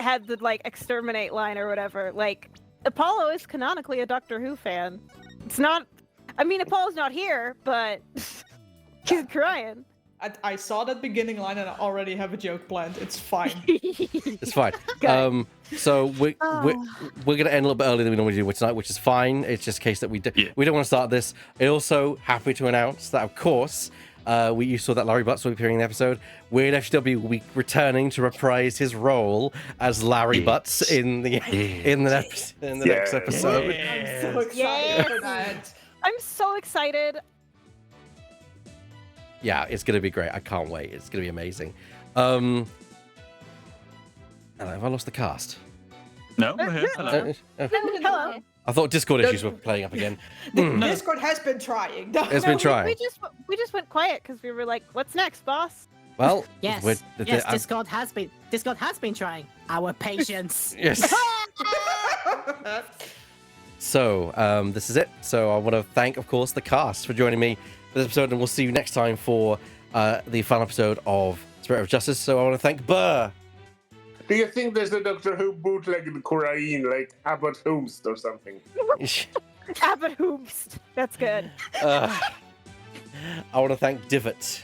G: had the like exterminate line or whatever. Like, Apollo is canonically a Doctor Who fan. It's not. I mean, Apollo's not here, but he's crying.
D: I saw that beginning line and I already have a joke planned. It's fine.
A: It's fine. So we're gonna end a little bit earlier than we normally do tonight, which is fine. It's just a case that we don't want to start this. And also happy to announce that, of course, you saw that Larry Butts will be appearing in the episode. Weird FW will be returning to reprise his role as Larry Butts in the next episode.
D: I'm so excited for that.
G: I'm so excited.
A: Yeah, it's gonna be great. I can't wait. It's gonna be amazing. Have I lost the cast?
B: No, we're here. Hello.
G: Hello.
A: I thought Discord issues were playing up again.
D: Discord has been trying.
A: It's been trying.
G: We just went quiet because we were like, "What's next, boss?"
A: Well,
K: yes, Discord has been trying our patience.
A: Yes. So this is it. So I want to thank, of course, the cast for joining me for this episode, and we'll see you next time for the final episode of Spirit of Justice. So I want to thank Burr.
N: Do you think there's a Doctor Who bootleg in Korean, like Abbott Hoomst or something?
G: Abbott Hoomst. That's good.
A: I want to thank Divot.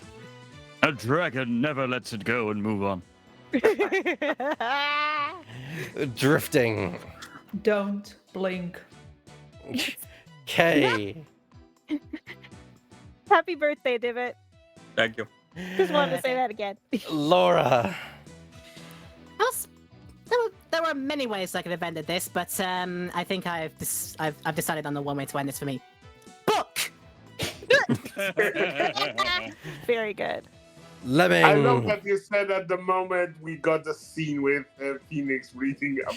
B: A dragon never lets it go and move on.
A: Drifting.
D: Don't blink.
A: Kay.
G: Happy birthday, Divot.
B: Thank you.
G: Just wanted to say that again.
A: Laura.
K: There were many ways I could have ended this, but I think I've decided on the one way to end this for me. Book.
G: Very good.
A: Lemming.
N: I love that you said at the moment we got the scene with Phoenix reading a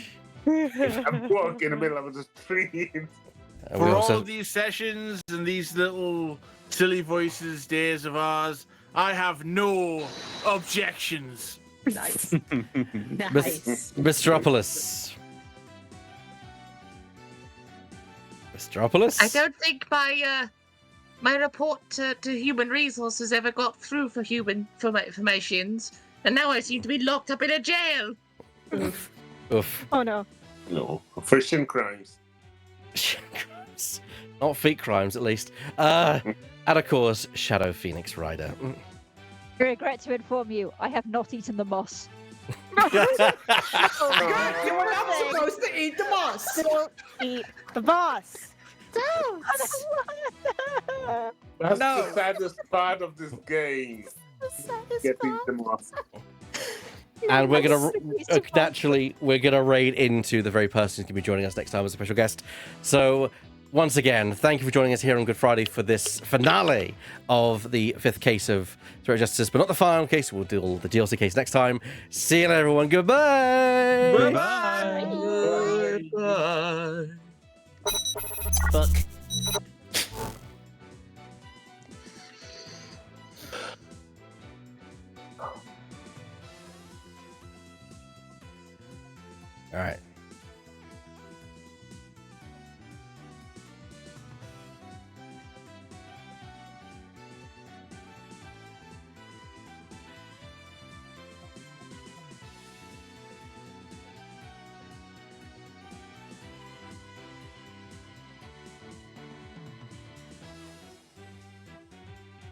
N: book in the middle of the street.
J: For all of these sessions and these little silly voices days of ours, I have no objections.
K: Nice.
A: Mystropolis. Mystropolis?
M: I don't think my report to Human Resources ever got through for my informations, and now I seem to be locked up in a jail.
A: Oof.
G: Oh no.
N: No, Frisian crimes.
A: Not feet crimes, at least. And of course, Shadow Phoenix Rider.
E: I regret to inform you, I have not eaten the moss.
D: Good, you were not supposed to eat the moss.
G: Don't eat the boss.
E: Don't.
N: That's the saddest part of this game. Getting them off.
A: And we're gonna naturally raid into the very person who's gonna be joining us next time as a special guest. So once again, thank you for joining us here on Good Friday for this finale of the 5th case of Spirit of Justice, but not the final case. We'll do the DLC case next time. See you later, everyone. Goodbye.
S: Bye. Bye.
K: Book.
A: All right.